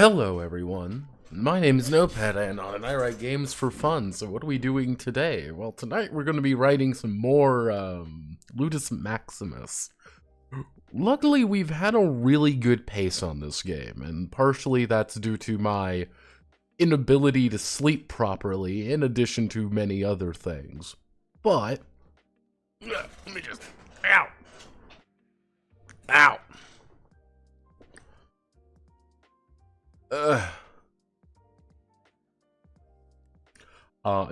Hello everyone, my name is Notepad and I write games for fun, so what are we doing today? Well, tonight we're going to be writing some more Ludus Maximus. Luckily, we've had a really good pace on this game, and partially that's due to my inability to sleep properly, in addition to many other things. But, let me just, ow! Ow!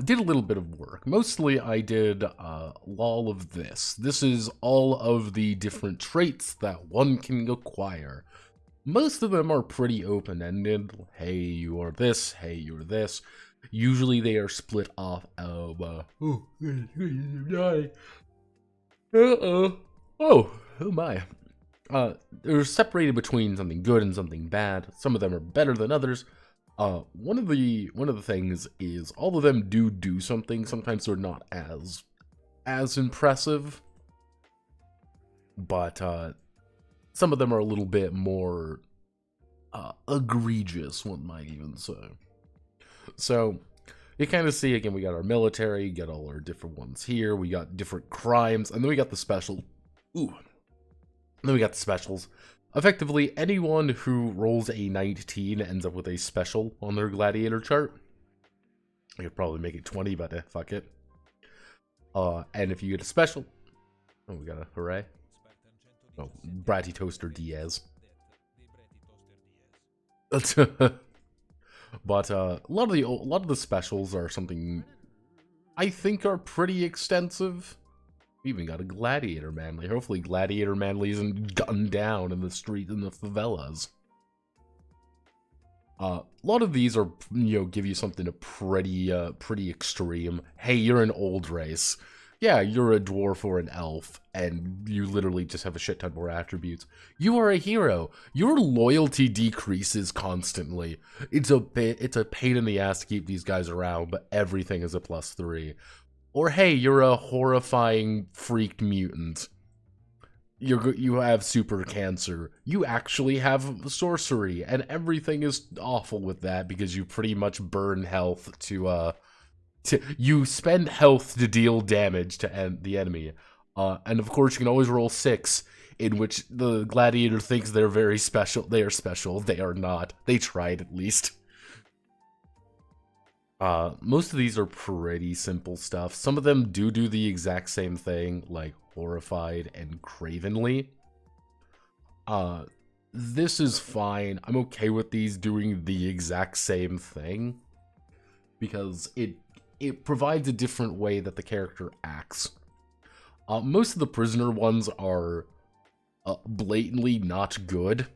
Did a little bit of work. Mostly I did all of this. This is all of the different traits that one can acquire. Most of them are pretty open-ended. Hey, you are this. Hey, you're this. Usually they are split off of, oh my. They're separated between something good and something bad. Some of them are better than others. One of the things is all of them do something. Sometimes they're not as impressive, but some of them are a little bit more egregious, one might even say. So you kind of see, again, we got our military, get all our different ones here. We got different crimes, and then we got the special. Ooh. And then we got the specials. Effectively, anyone who rolls a 19 ends up with a special on their gladiator chart. I could probably make it 20, but fuck it. And if you get a special... Oh, we got a hooray. Oh, Bratty Toaster Diaz. But a lot of the specials are something I think are pretty extensive. We even got a Gladiator Manly. Hopefully Gladiator Manly isn't gunned down in the street in the favelas. A lot of these are, give you something pretty extreme. Hey, you're an old race. Yeah, you're a dwarf or an elf, and you literally just have a shit ton more attributes. You are a hero. Your loyalty decreases constantly. It's a pain in the ass to keep these guys around, but everything is a +3. Or hey, you're a horrifying freaked mutant. You have super cancer. You actually have sorcery, and everything is awful with that because you pretty much burn health you spend health to deal damage to the enemy. And of course you can always roll 6, in which the gladiator thinks they're very special. They are special. They are not. They tried at least. Most of these are pretty simple stuff. Some of them do the exact same thing, like horrified and cravenly. This is fine. I'm okay with these doing the exact same thing, because it provides a different way that the character acts. Most of the prisoner ones are blatantly not good,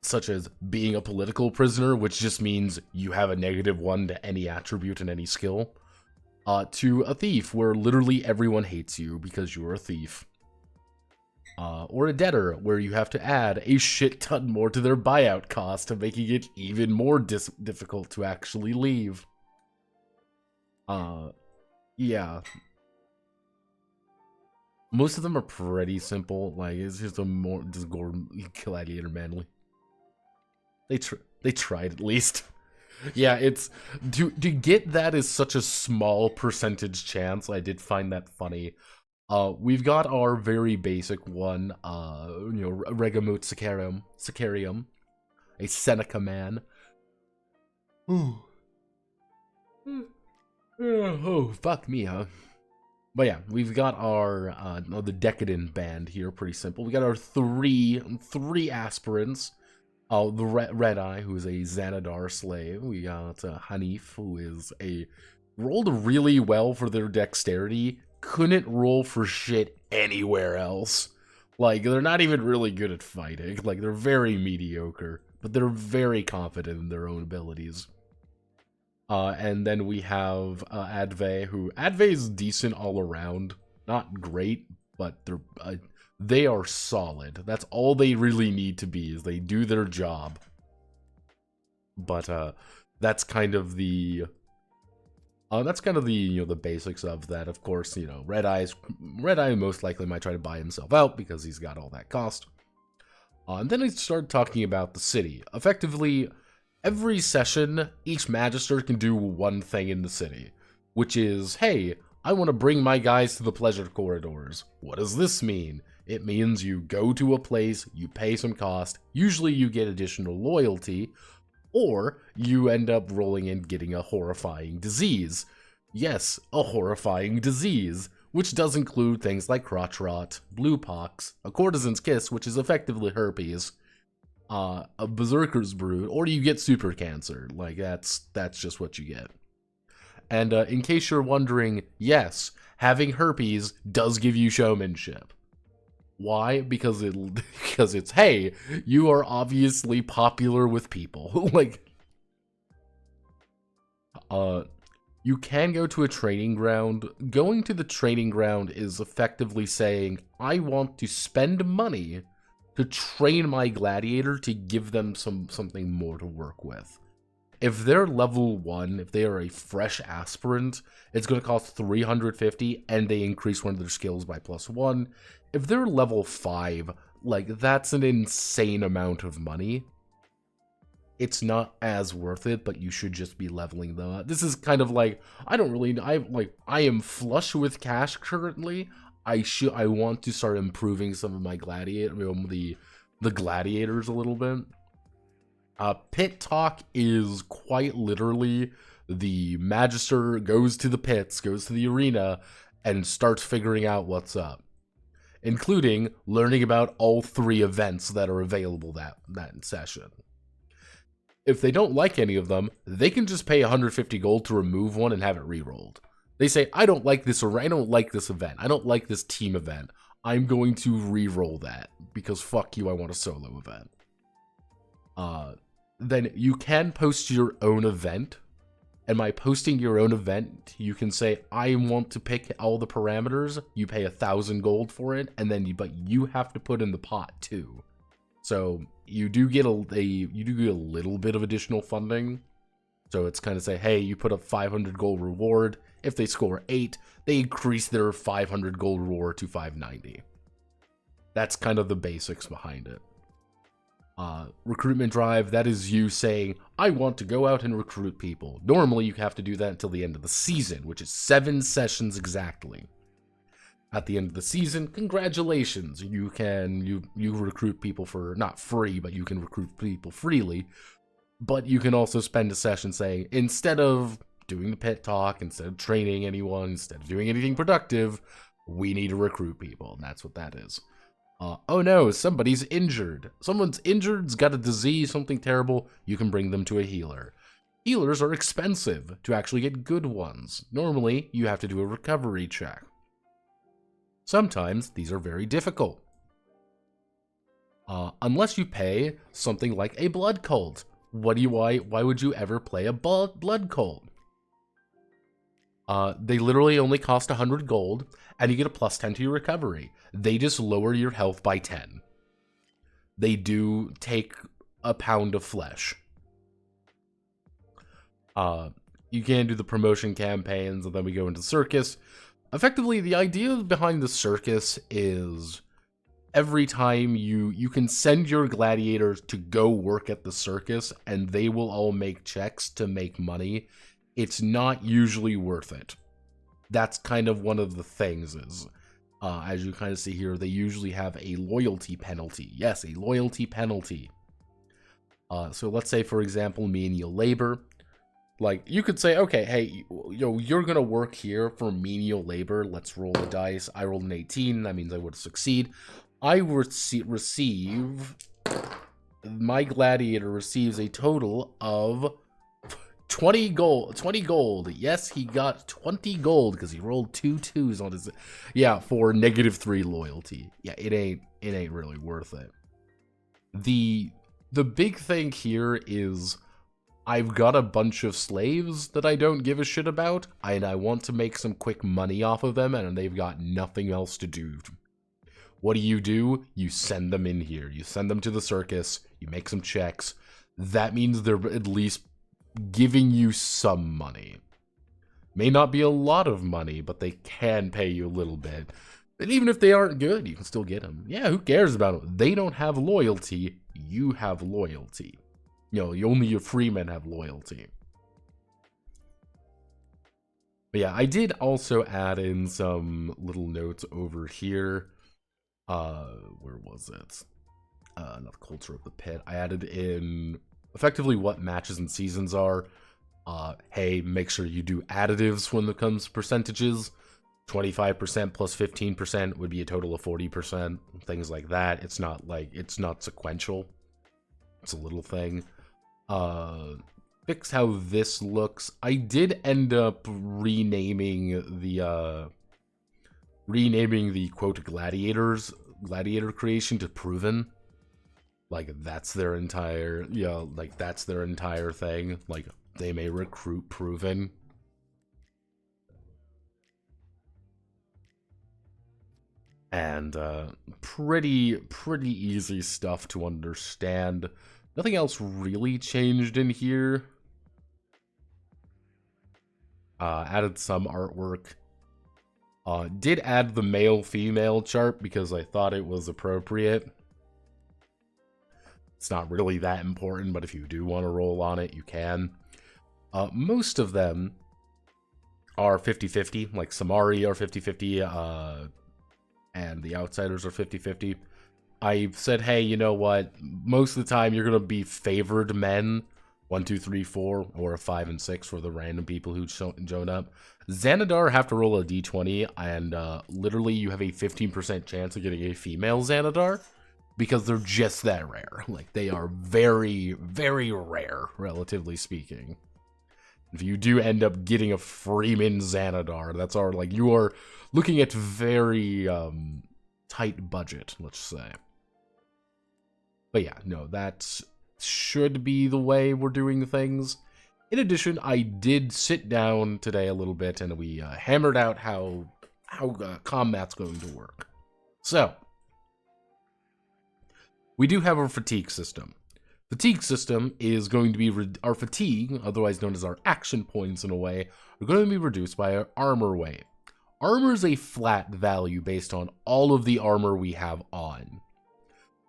such as being a political prisoner, which just means you have a -1 to any attribute and any skill, to a thief, where literally everyone hates you because you're a thief. Or a debtor, where you have to add a shit ton more to their buyout cost, to making it even more difficult to actually leave. Yeah. Most of them are pretty simple, like, it's just just Gladiator Manly. They tried at least. Yeah, it's to get that is such a small percentage chance. I did find that funny. We've got our very basic one, Regamut Sicarium, a Seneca man. Ooh. Oh, fuck me, huh? But yeah, we've got our the Decadent band here, pretty simple. We got our three aspirants. The Red Eye, who is a Xanadar slave. We got Hanif, who is rolled really well for their dexterity. Couldn't roll for shit anywhere else. Like, they're not even really good at fighting. Like, they're very mediocre, but they're very confident in their own abilities. And then we have Adve, Adve is decent all around. Not great, but they are solid. That's all they really need to be, is they do their job. But that's kind of the the basics of that. Of course, Red Eye most likely might try to buy himself out because he's got all that cost. And then I started talking about the city. Effectively, Every session, each Magister can do one thing in the city, which is, hey, I want to bring my guys to the pleasure corridors. What does this mean? It means you go to a place, you pay some cost, usually you get additional loyalty, or you end up rolling in getting a horrifying disease. Yes, a horrifying disease, which does include things like crotch rot, blue pox, a courtesan's kiss, which is effectively herpes, a berserker's brood, or you get super cancer. Like, that's just what you get. And in case you're wondering, yes, having herpes does give you showmanship. Why? Because it's, hey, you are obviously popular with people. Like, you can go to a training ground. Going to the training ground is effectively saying, I want to spend money to train my gladiator to give them something more to work with. If they're level 1, if they are a fresh aspirant, it's going to cost 350 and they increase one of their skills by +1. If they're level 5, like, that's an insane amount of money. It's not as worth it, but you should just be leveling them up. This is kind of like, I am flush with cash currently. I want to start improving some of my the gladiators a little bit. Pit talk is quite literally the Magister goes to the pits, goes to the arena, and starts figuring out what's up, including learning about all 3 events that are available that session. If they don't like any of them, they can just pay 150 gold to remove one and have it re-rolled. They say, I don't like this event, I don't like this team event, I'm going to re-roll that, because fuck you, I want a solo event. Then you can post your own event, and by posting your own event, you can say, I want to pick all the parameters, you pay 1,000 gold for it, and then but you have to put in the pot too. So you do get a little bit of additional funding. So it's kind of say, hey, you put up 500 gold reward. If they score 8, they increase their 500 gold reward to 590. That's kind of the basics behind it. Recruitment drive, that is you saying, I want to go out and recruit people. Normally you have to do that until the end of the season, which is 7 sessions exactly. At the end of the season, congratulations, you recruit people for, not free, but you can recruit people freely. But you can also spend a session saying, instead of doing the pit talk, instead of training anyone, instead of doing anything productive, we need to recruit people, and that's what that is. Oh no, somebody's injured. Someone's injured's got a disease, something terrible, you can bring them to a healer. Healers are expensive to actually get good ones. Normally, you have to do a recovery check. Sometimes, these are very difficult. Unless you pay something like a blood cult. Why would you ever play a blood cult? They literally only cost 100 gold, and you get a +10 to your recovery. They just lower your health by 10. They do take a pound of flesh. You can do the promotion campaigns, and then we go into circus. Effectively, the idea behind the circus is every time you can send your gladiators to go work at the circus, and they will all make checks to make money. It's not usually worth it. That's kind of one of the things is, as you kind of see here, they usually have a loyalty penalty. Yes, a loyalty penalty. So let's say, for example, menial labor. Like, you could say, okay, hey, you're going to work here for menial labor. Let's roll the dice. I rolled an 18. That means I would succeed. My gladiator receives a total of 20 gold. Yes, he got 20 gold because he rolled 2 2s on his, for -3 loyalty. Yeah, it ain't really worth it. The big thing here is I've got a bunch of slaves that I don't give a shit about, and I want to make some quick money off of them, and they've got nothing else to do. What do? You send them in here. You send them to the circus. You make some checks. That means they're at least giving you some money. May not be a lot of money, but they can pay you a little bit. And even if they aren't good, you can still get them. Yeah, who cares about them? They don't have loyalty. You have loyalty. only your free men have loyalty. But yeah, I did also add in some little notes over here. Where was it? Not culture of the pit. I added in effectively what matches and seasons are. Hey, make sure you do additives when it comes to percentages. 25% plus 15% would be a total of 40%. Things like that. It's not sequential. It's a little thing. Fix how this looks. I did end up renaming the quote gladiator creation to proven. Like that's their entire that's their entire thing. Like they may recruit proven. And pretty easy stuff to understand. Nothing else really changed in here. Added some artwork. Did add the male-female chart because I thought it was appropriate. It's not really that important, but if you do want to roll on it, you can. Most of them are 50-50, like Samari are 50-50, and the Outsiders are 50-50. I said, hey, you know what? Most of the time you're going to be favored men. 1, 2, 3, 4, or a 5 and 6 for the random people who join up. Xanadar have to roll a d20, and literally you have a 15% chance of getting a female Xanadar, because they're just that rare. Like, they are very, very rare, relatively speaking. If you do end up getting a Freeman Xanadar, that's our, like, you are looking at very tight budget, let's say. But yeah, no, that's should be the way we're doing things. In addition, I did sit down today a little bit and we hammered out how combat's going to work. So, we do have our fatigue system. Fatigue system is going to be our fatigue, otherwise known as our action points in a way, are going to be reduced by our armor weight. Armor is a flat value based on all of the armor we have on.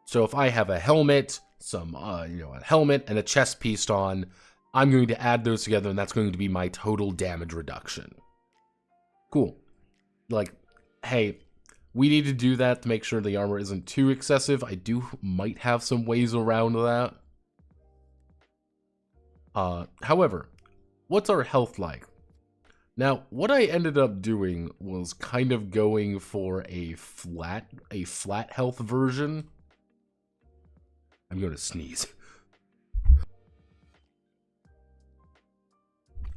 So if I have a helmet, a helmet and a chest piece on, I'm going to add those together, and that's going to be my total damage reduction. Cool. Like, hey, we need to do that to make sure the armor isn't too excessive. I might have some ways around that. However, what's our health like? Now, what I ended up doing was kind of going for a flat health version. I'm going to sneeze.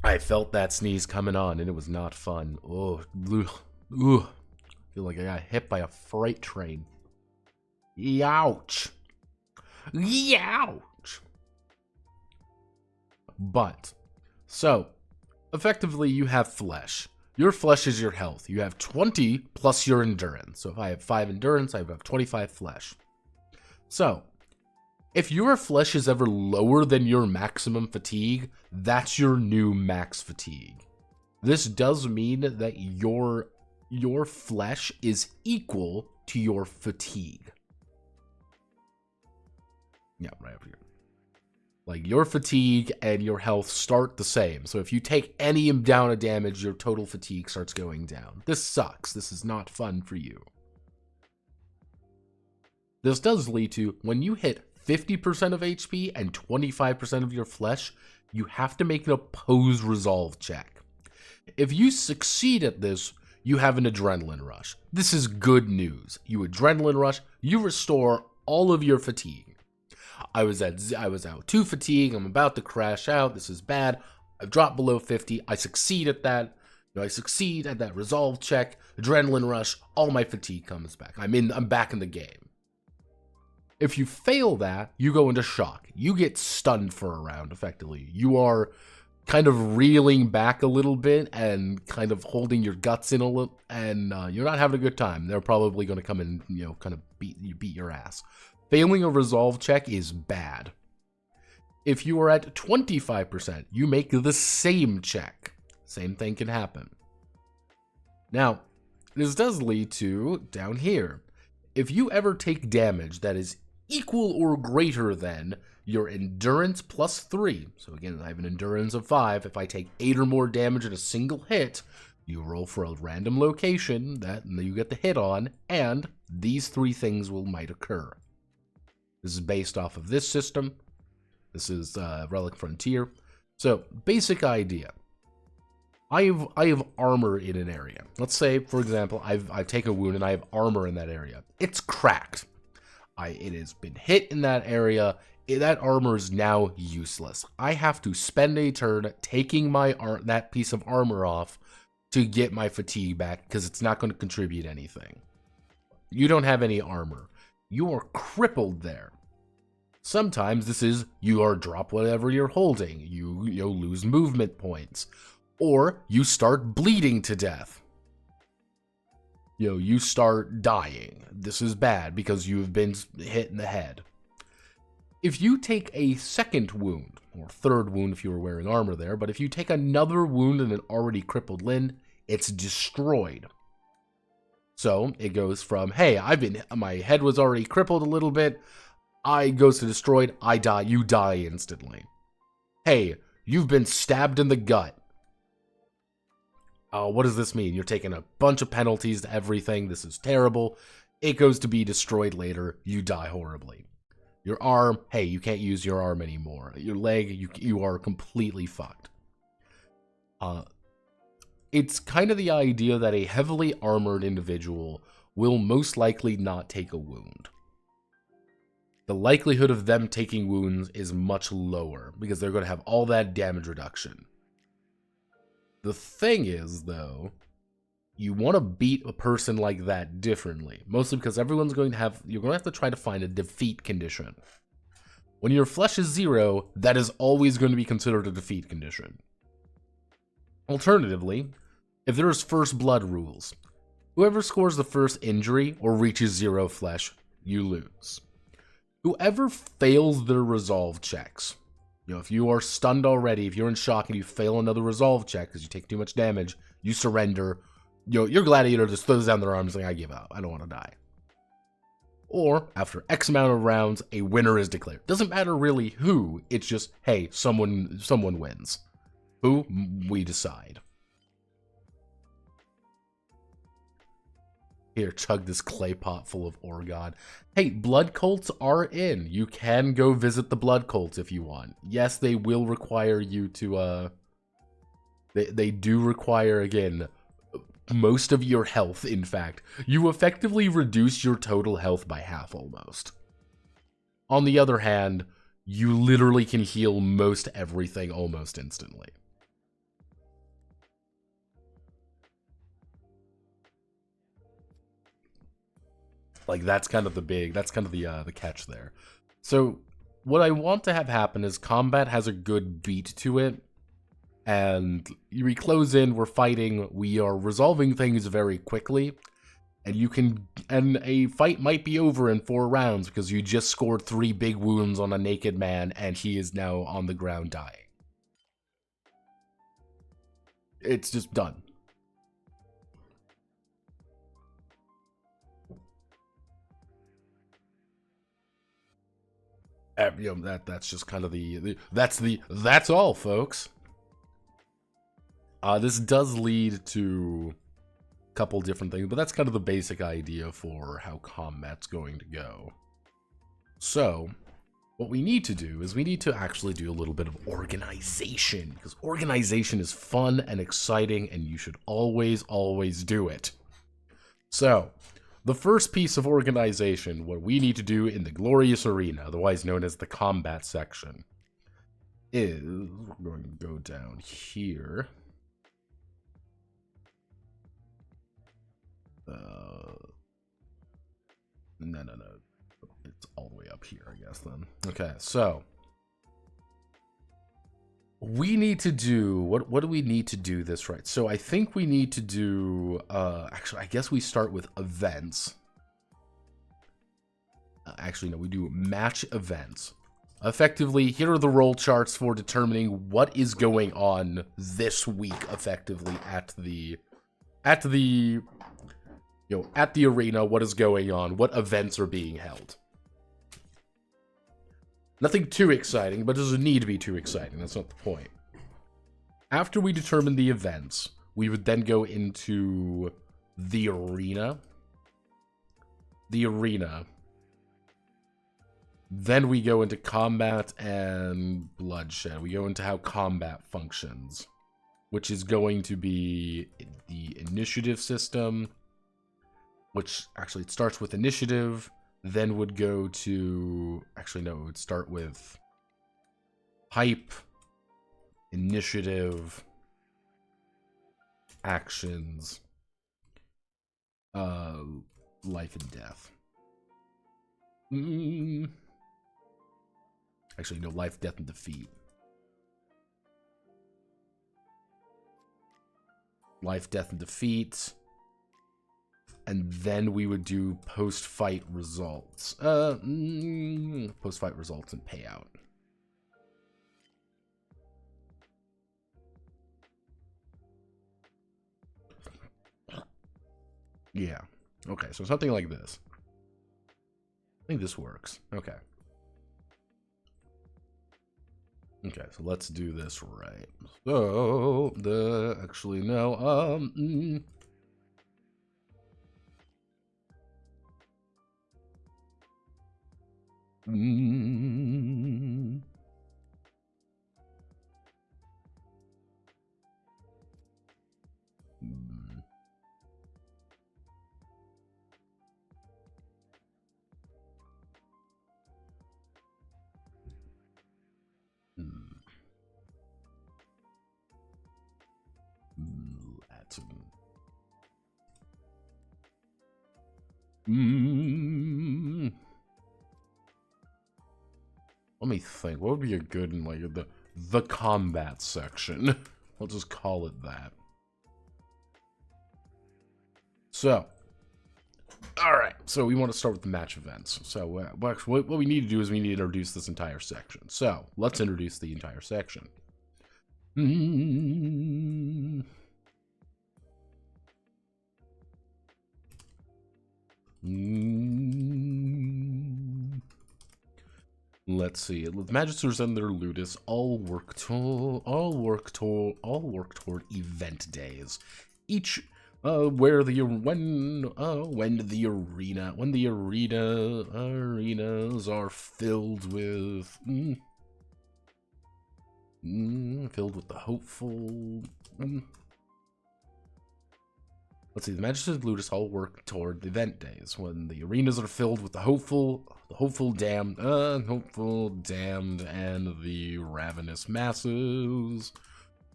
I felt that sneeze coming on, and it was not fun. Oh, I feel like I got hit by a freight train. Youch. Youch. But, so, effectively you have flesh. Your flesh is your health. You have 20 plus your endurance. So if I have 5 endurance, I have 25 flesh. So, if your flesh is ever lower than your maximum fatigue, that's your new max fatigue. This does mean that your flesh is equal to your fatigue. Yeah, right over here. Like, your fatigue and your health start the same. So if you take any down of damage, your total fatigue starts going down. This sucks. This is not fun for you. This does lead to, when you hit 50% of HP and 25% of your flesh, you have to make an opposed resolve check. If you succeed at this, you have an adrenaline rush. This is good news. You adrenaline rush, you restore all of your fatigue. I was out 2 fatigue, I'm about to crash out, this is bad. I've dropped below 50, I succeed at that. I succeed at that resolve check, adrenaline rush, all my fatigue comes back. I'm back in the game. If you fail that, you go into shock. You get stunned for a round, effectively. You are kind of reeling back a little bit and kind of holding your guts in a little, and you're not having a good time. They're probably going to come and, kind of beat your ass. Failing a resolve check is bad. If you are at 25%, you make the same check. Same thing can happen. Now, this does lead to, down here, if you ever take damage that is equal or greater than your endurance plus 3. So again, I have an endurance of 5. If I take 8 or more damage in a single hit, you roll for a random location that you get the hit on, and these 3 things might occur. This is based off of this system. This is Relic Frontier. So, basic idea. I have armor in an area. Let's say, for example, I take a wound and I have armor in that area. It's cracked. It has been hit in that area. That armor is now useless. I have to spend a turn taking that piece of armor off to get my fatigue back, because it's not going to contribute anything. You don't have any armor. You are crippled there. Sometimes this is you are drop whatever you're holding. You lose movement points. Or you start bleeding to death. You start dying. This is bad because you've been hit in the head. If you take a second wound, or third wound if you were wearing armor there, but if you take another wound in an already crippled limb, it's destroyed. So it goes from, hey, my head was already crippled a little bit, goes to destroyed, I die, you die instantly. Hey, you've been stabbed in the gut. What does this mean? You're taking a bunch of penalties to everything, this is terrible. It goes to be destroyed later, you die horribly. Your arm, hey, you can't use your arm anymore. Your leg, you are completely fucked. It's kind of the idea that a heavily armored individual will most likely not take a wound. The likelihood of them taking wounds is much lower because they're going to have all that damage reduction. The thing is, though, you want to beat a person like that differently. Mostly because you're going to have to try to find a defeat condition. When your flesh is 0, that is always going to be considered a defeat condition. Alternatively, if there's first blood rules, whoever scores the first injury or reaches 0 flesh, you lose. Whoever fails their resolve checks, if you are stunned already, if you're in shock and you fail another resolve check because you take too much damage, you surrender. Your gladiator just throws down their arms like, I give up, I don't want to die. Or, after X amount of rounds, a winner is declared. Doesn't matter really who, it's just, hey, someone wins. Who? We decide. Here, chug this clay pot full of Orgod. Hey, blood cults are in. You can go visit the blood cults if you want. Yes, they will require you to, They do require, again, most of your health, in fact. You effectively reduce your total health by half, almost. On the other hand, you literally can heal most everything almost instantly. Like, that's kind of the catch there. So, what I want to have happen is combat has a good beat to it. And we close in, we're fighting, we are resolving things very quickly. And a fight might be over in 4 rounds because you just scored 3 big wounds on a naked man and he is now on the ground dying. It's just done. That's just kind of that's all, folks. This does lead to a couple different things, but that's kind of the basic idea for how combat's going to go. So, what we need to do is we need to actually do a little bit of organization, because organization is fun and exciting, and you should always, always do it. So, the first piece of organization, what we need to do in the Glorious Arena, otherwise known as the combat section, is we're going to go down here. No. It's all the way up here, I guess, then. Okay, so we need to do, what do we need to do this right? So I think we need to do, actually, I guess we start with events. Actually, no, we do match events. Effectively, here are the roll charts for determining what is going on this week, effectively, at the arena, what is going on, what events are being held. Nothing too exciting, but doesn't need to be too exciting. That's not the point. After we determine the events, we would then go into the arena. The arena. Then we go into combat and bloodshed. We go into how combat functions, which is going to be the initiative system, which actually it starts with initiative, then would go to... Actually, no, it would start with hype, initiative, actions, life and death. Actually, no, life, death, and defeat. Life, death, and defeat. And then we would do post-fight results. Post-fight results and payout. Yeah. Okay, so something like this. I think this works. Okay. Okay, so let's do this right. So, actually, no, let me think. What would be a good in like the combat section? I'll just call it that. So, all right. So we want to start with the match events. So what we need to do is we need to introduce this entire section. So let's introduce the entire section. Let's see. The Magisters and their Ludus all work toward event days. Each when the arenas are filled with the hopeful. Let's see, the Magisters and Ludus all work toward the event days when the arenas are filled with the hopeful damned, and the ravenous masses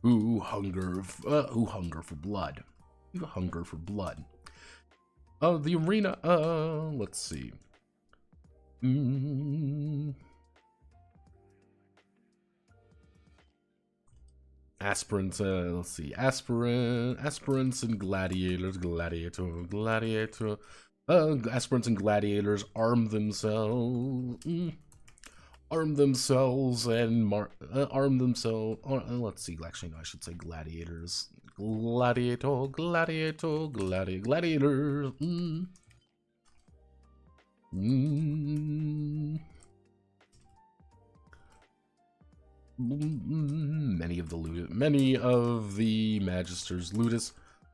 who hunger for blood. The arena. Let's see. Aspirants, let's see, aspirants and gladiators, aspirants and gladiators arm themselves and let's see, actually, no, I should say gladiators. Gladiators. Many of the Magisters Ludus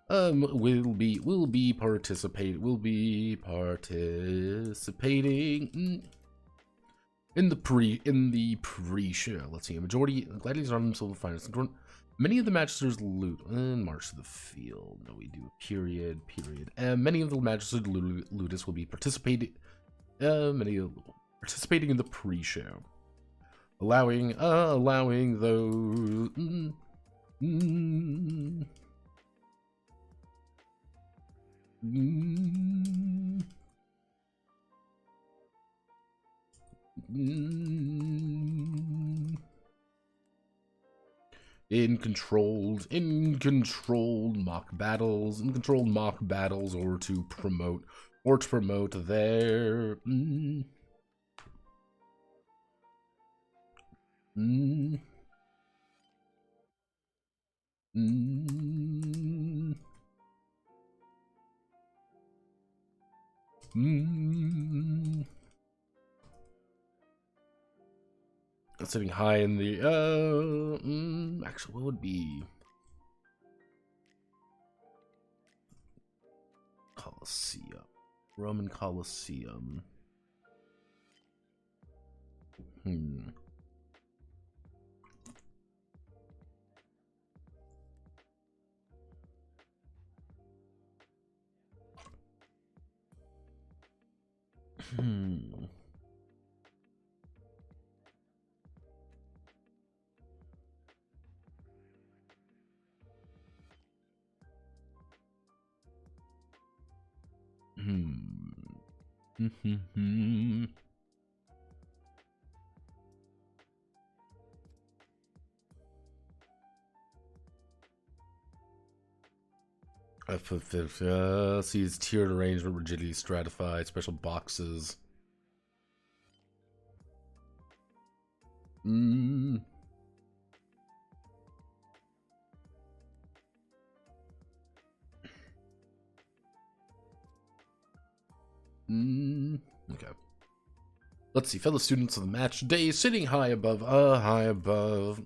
will be participating in the pre-show. Let's see, a majority gladiators arm themselves with finest. Many of the Magisters loot and march to the field. No, we do period. And many of the Magisters Ludus will be participating in the pre-show. Allowing those in controlled mock battles, or to promote their sitting high in the actually, what would be Colosseum? Roman Colosseum. Sees tiered arrangement, rigidity stratified, special boxes. Okay. Let's see. Fellow students of the match day, sitting high above. High above.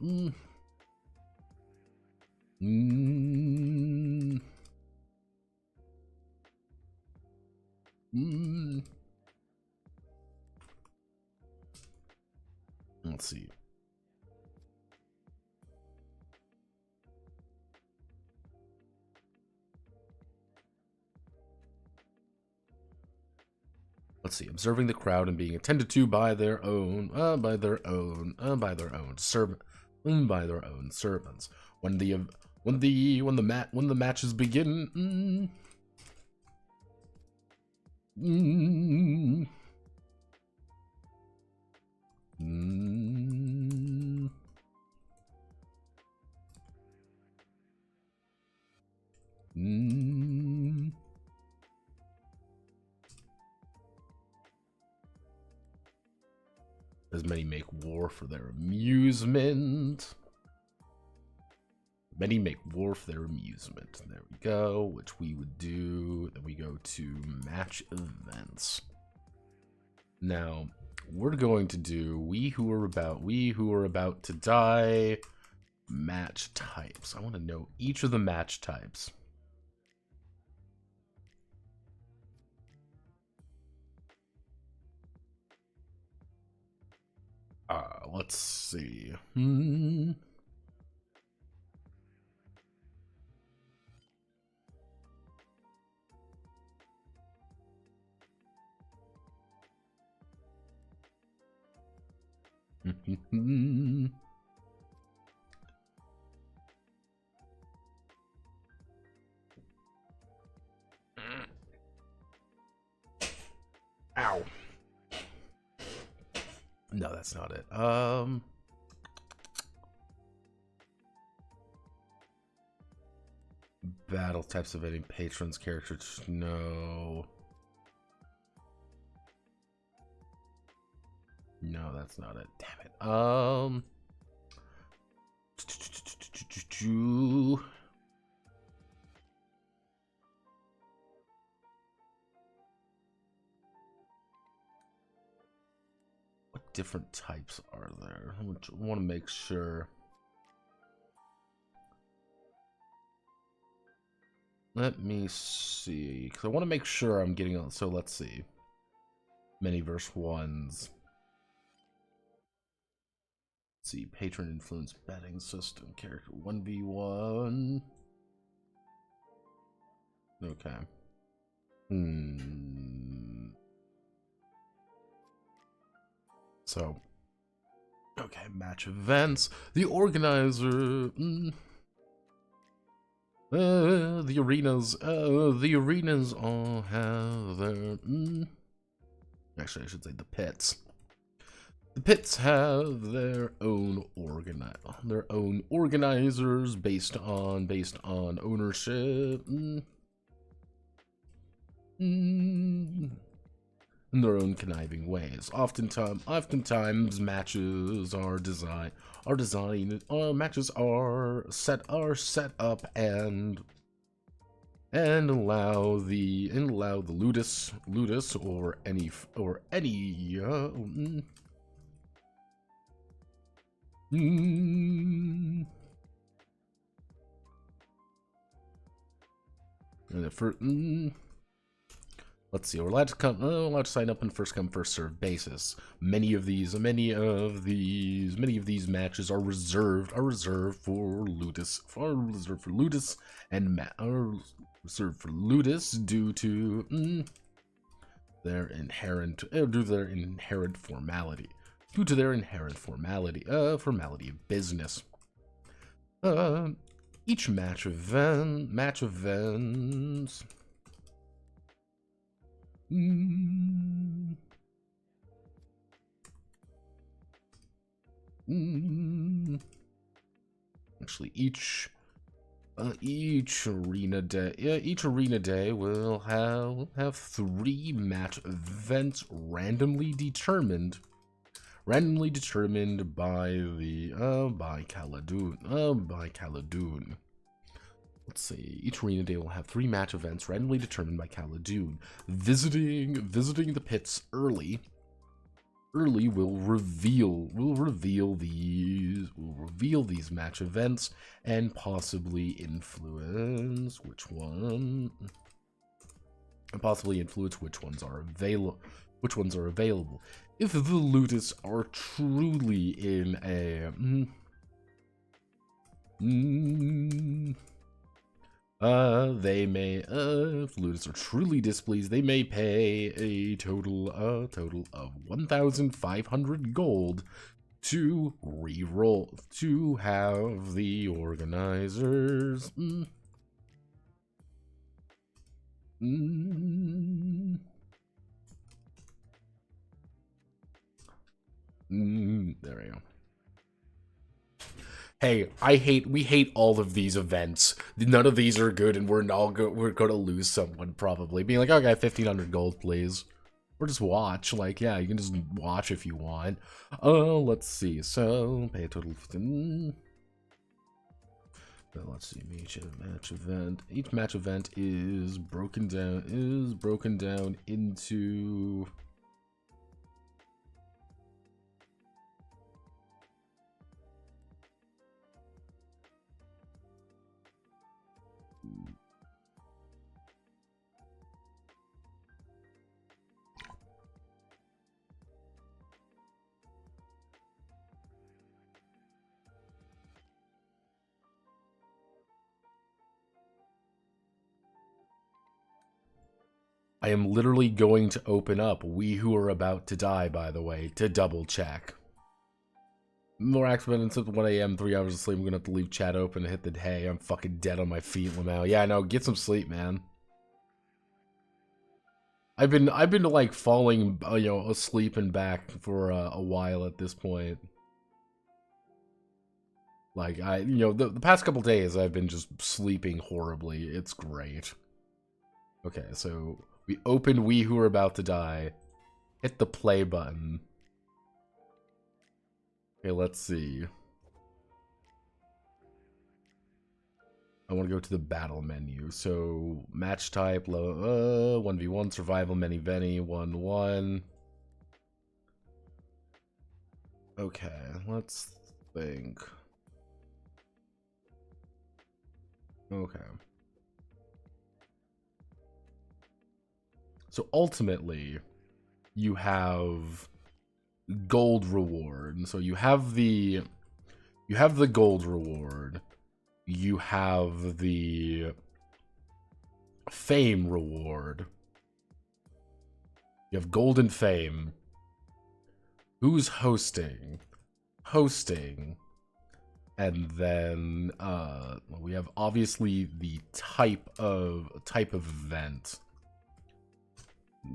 Let's see. Let's see. Observing the crowd and being attended to by their own servants. When the matches begin. As many make war for their amusement. Many make war for their amusement. There we go, which we would do. Then we go to match events. Now, we're going to do we who are about to die match types. I want to know each of the match types. Let's see. Ow. No, that's not it. Battle types of any patrons, characters. No. No, that's not it. Damn it. What different types are there? I want to make sure. Let me see, because I want to make sure I'm getting on. So let's see. Many verse ones. Let's see, patron influence betting system character 1v1. Okay. So, okay, match events. The organizer. The arenas all have their. Actually, I should say the pits. The pits have their own organizers based on ownership. In their own conniving ways. Oftentimes matches are set up and allow the Ludus or any And for let's see, we're allowed to sign up on first come first served basis. Many of these matches are reserved for Ludus, due to their inherent formality. Formality of business. Each match events. Actually, each arena day will have 3 match events randomly determined by Khaldun. Let's see. Each arena day will have 3 match events randomly determined by Khaldun. Visiting the pits early will reveal these match events and possibly influence which ones are available. If the Ludus are truly in a if Ludus are truly displeased, they may pay a total of 1,500 gold to re-roll, to have the organizers there we go. Hey, we hate all of these events. None of these are good, and we're gonna lose someone, probably. Being like, oh, I got 1,500 gold, please. Or just watch. Like, yeah, you can just watch if you want. Let's see. So, pay a total of... let's see, each match event is broken down into... I am literally going to open up We Who Are About to Die, by the way, to double check. More accidents at 1 a.m., 3 hours of sleep. I'm gonna have to leave chat open and hit the hey, I'm fucking dead on my feet, Lamau. Yeah, no, get some sleep, man. I've been like falling, asleep and back for a while at this point. Like, the past couple days I've been just sleeping horribly. It's great. Okay, so we open We Who Are About to Die. Hit the play button. Okay, let's see. I want to go to the battle menu. So, match type, 1v1, survival, many-veni, 1-1. Okay, let's think. Okay. So ultimately, you have gold reward. And so you have the gold reward. You have the fame reward. You have golden fame. Who's hosting? And then we have obviously the type of event.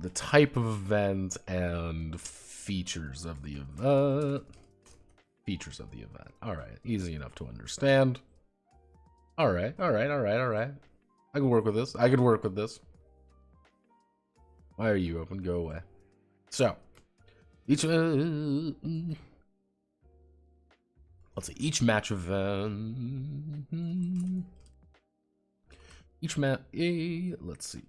The type of event and features of the event. Alright, easy enough to understand. Alright. I can work with this. Why are you open? Go away. So, each let's see, each match event. Let's see.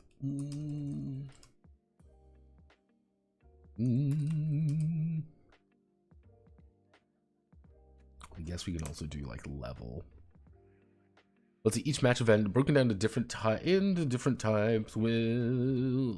I guess we can also do like level. Let's see, each match event broken down to different types with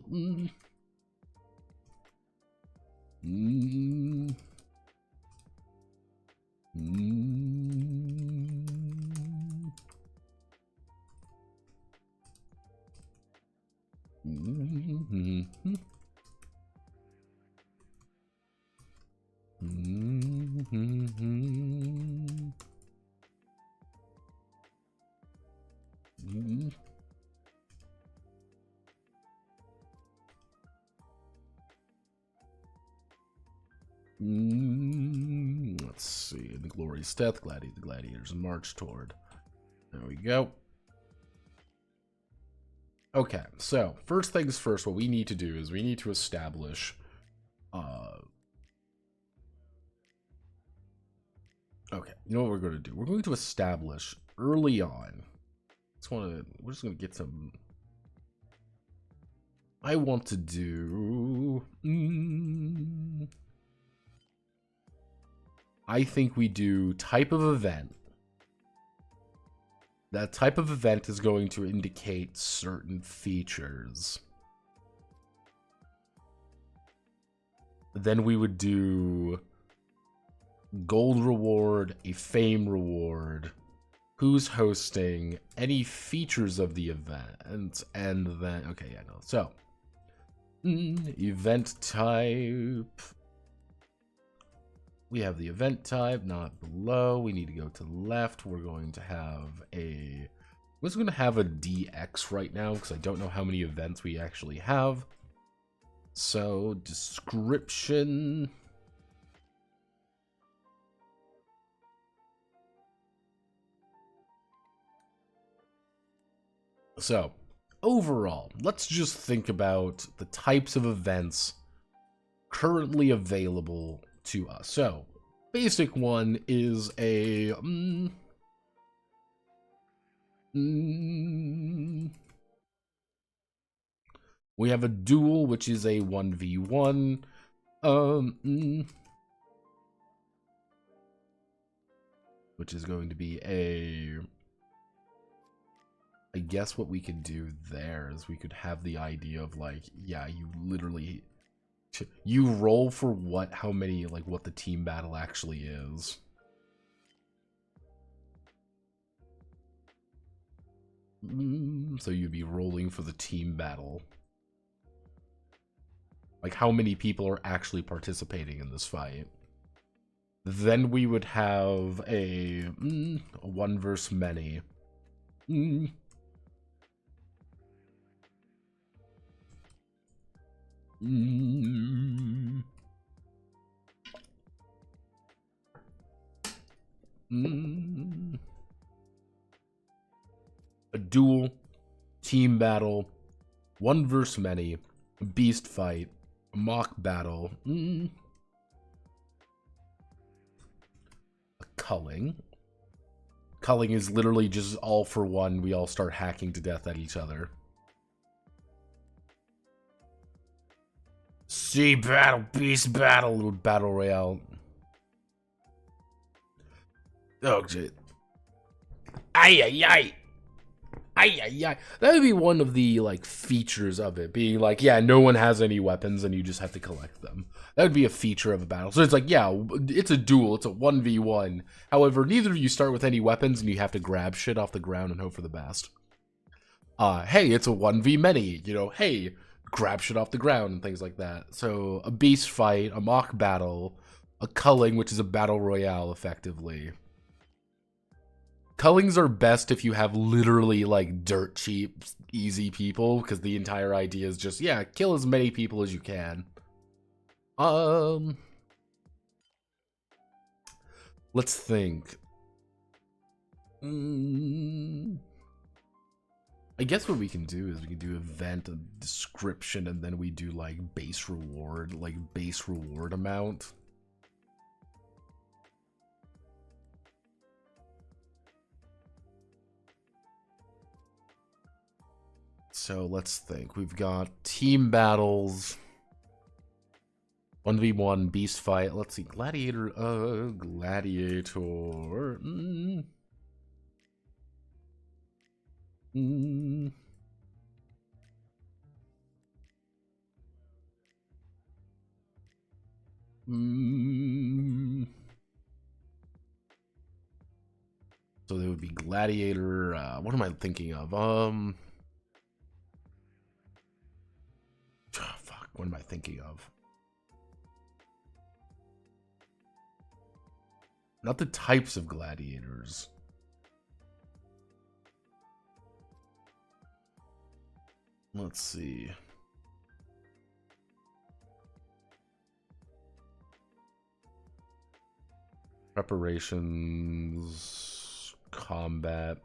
let's see, the glorious death, the gladiators march toward. There we go. Okay, so first things first, what we need to do is we need to establish okay, you know what we're going to do? We're going to establish early on. We're just going to get some. I want to do. I think we do type of event. That type of event is going to indicate certain features. Then we would do gold reward, a fame reward, who's hosting, any features of the event, and then, okay, yeah, no. So, event type. We have the event type, not below. We need to go to left. We're going to have a... We're just going to have a DX right now, because I don't know how many events we actually have. So, description... So, overall, let's just think about the types of events currently available to us. So, basic one is a we have a duel, which is a 1v1. Which is going to be a... I guess what we could do there is we could have the idea of like, yeah, you literally... You roll for how many, like, what the team battle actually is. So you'd be rolling for the team battle. Like, how many people are actually participating in this fight. Then we would have a one versus many. A duel, team battle, one versus many, beast fight, mock battle, a culling. Culling is literally just all for one. We all start hacking to death at each other. Sea battle, beast battle, little battle royale. Oh shit. Ay ay ay. Ay ay ay. That would be one of the like features of it, being like, yeah, no one has any weapons and you just have to collect them. That would be a feature of a battle. So it's like, yeah, it's a duel, it's a 1v1. However, neither of you start with any weapons and you have to grab shit off the ground and hope for the best. Hey, it's a 1v many, you know, hey, grab shit off the ground and things like that. So a beast fight, a mock battle, a culling, which is a battle royale effectively. Cullings are best if you have literally like dirt cheap, easy people, because the entire idea is just, yeah, kill as many people as you can. Let's think. I guess what we can do is we can do event, a description, and then we do like base reward amount. So let's think. We've got team battles. 1v1 beast fight. Let's see. Gladiator. Gladiator. So they would be Gladiator. What am I thinking of? Fuck. What am I thinking of? Not the types of gladiators. Let's see. Preparations, combat.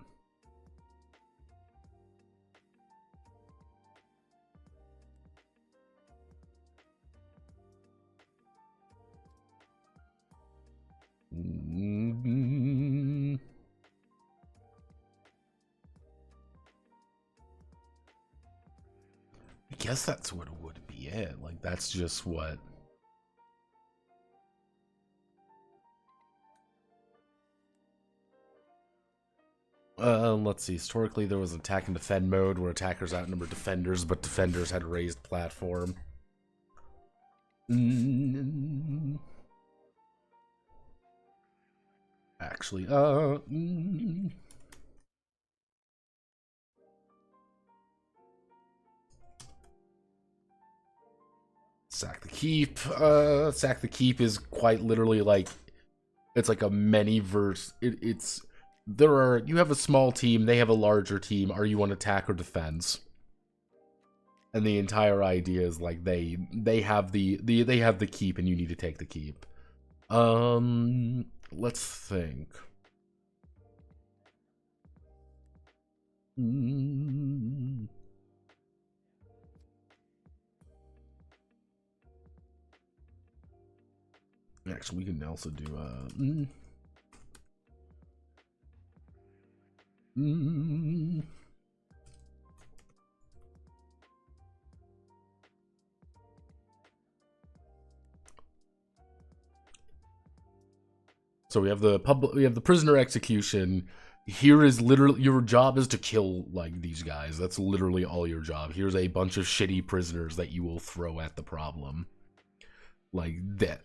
I guess that's what would be it. Like, that's just what. Let's see. Historically, there was attack and defend mode where attackers outnumbered defenders, but defenders had raised platform. Actually, sack the keep. Sack the keep is quite literally like, it's like a many verse. You have a small team, they have a larger team. Are you on attack or defense? And the entire idea is like they have the keep, and you need to take the keep. Let's think. Actually, we can also do so we have the prisoner execution. Here is literally your job is to kill like these guys. That's literally all your job. Here's a bunch of shitty prisoners that you will throw at the problem. Like that.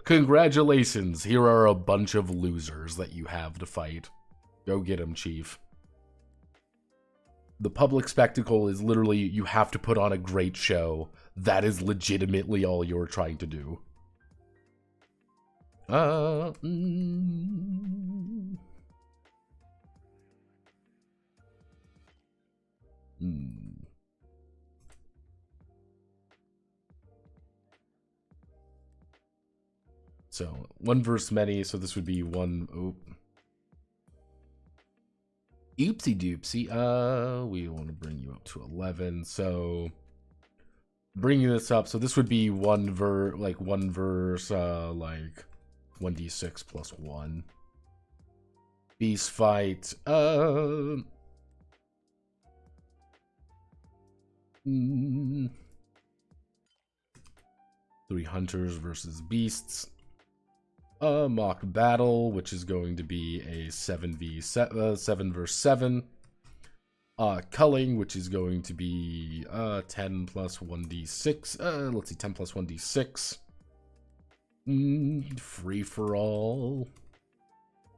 Congratulations. Here are a bunch of losers that you have to fight. Go get them, chief. The public spectacle is literally you have to put on a great show. That is legitimately all you're trying to do. So, one versus many, so this would be one. Oopsie doopsie. We want to bring you up to 11. So, bringing this up, so this would be one verse, like 1d6 plus 1. Beast fight. 3 hunters versus beasts. Mock battle, which is going to be a 7 versus 7. Culling, which is going to be 10 plus 1d6. Let's see, 10 plus 1d6. Free for all.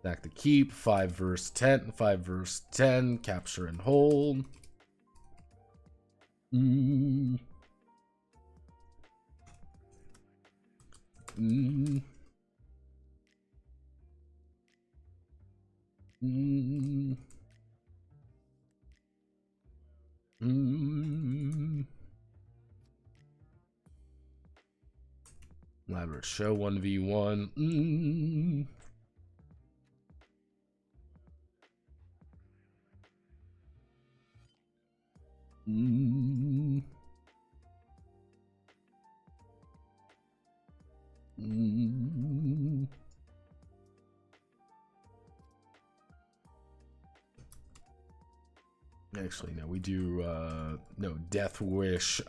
Back to keep. 5 versus 10. 5 versus 10. Capture and hold. Elaborate show 1v1. Actually, no, we do, no, Death Wish.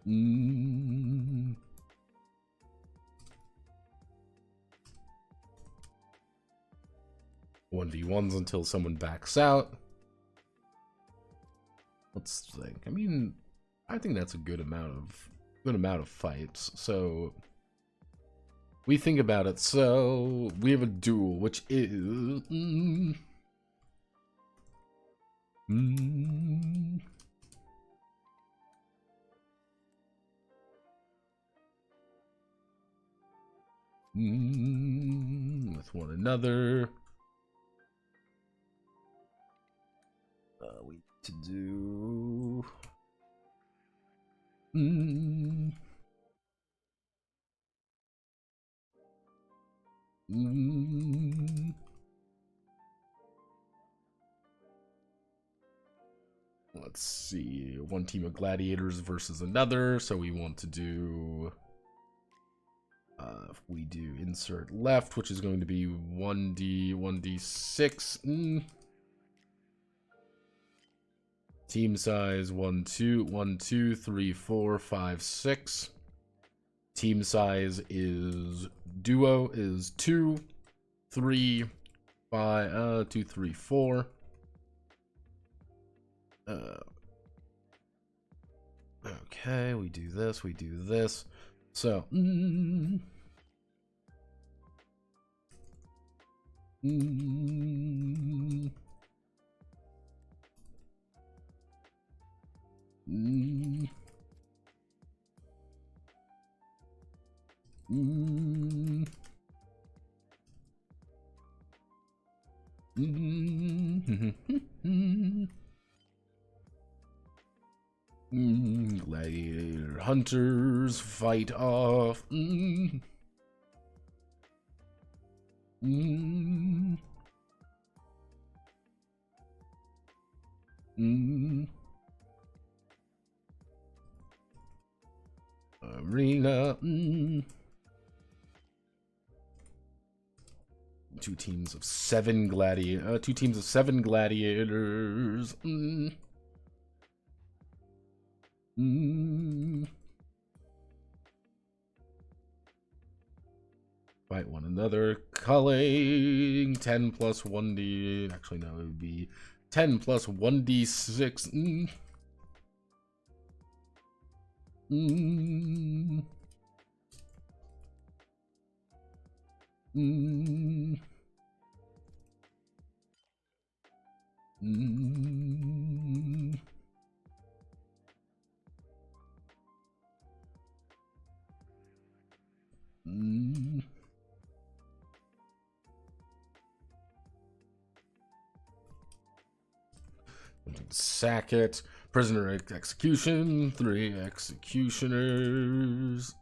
Mm. 1v1s until someone backs out. Let's think. I mean, I think that's a good amount of fights. So we think about it. So we have a duel, which is with one another. We need to do. Let's see. One team of gladiators versus another. So we want to do. If we do insert left, which is going to be 1d6. Team size 1 2 3 4 5 6. Team size is duo is 2 3 5 2 3 4. Okay, we do this. So gladiator hunters fight off. Arena. Two teams of 7 gladiators. Fight one another. Culling 10 plus 1d. Actually, no, it would be 10 plus 1d6. Sack it. Prisoner execution. 3 executioners.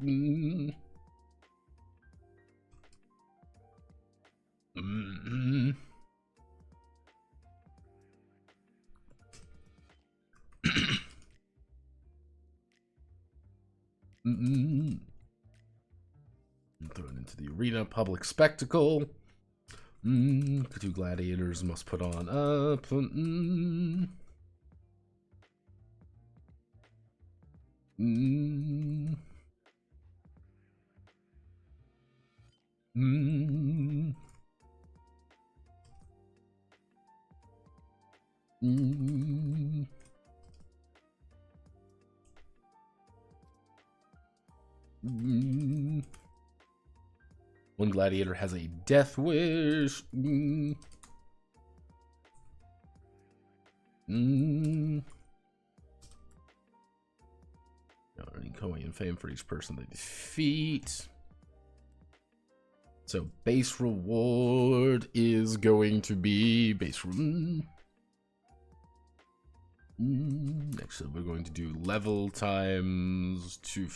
Thrown into the arena. Public spectacle. 2 gladiators must put on up. One gladiator has a death wish. Earning coin and fame for each person they defeat. So base reward is going to be Actually, we're going to do level times 2.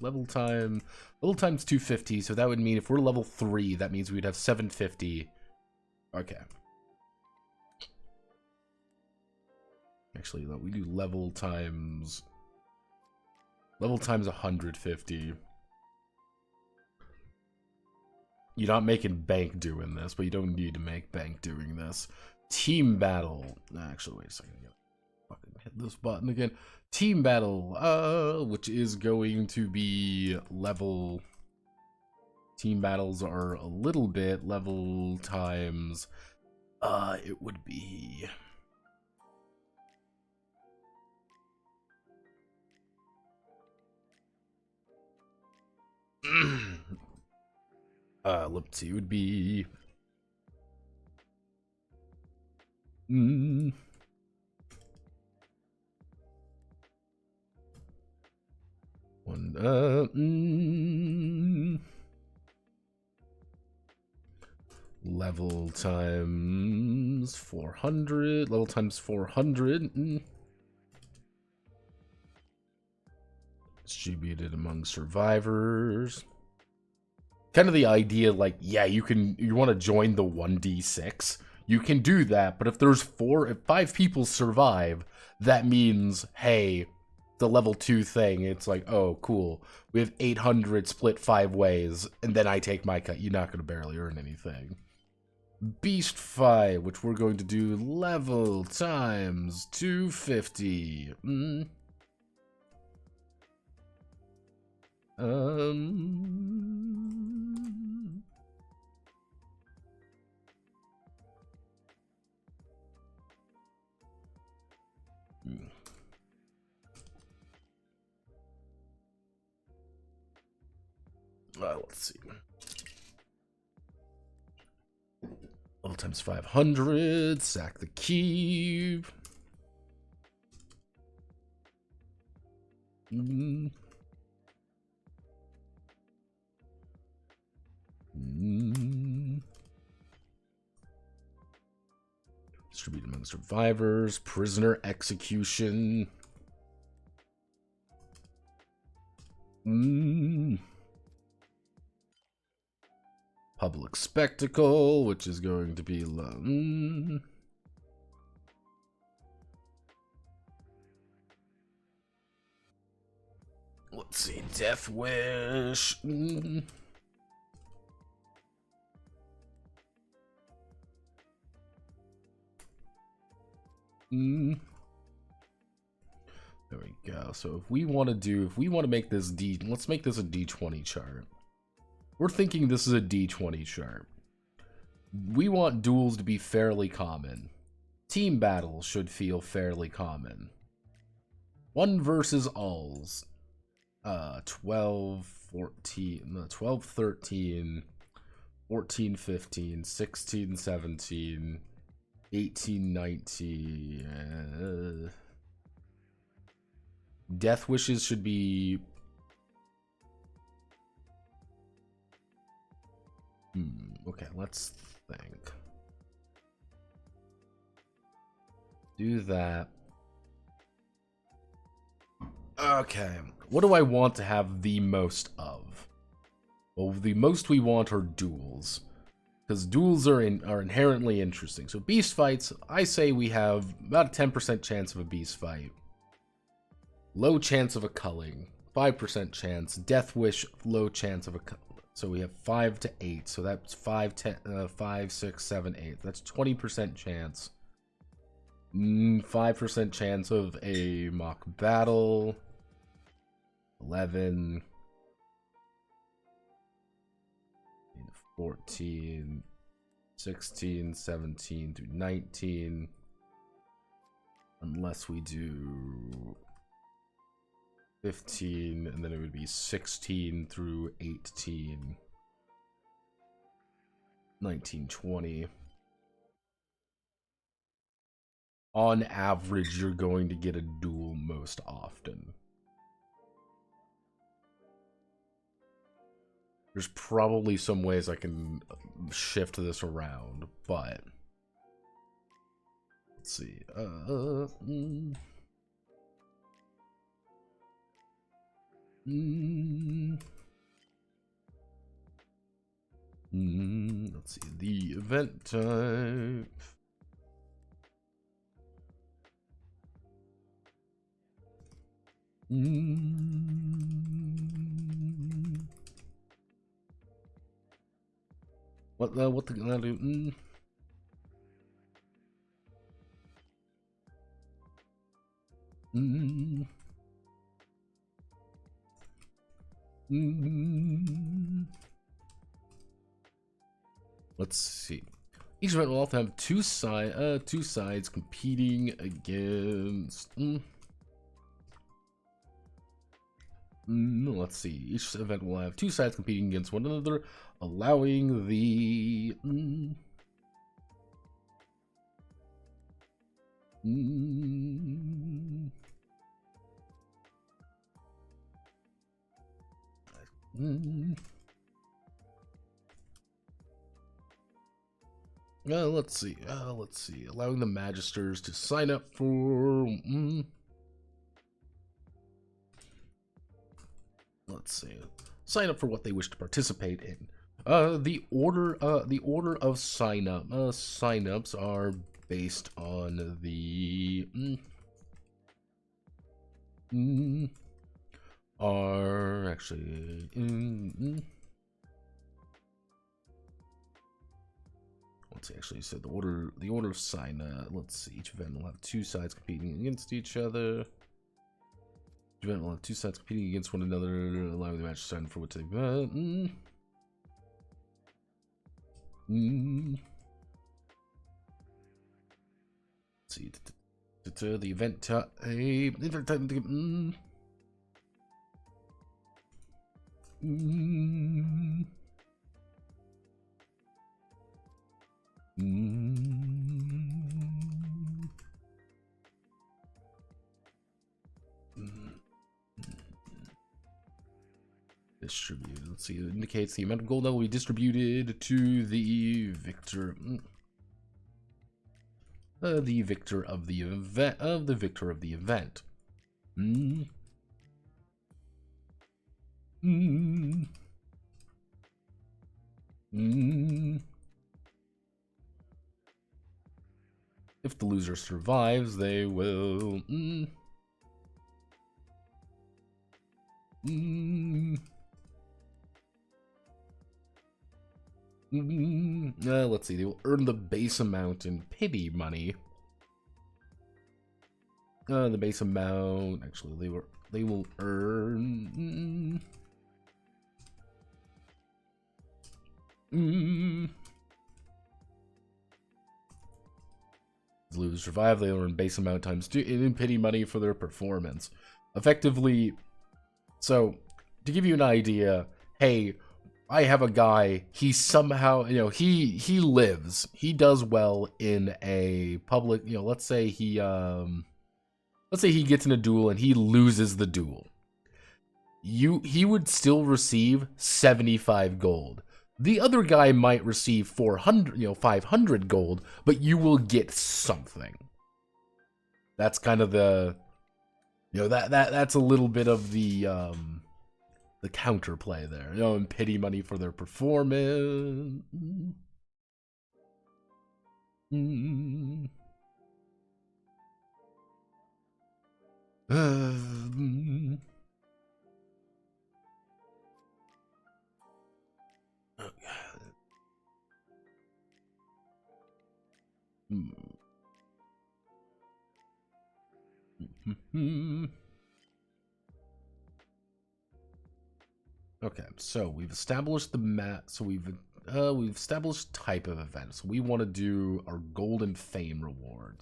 Level times 250. So that would mean if we're level 3, that means we'd have 750. Okay. Actually, we do level times 150. You're not making bank doing this, but you don't need to make bank doing this. Team battle. Actually, wait a second. I gotta fucking hit Hit this button again. Team battle, which is going to be level. Team battles are a little bit level times. It would be. Let's see. It would be. Level times 400. Level times 400. Distributed among survivors. Kind of the idea, like, yeah, you want to join the 1d6. You can do that, but if there's 5 people survive, that means, hey, the level 2 thing, it's like, oh, cool. We have 800 split 5 ways, and then I take my cut. You're not going to barely earn anything. Beast fight, which we're going to do level times 250. Let's see. Level times 500. Sack the key. Distribute among survivors. Prisoner execution. Public spectacle, which is going to be let's see, Death Wish. There we go. So if we want to make this let's make this a D20 chart. We're thinking this is a D20 chart. We want duels to be fairly common. Team battles should feel fairly common. 1 versus alls. 12, 14, 12, 13, 14, 15, 16, 17, 18, 19. Death wishes should be... okay, let's think. Do that. Okay, what do I want to have the most of? Well, the most we want are duels. Because duels are inherently interesting. So beast fights, I say we have about a 10% chance of a beast fight. Low chance of a culling. 5% chance. Death wish, low chance of a culling. So we have 5 to 8. So that's 5, 6, 7, 8. That's 20% chance. 5% chance of a mock battle. 11. 14. 16, 17 through 19. Unless we do 15, and then it would be 16 through 18. 19, 20. On average, you're going to get a duel most often. There's probably some ways I can shift this around, but let's see. Let's see, the event type. What the gonna do? Mm. Mm. Let's see. Each event will often have two sides competing against. Let's see. Each event will have two sides competing against one another, allowing the. Let's see. Let's see. Allowing the magisters to sign up for. Let's see. Sign up for what they wish to participate in. The order of sign-ups are based on the are actually let's see. Actually, so the order of sign. Let's see. Each event will have two sides competing against each other. Each event will have two sides competing against one another, allowing the match to sign for what they want. Let's see. The event time. Distributed. Let's see. It indicates the amount of gold that will be distributed to the victor. The victor of the event. If the loser survives, they will. Let's see. They will earn the base amount in pity money. The base amount. Actually, they will earn. If the losers survive, they will earn base amount times 2 in pity money for their performance. Effectively. So, to give you an idea, hey, I have a guy, he somehow, he lives, he does well in a public, let's say he gets in a duel and he loses the duel. He would still receive 75 gold. The other guy might receive 500 gold, but you will get something. That's kind of the, that's a little bit of the counterplay there, and pity money for their performance. Okay, so we've established the map. So we've established type of event. So we want to do our golden fame reward.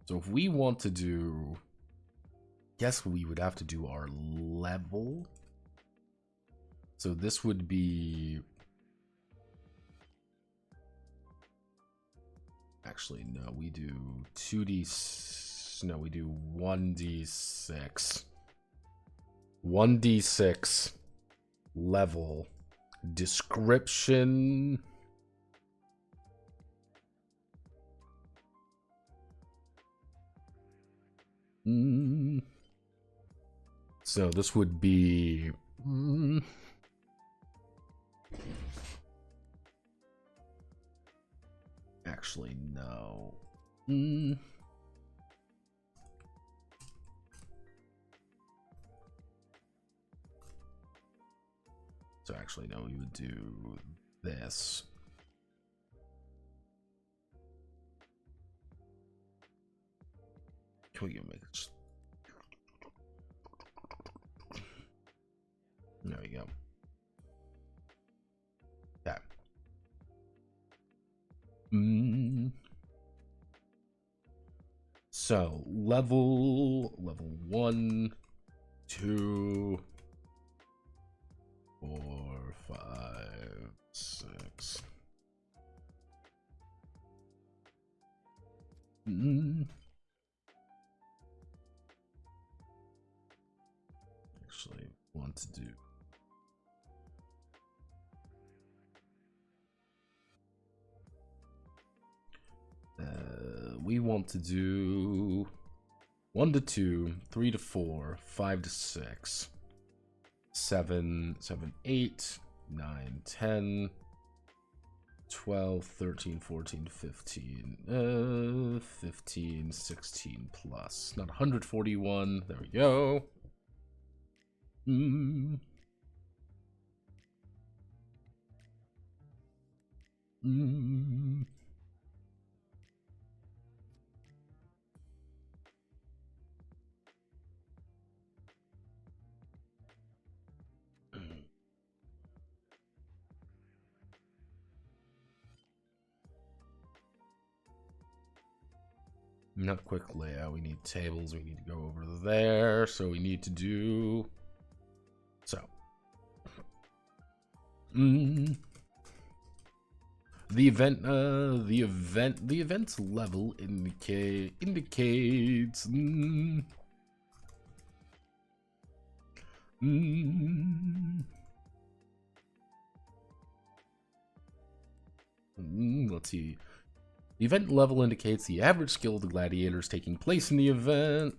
So if we want to do, guess we would have to do our level. So this would be, actually no, we do 2d. No, we do 1d6. 1d6 level description. So this would be actually no. So actually, no, we would do this. Can we get mixed? There we go. Yeah. So level 1, 2, 4, 5, 6. Actually, want to do. We want to do 1 to 2, 3 to 4, 5 to 6, 7, 8, 9, 10, 12, 13, 14, 15, 15, 16 plus. Not 141. There we go. Not quick layout. We need tables. We need to go over there. So we need to do so. The event's level indicates. Let's see. The event level indicates the average skill of the gladiators taking place in the event.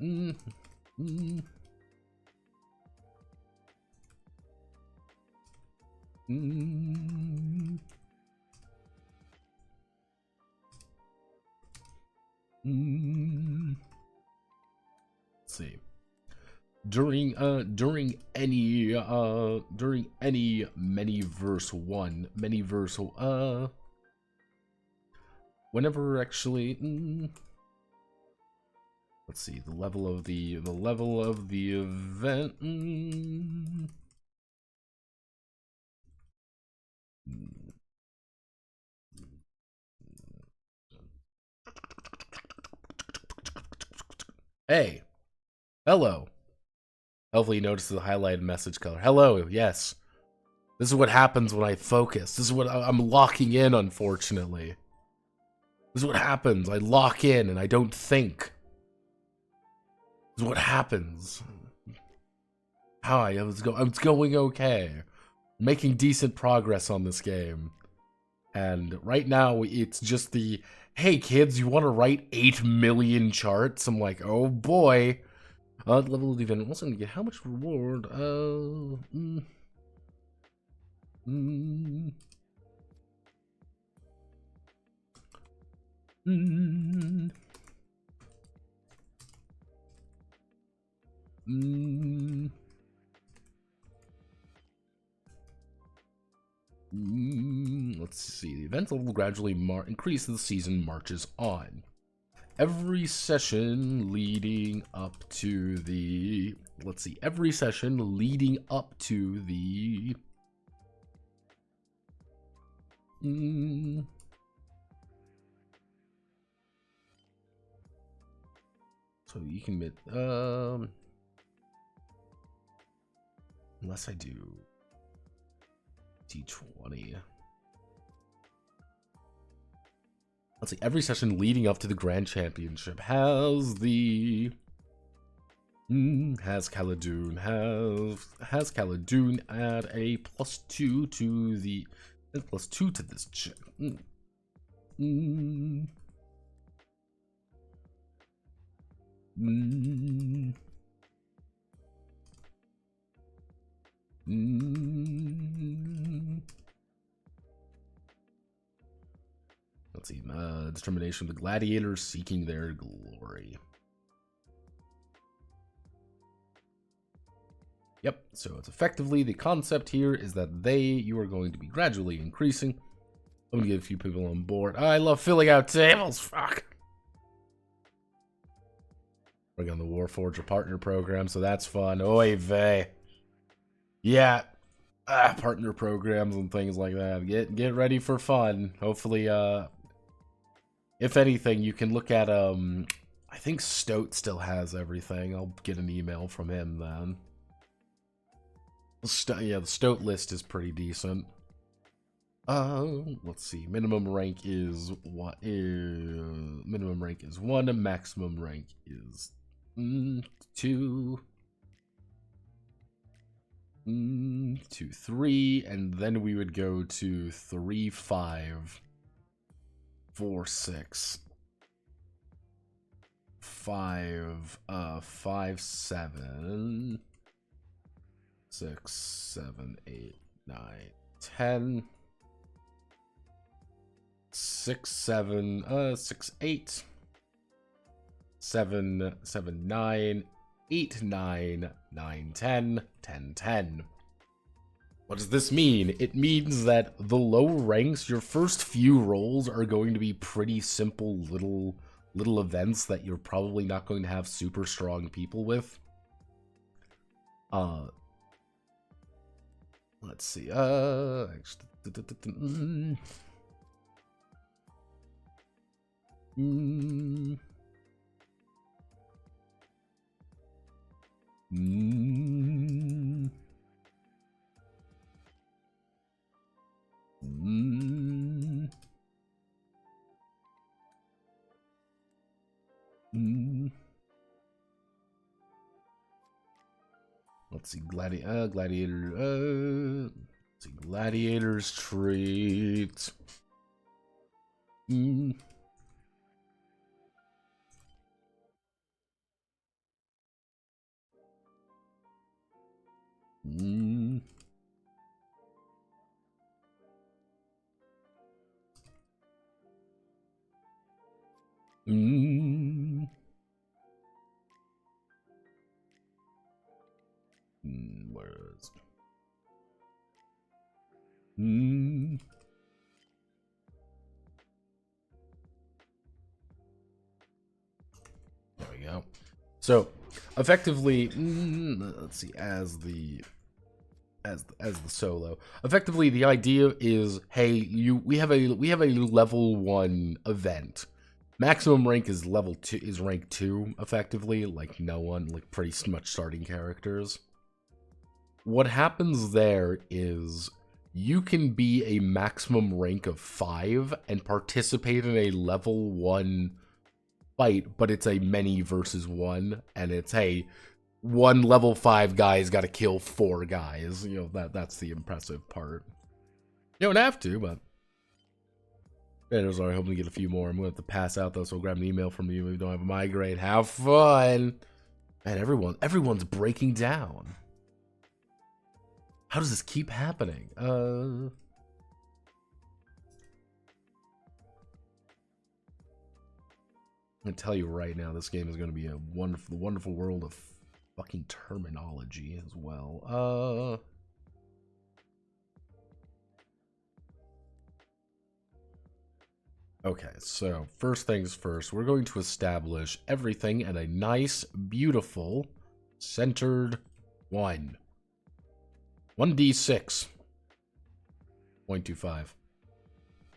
Let's see. During any many verse 1, whenever actually let's see, the level of the event. Hey, hello. Hopefully you notice the highlighted message color. Hello, yes. This is what happens when I focus. This is what I'm locking in, unfortunately. This is what happens. I lock in and I don't think. This is what happens. Hi, it's going okay. Making decent progress on this game. And right now, it's just the, hey kids, you want to write 8 million charts? I'm like, oh boy. Level of the event. Also gonna get how much reward? Let's see. The event level will gradually increase as the season marches on. Every session leading up to the... Let's see. Every session leading up to the... So you can admit... Unless I do... D20. Let's see, every session leading up to the Grand Championship has the... has Khaldun add a +2 to the... +2 to this check. Let's see, determination of the gladiators seeking their glory. Yep, so it's effectively, the concept here is that you are going to be gradually increasing. I'm gonna get a few people on board. I love filling out tables, fuck. We're on the Warforger partner program, so that's fun. Oy vey. Yeah. Partner programs and things like that. Get ready for fun. Hopefully, if anything, you can look at, I think Stoat still has everything. I'll get an email from him then. Yeah, the Stoat list is pretty decent. Let's see. Minimum rank is what? Minimum rank is 1. And maximum rank is 2. 2, 3, and then we would go to 3, 5, 4, 6, 5, 5, 7, 6, 7, 8, 9, 10, 6, 7, 6, 8, 7, 7, 9, 8, 9, 9, 10, 10, 10. What does this mean? It means that the low ranks, your first few rolls are going to be pretty simple little events that you're probably not going to have super strong people with. Let's see. Let's see, gladiator. Let's see, gladiator's treat. Where is it? There we go. So effectively, let's see, as the solo. Effectively, the idea is, hey, we have a level 1 event. Maximum rank is level 2, is rank 2, effectively, like no one, like pretty much starting characters. What happens there is you can be a maximum rank of 5 and participate in a level 1 fight, but it's a many versus 1, and it's, hey, 1 level 5 guy's got to kill 4 guys. You know, that's the impressive part. You don't have to, but yeah, I was already hoping to get a few more. I'm going to have to pass out, though, so I'll grab an email from you if you don't have a migraine. Have fun! Man, everyone's breaking down. How does this keep happening? I'm going to tell you right now, this game is going to be a wonderful world of fucking terminology as well. Okay, so first things first, we're going to establish everything in a nice, beautiful, centered 1. 1d6. 0.25.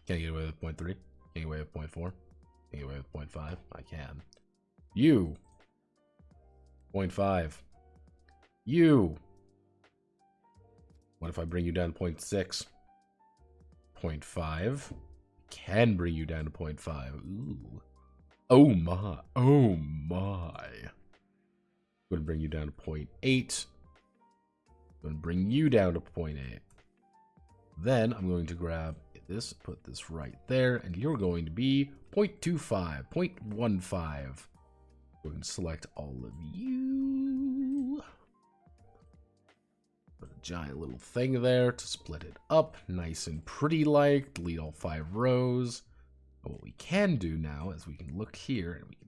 Can't get away with 0.3. Can't get away with 0.4. Can't get away with 0.5. I can. You. 0.5. You. What if I bring you down to 0.6? 0.5. Can bring you down to 0.5. Ooh. Oh my. Oh my. I'm going to bring you down to 0.8. I'm going to bring you down to 0.8. Then I'm going to grab this, put this right there, and you're going to be 0.25, 0.15. We're going to select all of you. Put a giant little thing there to split it up, nice and pretty like. Delete all 5 rows. And what we can do now is we can look here and we can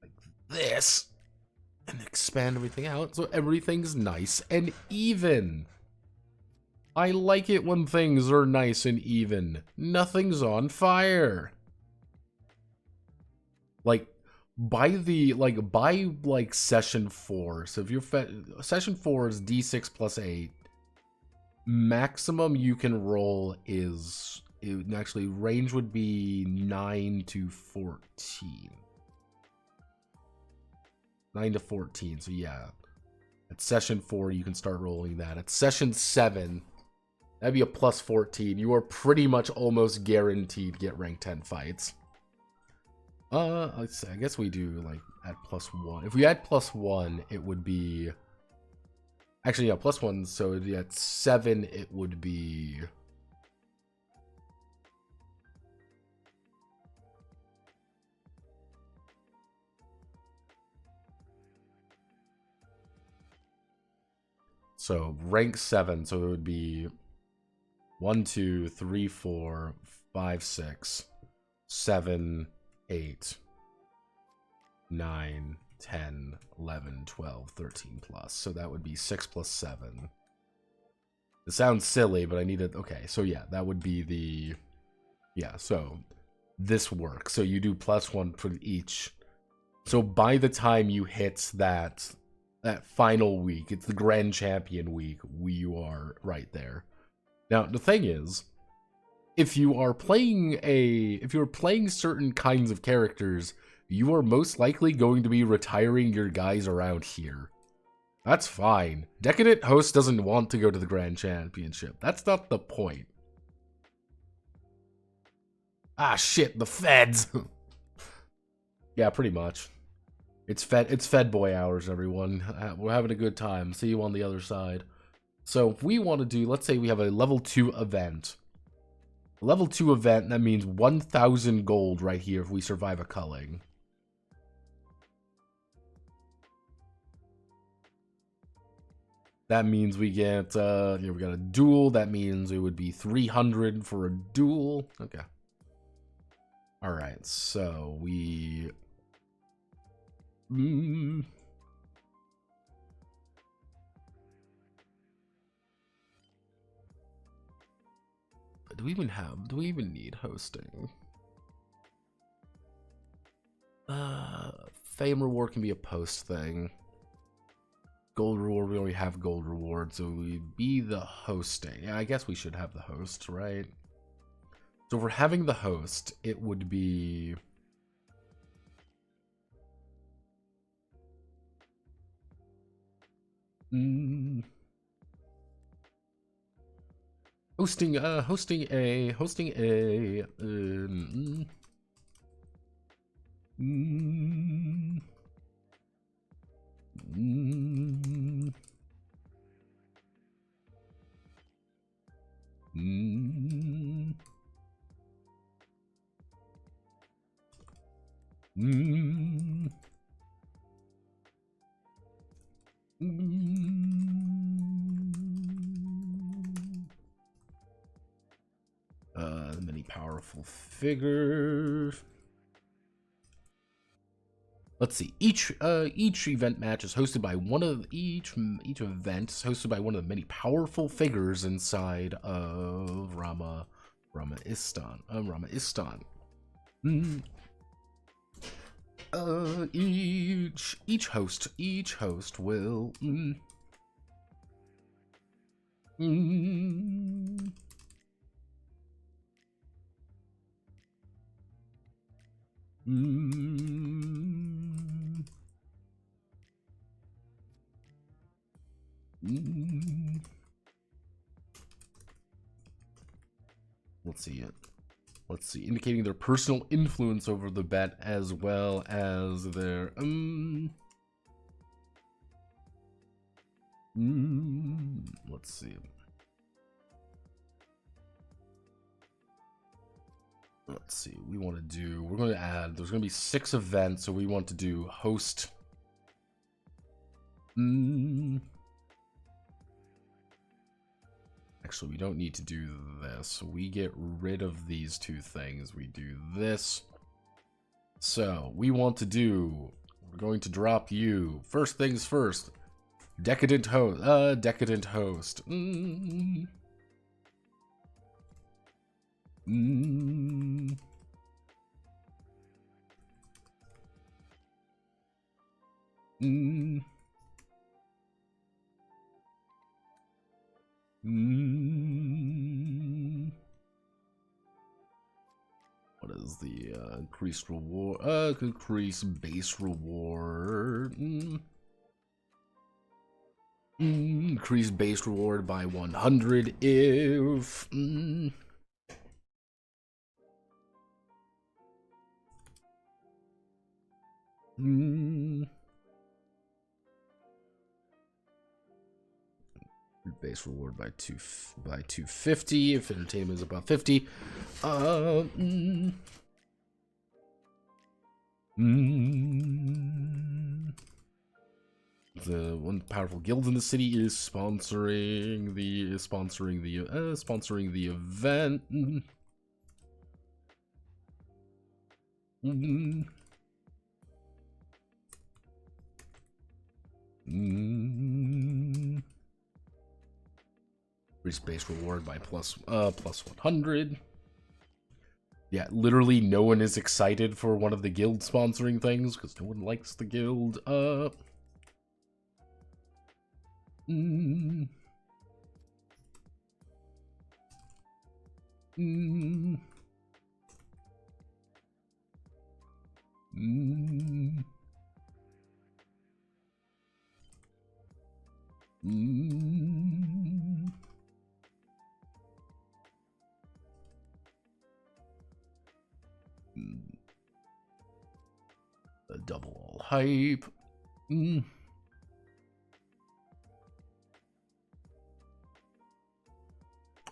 like this and expand everything out so everything's nice and even. I like it when things are nice and even. Nothing's on fire. Like, by session 4. So if you're session 4 is D6 plus 8. Maximum you can roll is actually range would be 9 to 14. 9 to 14. So yeah. At session 4 you can start rolling that. At session 7, that'd be a plus 14. You are pretty much almost guaranteed to get rank 10 fights. Let's see, I guess we do like at +1. If we add +1, it would be actually yeah, +1, so at 7 it would be so rank 7, so it would be 1, 2, 3, 4, 5, 6, 7, 8, 9, 10, 11, 12, 13 plus. So that would be 6 plus 7. It sounds silly, but I need it. Okay, so yeah, that would be the... Yeah, so this works. So you do +1 for each. So by the time you hit that final week, it's the Grand Champion week, you are right there. Now, the thing is, if you're playing certain kinds of characters, you are most likely going to be retiring your guys around here. That's fine. Decadent Host doesn't want to go to the Grand Championship. That's not the point. Ah, shit, the feds. Yeah, pretty much. It's fed boy hours, everyone. We're having a good time. See you on the other side. So if we want to do, let's say we have a level 2 event. Level 2 event, that means 1,000 gold right here if we survive a culling. That means we get, here we got a duel. That means it would be 300 for a duel. Okay. Alright, so we... Do we even need hosting? Fame reward can be a post thing. Gold reward, we already have gold reward, so we'd be the hosting. Yeah, I guess we should have the host, right? So if we're having the host, it would be... Hosting A. Many powerful figures. Let's see. Each event match is hosted by one of each event is hosted by one of the many powerful figures inside of Rama Istan. Each host will Let's see, indicating their personal influence over the bet as well as their let's see. Let's see, we're going to add, there's going to be 6 events, so we want to do host. Actually, we don't need to do this. We get rid of these 2 things. We do this. So, we want to do, we're going to drop you. First things first. Decadent host. Decadent host. Mm. Mm. What is the increased reward? Increased base reward. Increase base reward by 100 if. Base reward by 250 if entertainment is about 50. The one powerful guild in the city is sponsoring the event. Increase base reward by plus 100. Yeah, literally no one is excited for one of the guild sponsoring things because no one likes the guild. A double all hype.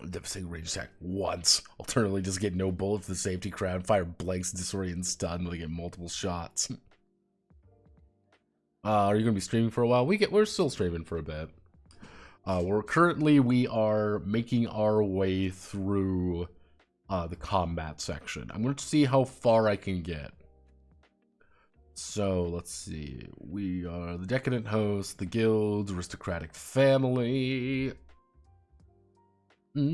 Devastating rage attack once. Alternatively, just get no bullets to the safety crown. Fire blanks, disorient, and stun. They get multiple shots. Are you gonna be streaming for a while? We're still streaming for a bit. We are making our way through the combat section. I'm going to see how far I can get. So let's see. We are the Decadent Host, the Guild, Aristocratic Family. What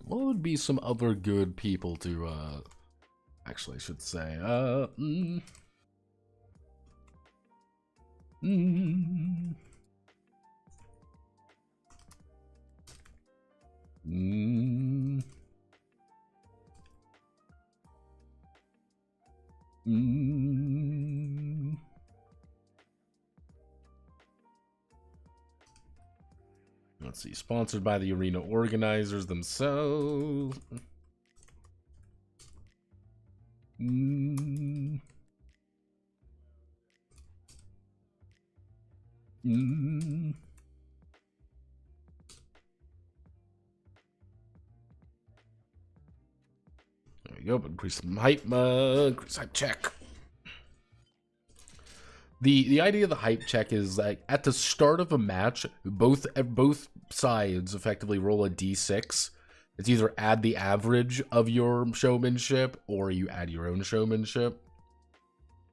would be some other good people to, actually, I should say, let's see, sponsored by the arena organizers themselves. There we go, but increase some hype, increase hype check. The idea of the hype check is like at the start of a match, both sides effectively roll a d6. It's either add the average of your showmanship or you add your own showmanship.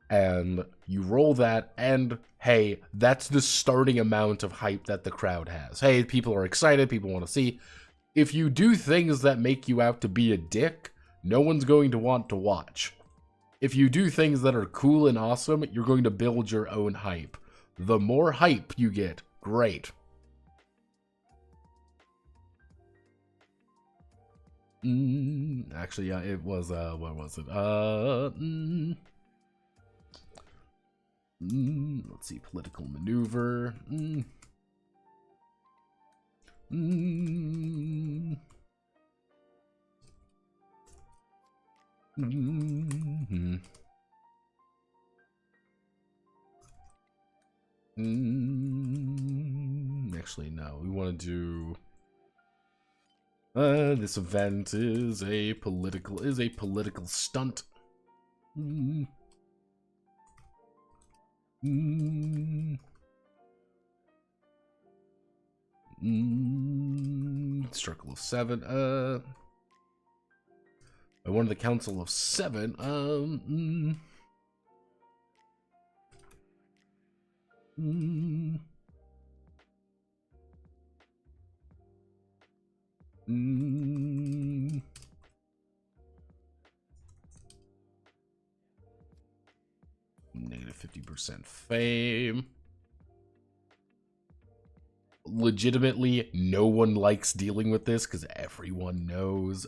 And you roll that, and hey, that's the starting amount of hype that the crowd has. Hey, people are excited, people want to see. If you do things that make you out to be a dick, no one's going to want to watch. If you do things that are cool and awesome, you're going to build your own hype. The more hype you get, great. Actually, yeah, it was, what was it? Let's see, political maneuver. Actually, no. We want to do. This event is a political stunt. Circle of 7. I wanted the Council of 7. Mm. Negative 50% fame. Legitimately, no one likes dealing with this because everyone knows.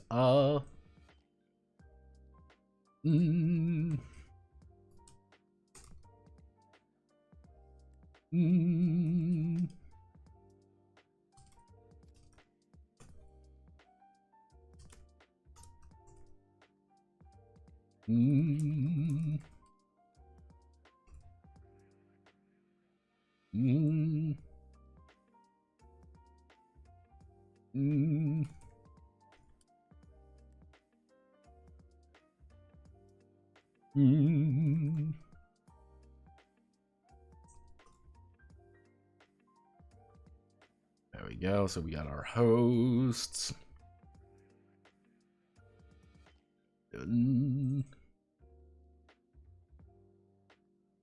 Mm. Mm. Mm. Mm. Mm. Mm. There we go. So we got our hosts. Mm.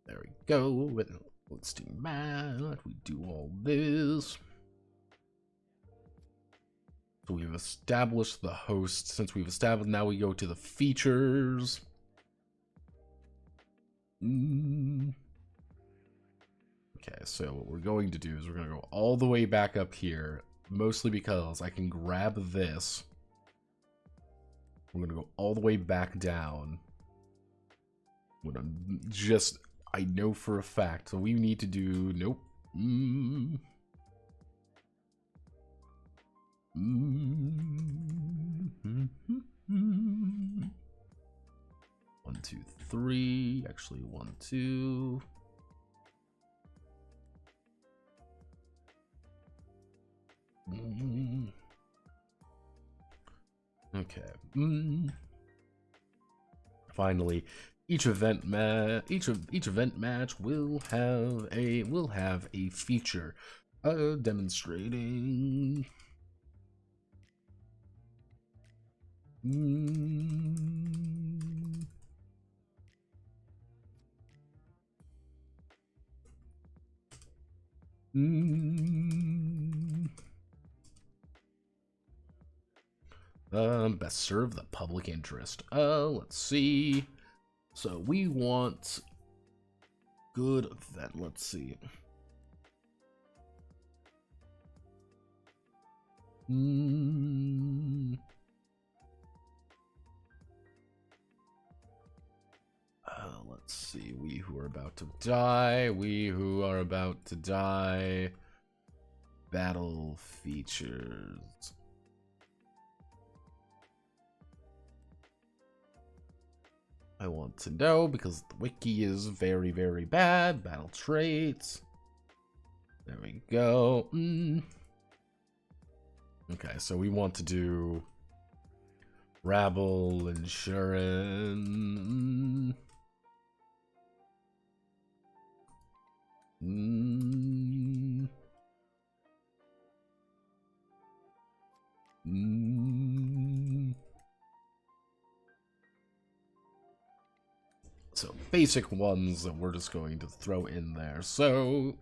There we go. Let's do math. We do all this. So we've established the host. Since we've established, now we go to the features. Mm. Okay, so what we're going to do is we're going to go all the way back up here, mostly because I can grab this. We're going to go all the way back down. I'm going to just, I know for a fact, so we need to do, nope. Mm. Mm. 1, 2, 3. Actually, 1, 2. Okay. Finally, each event match will have a feature demonstrating. Best serve the public interest. Let's see. So we want good event. Let's see. Let's see. We who are about to die. We who are about to die. Battle features. I want to know because the wiki is very, very bad. Battle traits. There we go. Okay, so we want to do rabble insurance. So basic ones that we're just going to throw in there. So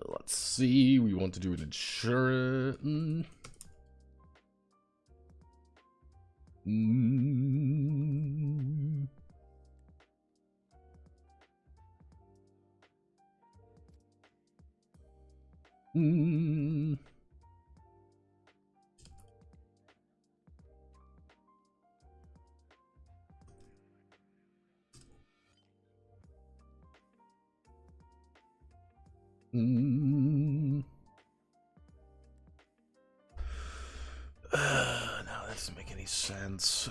let's see. We want to do an insurance. sense.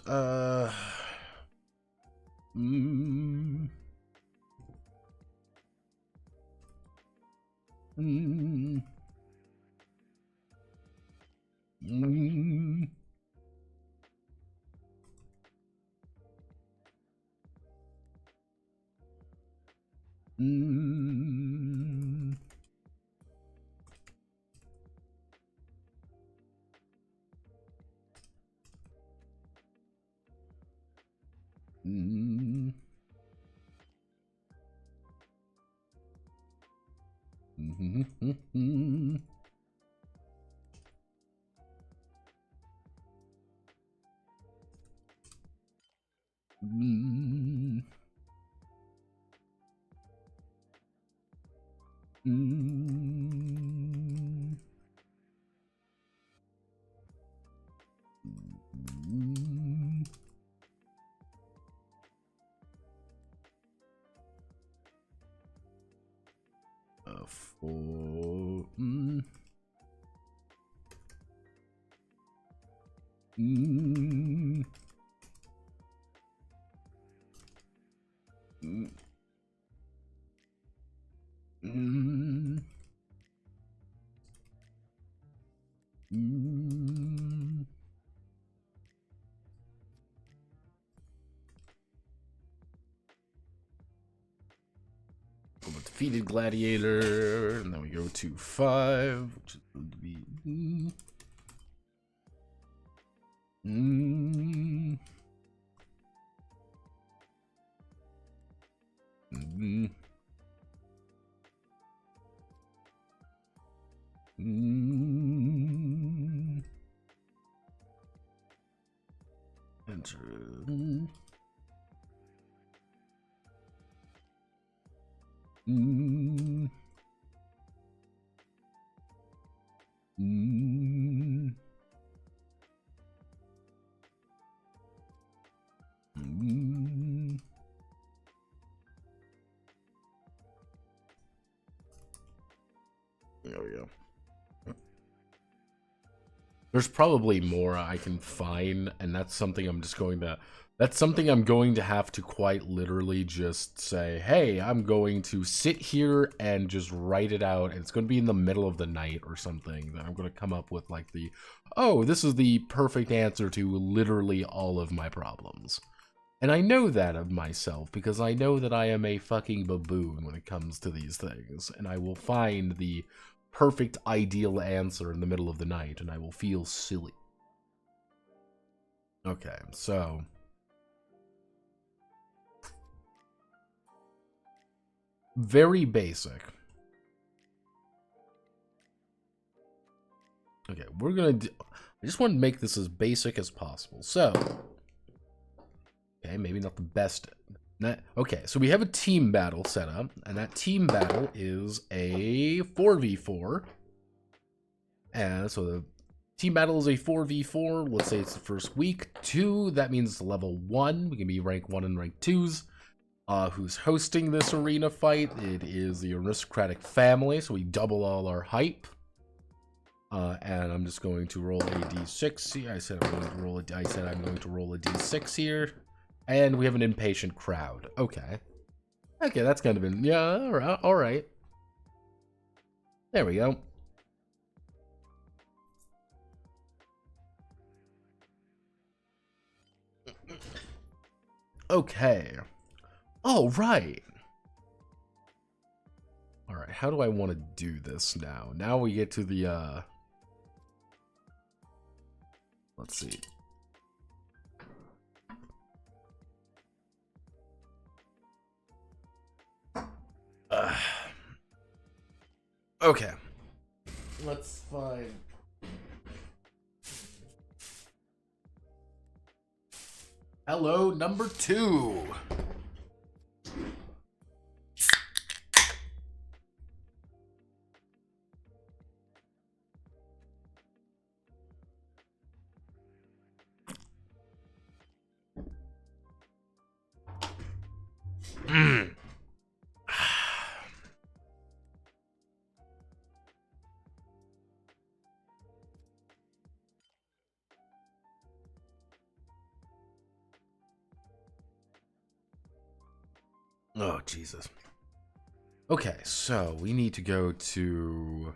Defeated gladiator, and then we go to 5, which is going to be enter. There we go. There's probably more I can find, and that's something I'm going to have to quite literally just say, hey, I'm going to sit here and just write it out, and it's going to be in the middle of the night or something. Then I'm going to come up with like this is the perfect answer to literally all of my problems. And I know that of myself, because I know that I am a fucking baboon when it comes to these things, and I will find the perfect ideal answer in the middle of the night, and I will feel silly. Okay, so very basic. Okay, I just want to make this as basic as possible. So, okay, maybe not the best. Okay, so we have a team battle set up, and that team battle is a 4v4. And so the team battle is a 4v4. Let's say it's the first week. 2, that means it's level 1. We can be rank 1 and rank 2s. Who's hosting this arena fight? It is the aristocratic family, so we double all our hype. And I'm just going to roll a d6 here. I said I'm going to roll a d6 here. And we have an impatient crowd. Okay. Okay, that's kind of all right. There we go. Okay. All right. All right, how do I want to do this now? Now we get to the, let's see. Okay. Let's find... Hello, number 2. Oh, Jesus. Okay, so we need to go to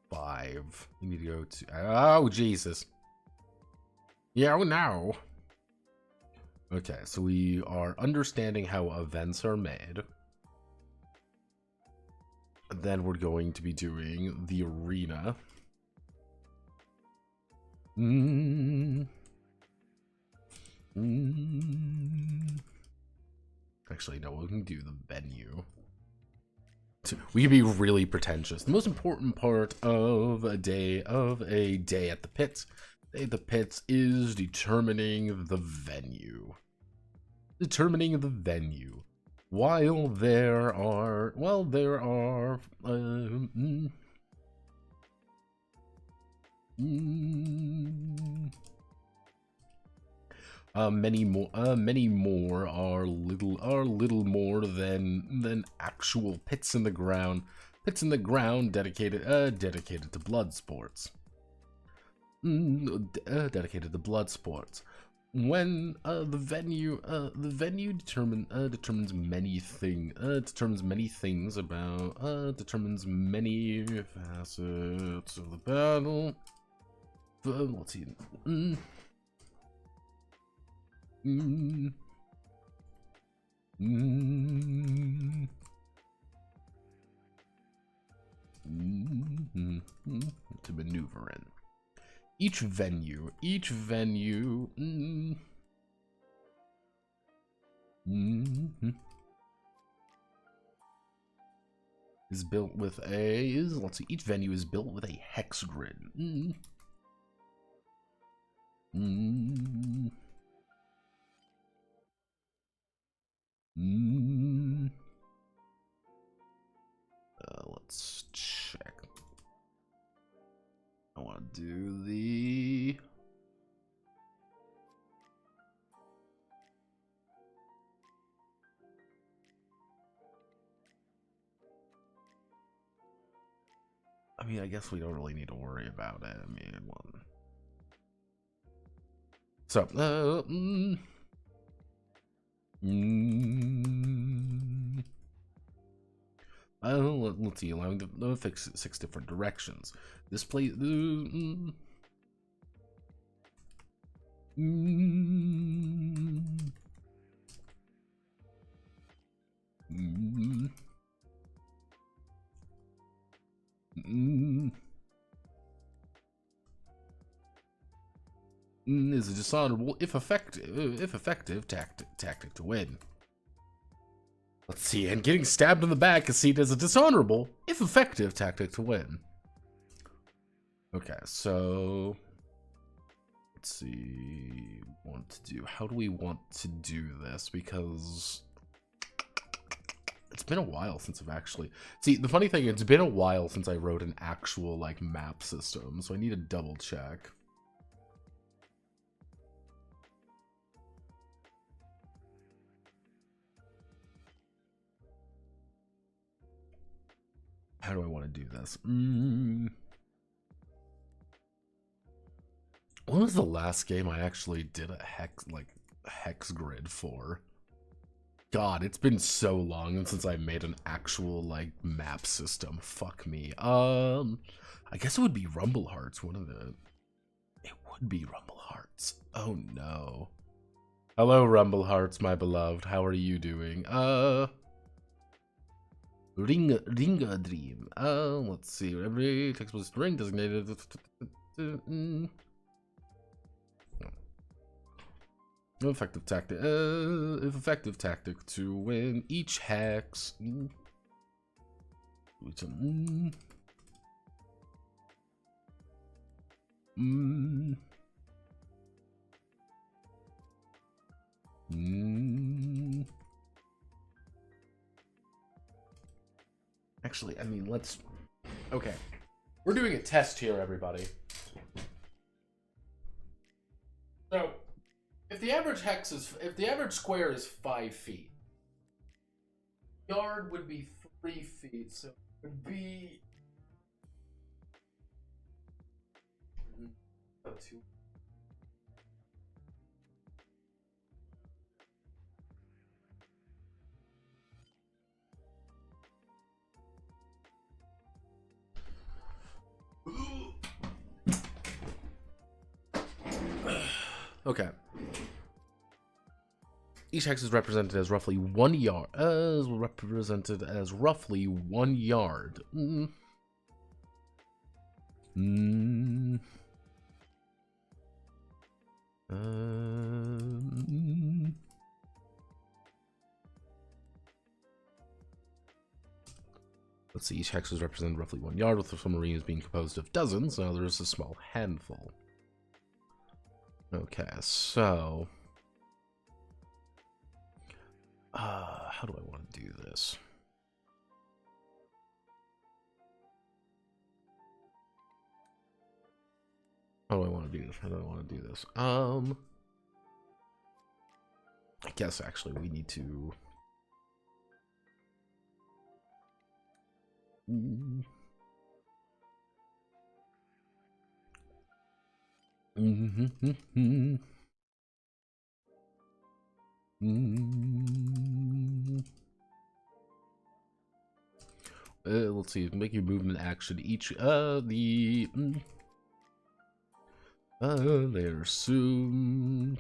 5. We need to go to... Oh, Jesus. Yeah, oh, no. Okay, so we are understanding how events are made. Then we're going to be doing the arena. Actually, no, we can do the venue. We can be really pretentious. The most important part of a day at the pits. Day at the pits is determining the venue. Determining the venue. While there are, well, there are many more are little more than actual pits in the ground. Pits in the ground dedicated to blood sports. Dedicated to blood sports. When the venue determines many things about determines many facets of the battle. Let's see. To maneuver in. Each venue is built with let's see, each venue is built with a hex grid. Let's check. I want to do the... I mean, I guess we don't really need to worry about it. I mean, well... So, let's see, allowing the fix 6 different directions. This place... is a dishonorable, if effective tactic to win. Let's see, and getting stabbed in the back is seen as a dishonorable, if effective tactic to win. Okay, so let's see. How do we want to do this? Because it's been a while since I've actually... See, the funny thing, it's been a while since I wrote an actual, like, map system, so I need to double check. How do I want to do this? When was the last game I actually did a hex grid for? God, it's been so long since I made an actual, like, map system. Fuck me. I guess it would be Rumble Hearts, wouldn't it? It would be Rumble Hearts. Oh no. Hello, Rumble Hearts, my beloved. How are you doing? Ringa Dream. Let's see. Every text-based ring designated. Effective tactic. If effective tactic to win each hex. Actually, I mean, let's... Okay. We're doing a test here, everybody. So, if the average square is 5 feet, yard would be 3 feet, so it would be... Two. Okay. Each hex is represented as roughly 1 yard. Represented as roughly 1 yard. Let's see. Each hex is represented roughly 1 yard, with some arenas being composed of dozens. Now there's a small handful. Okay, so how do I want to do this? How do I want to do this? How do I want to do this? I guess actually we need to. Let's see. Make your movement action each. They're assumed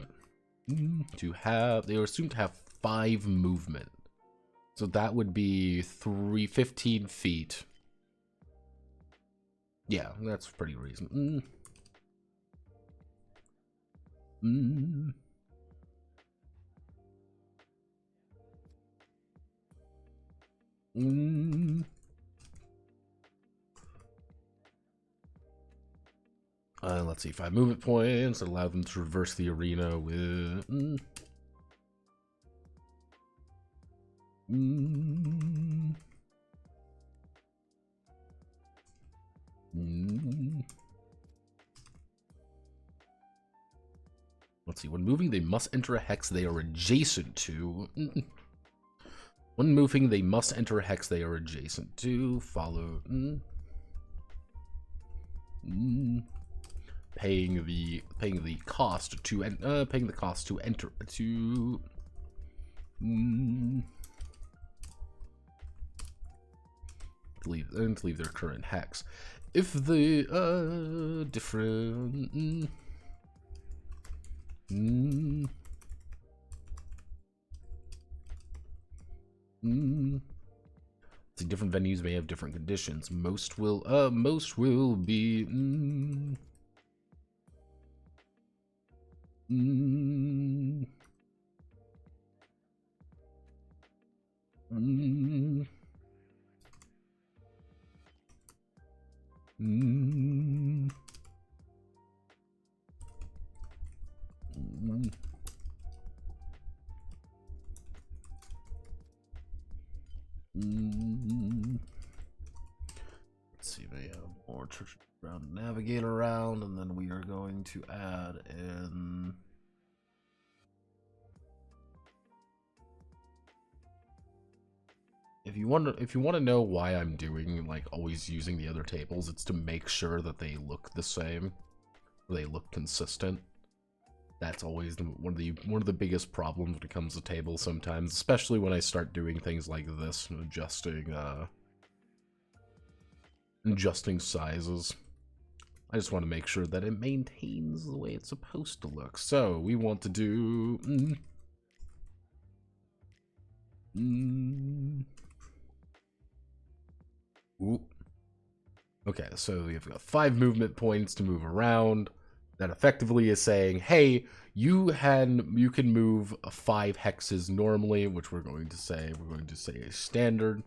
to have. They are assumed to have 5 movement. So that would be 15 feet. Yeah, that's pretty reasonable. Let's see, 5 movement points that allow them to traverse the arena with. Let's see, when moving, they must enter a hex they are adjacent to. When moving, they must enter a hex they are adjacent to. Follow. Paying the cost to enter to. Leave their current hex. If the different. The different venues may have different conditions. Most will be let's see, they have more church around navigate around, and then we are going to add in if you want to know why I'm doing like always using the other tables, it's to make sure that they look the same, they look consistent. That's always one of the biggest problems when it comes to tables sometimes, especially when I start doing things like this and adjusting sizes. I just want to make sure that it maintains the way it's supposed to look. So we want to do Ooh. Okay, so we've got 5 movement points to move around. That effectively is saying, hey, you can move 5 hexes normally, which we're going to say a standard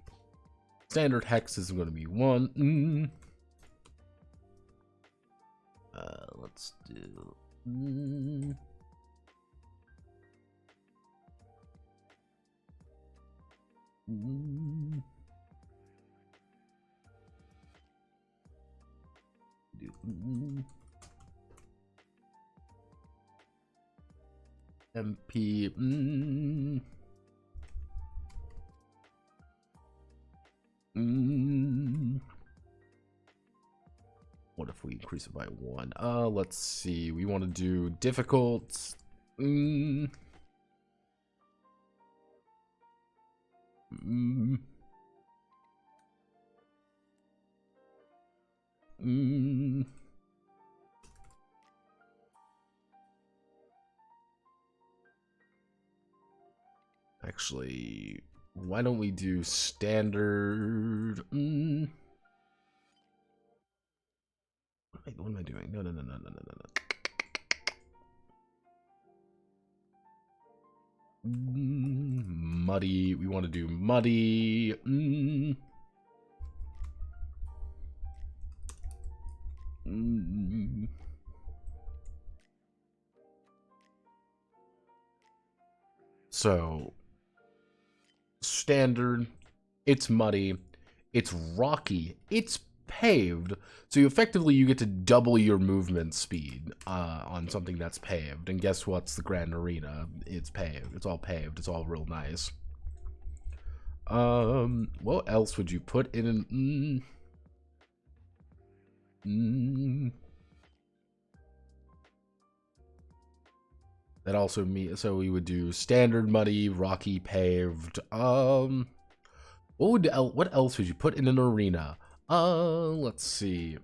hex is going to be 1. Let's do MP. What if we increase it by 1? Let's see. We want to do difficult. actually, why don't we do standard? Wait, what am I doing? No. Muddy. We want to do muddy. So, standard, it's muddy, it's rocky, it's paved, so you get to double your movement speed on something that's paved. And guess what's the Grand Arena? It's paved. It's all paved. It's all real nice. What else would you put in an... That also means, so we would do standard muddy, rocky, paved. What else would you put in an arena? Let's see.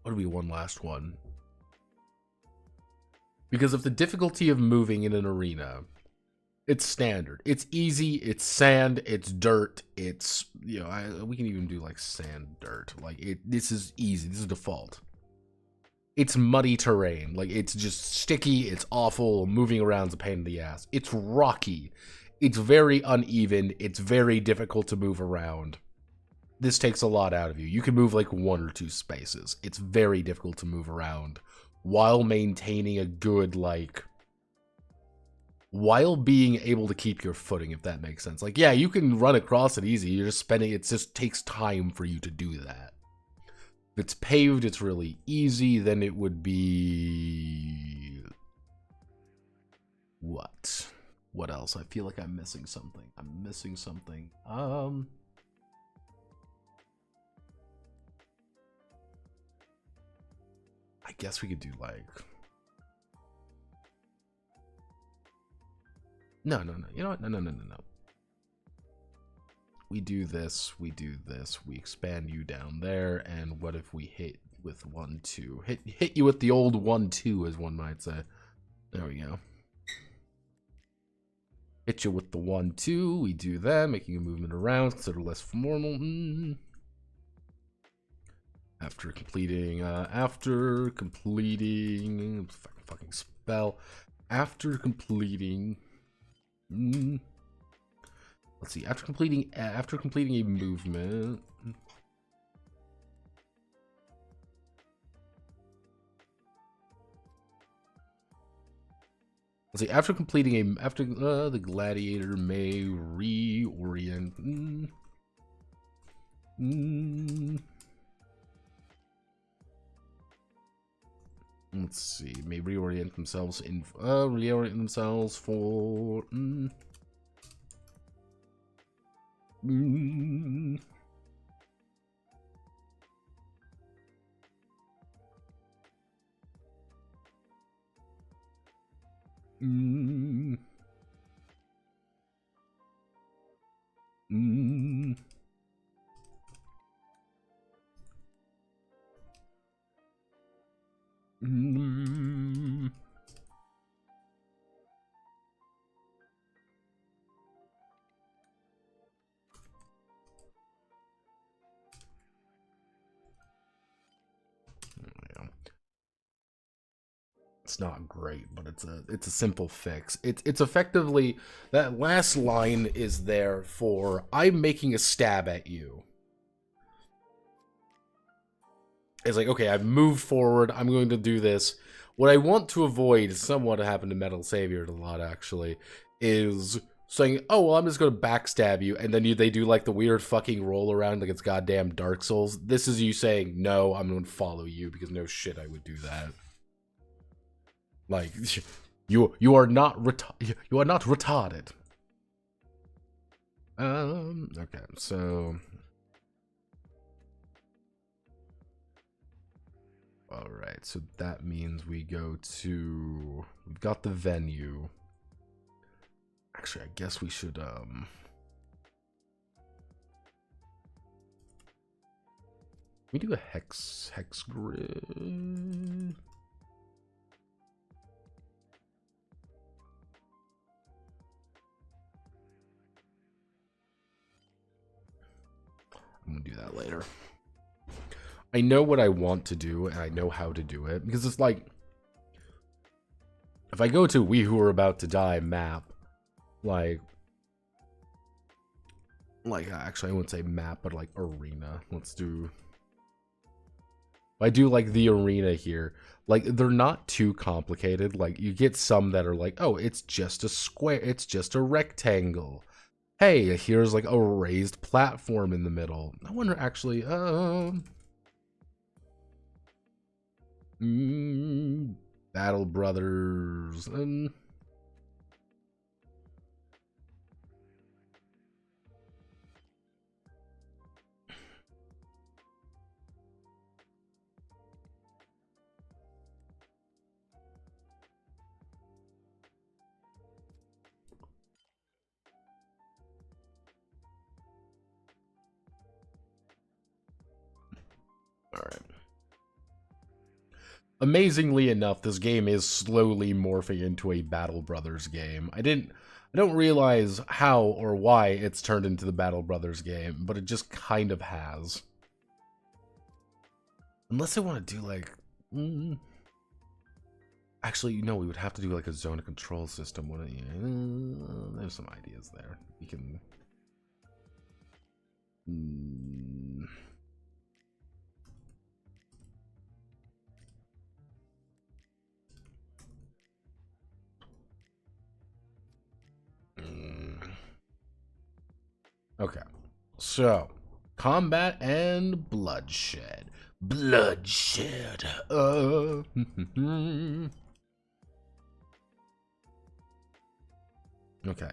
What do we one last one? Because of the difficulty of moving in an arena, it's standard. It's easy. It's sand. It's dirt. It's, you know, we can even do like sand, dirt. Like this is easy. This is default. It's muddy terrain. Like it's just sticky. It's awful. Moving around is a pain in the ass. It's rocky. It's very uneven. It's very difficult to move around. This takes a lot out of you. You can move like 1 or 2 spaces. It's very difficult to move around while maintaining a good, like, while being able to keep your footing, if that makes sense. Like, yeah, you can run across it easy. You're just spending, it just takes time for you to do that. If it's paved, it's really easy. Then it would be... What? What else? I feel like I'm missing something. I'm missing something. I guess we could do like... No. You know what? No. We do this, we expand you down there, and what if we hit with 1-2? Hit you with the old 1-2, as one might say. There we go. Hit you with the 1-2, we do that, making a movement around, consider less formal. After completing, fucking spell. After completing, let's see. After completing a movement, let's see. After completing the gladiator may reorient. Let's see, may reorient themselves for It's not great, but it's a simple fix. It's effectively, that last line is there for, I'm making a stab at you. It's like, okay, I've moved forward, I'm going to do this. What I want to avoid, somewhat happened to Metal Savior a lot actually, is saying, oh, well, I'm just going to backstab you, and then they do like the weird fucking roll around like it's goddamn Dark Souls. This is you saying, no, I'm going to follow you, because no shit I would do that. Like, you are not retarded. Okay, so All right, so that means we go to... We've got the venue. Actually, I guess we should, we do a hex grid. I'm gonna do that later. I know what I want to do, and I know how to do it, because it's like, if I go to We Who Are About to Die map, like actually I wouldn't say map, but like arena. Let's do, if I do like the arena here, like they're not too complicated. Like you get some that are like, oh, it's just a square, it's just a rectangle. Hey, here's like a raised platform in the middle. I wonder actually, Battle Brothers. All right. Amazingly enough, this game is slowly morphing into a Battle Brothers game. I don't realize how or why it's turned into the Battle Brothers game, but it just kind of has. Unless I want to do like... Actually, you know, we would have to do like a zone of control system, wouldn't you? There's some ideas there. We can... Okay, so combat and bloodshed. Bloodshed. Okay,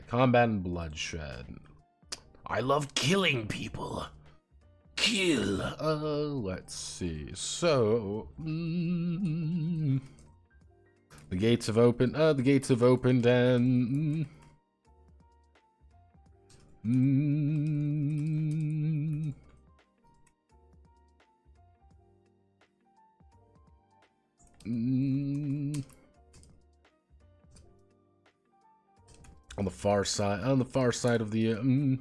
combat and bloodshed. I love killing people. Kill. Let's see. So, the gates have opened. The gates have opened, and on the far side of the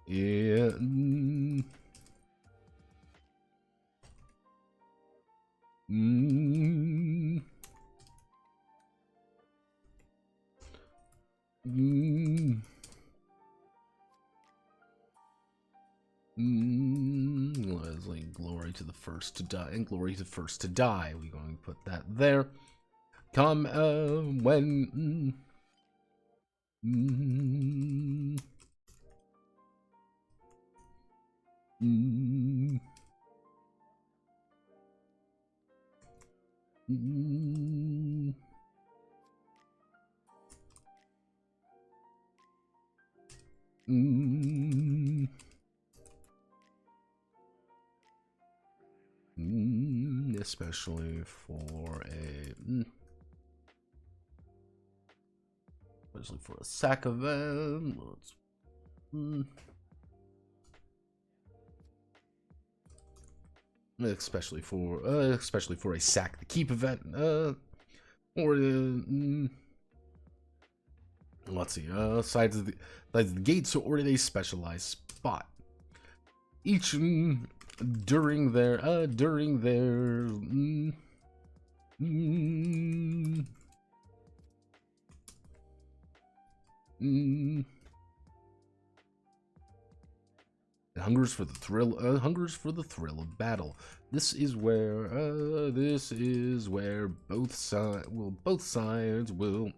yeah. Like glory to the first to die and glory to the first to die. We're going to put that there. Come when especially for a sack event. Especially for a sack the keep event, or let's see, sides of the gates or a specialized spot. Each during their hungers for the thrill of battle. This is where both sides will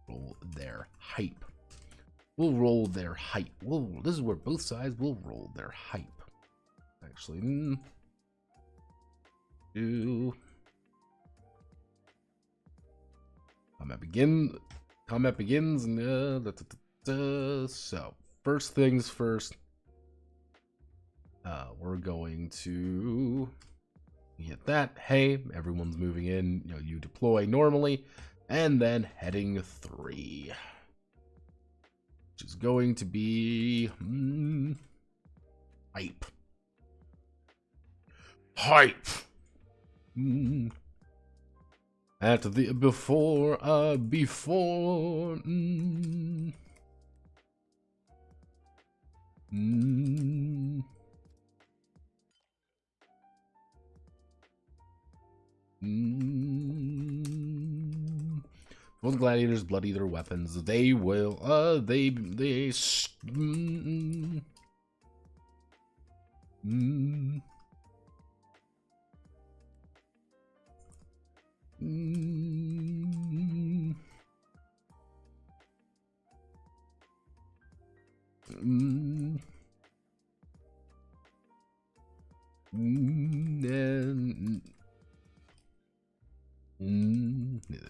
roll their hype. This is where both sides will roll their hype. Actually, combat begins. So first things first. We're going to get that. Hey, everyone's moving in. You deploy normally, and then heading 3, which is going to be hype. Hype. At the before. Both gladiators bloody their weapons. They will.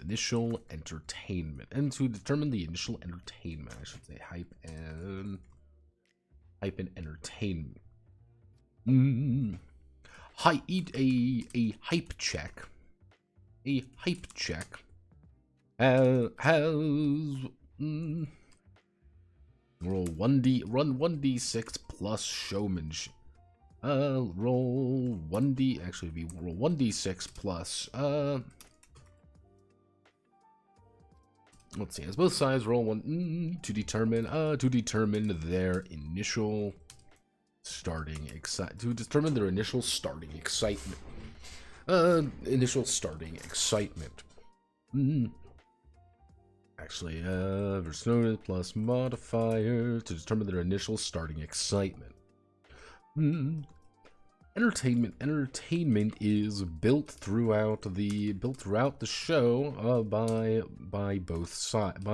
Initial entertainment, and to determine the initial entertainment, I should say hype and entertainment. A hype check. A hype check has roll 1d6 plus showmanship. Roll 1d. Actually, it'd be roll 1d6 plus let's see. As both sides roll 1 to determine their initial starting excitement. Initial starting excitement. Actually, versus plus modifier to determine their initial starting excitement. Entertainment is built throughout the show by both sides.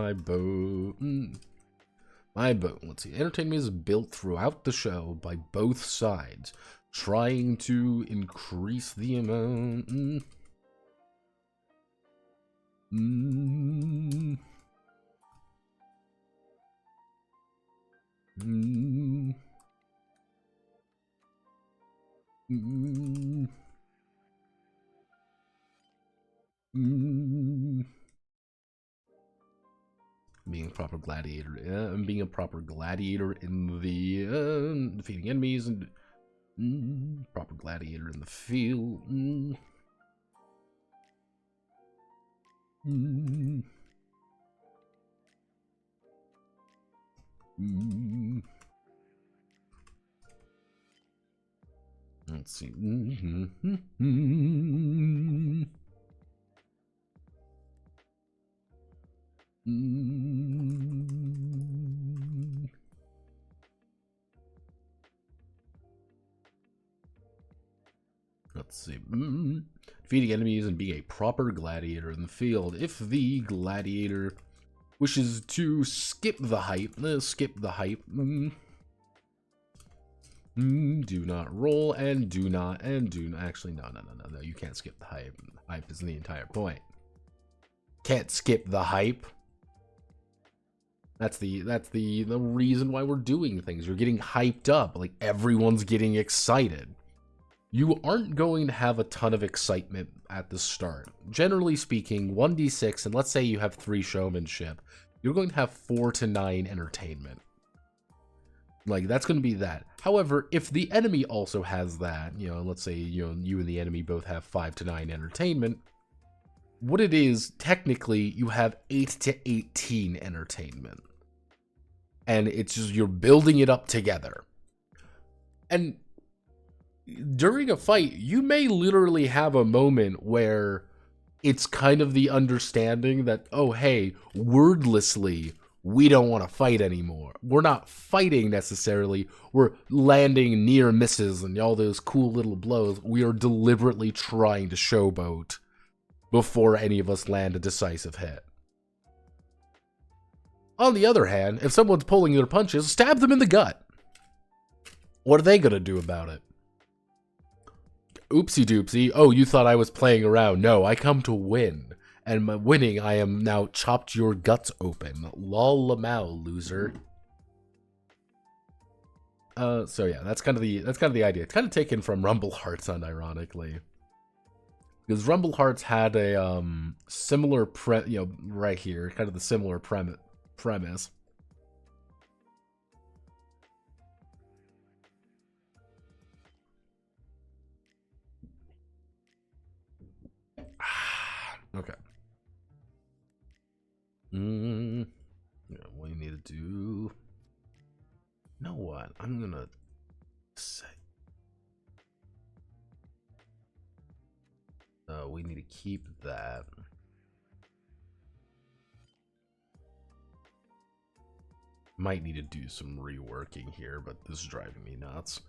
Let's see. Entertainment is built throughout the show by both sides, trying to increase the amount. Being a proper gladiator, being a proper gladiator in the defeating enemies, and proper gladiator in the field. Let's see. Let's see. Defeating enemies and being a proper gladiator in the field. If the gladiator wishes to skip the hype, do not roll and do not actually no, you can't skip the hype. Hype is the entire point. Can't skip the hype. That's the reason why we're doing things. You're getting hyped up, like everyone's getting excited. You aren't going to have a ton of excitement at the start. Generally speaking, 1d6, and let's say you have 3 showmanship, you're going to have 4 to 9 entertainment. Like, that's going to be that. However, if the enemy also has that, let's say, you and the enemy both have 5 to 9 entertainment, what it is, technically, you have 8 to 18 entertainment. And it's just, you're building it up together. And during a fight, you may literally have a moment where it's kind of the understanding that, oh, hey, wordlessly, we don't want to fight anymore. We're not fighting necessarily. We're landing near misses and all those cool little blows. We are deliberately trying to showboat before any of us land a decisive hit. On the other hand, if someone's pulling their punches, stab them in the gut. What are they going to do about it? Oopsie doopsie. Oh, you thought I was playing around. No, I come to win. And by winning, I am now chopped your guts open. Lol lamau, loser. So yeah, that's kind of the idea. It's kind of taken from Rumble Hearts, unironically, because Rumble Hearts had a similar right here, kind of the similar premise. Okay. Yeah, what you need to do. You know what? I'm gonna say. We need to keep that. Might need to do some reworking here, but this is driving me nuts.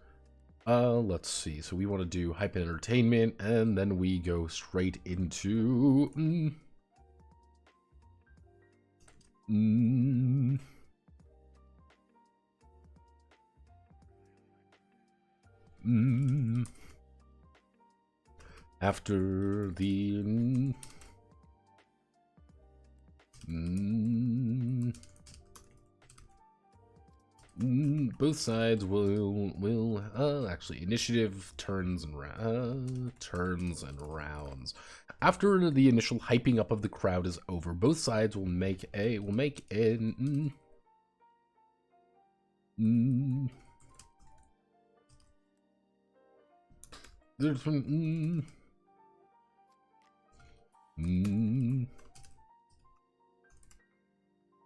Let's see. So we want to do hype entertainment, and then we go straight into after the both sides will actually initiative turns and rounds. After the initial hyping up of the crowd is over, both sides will make an there's some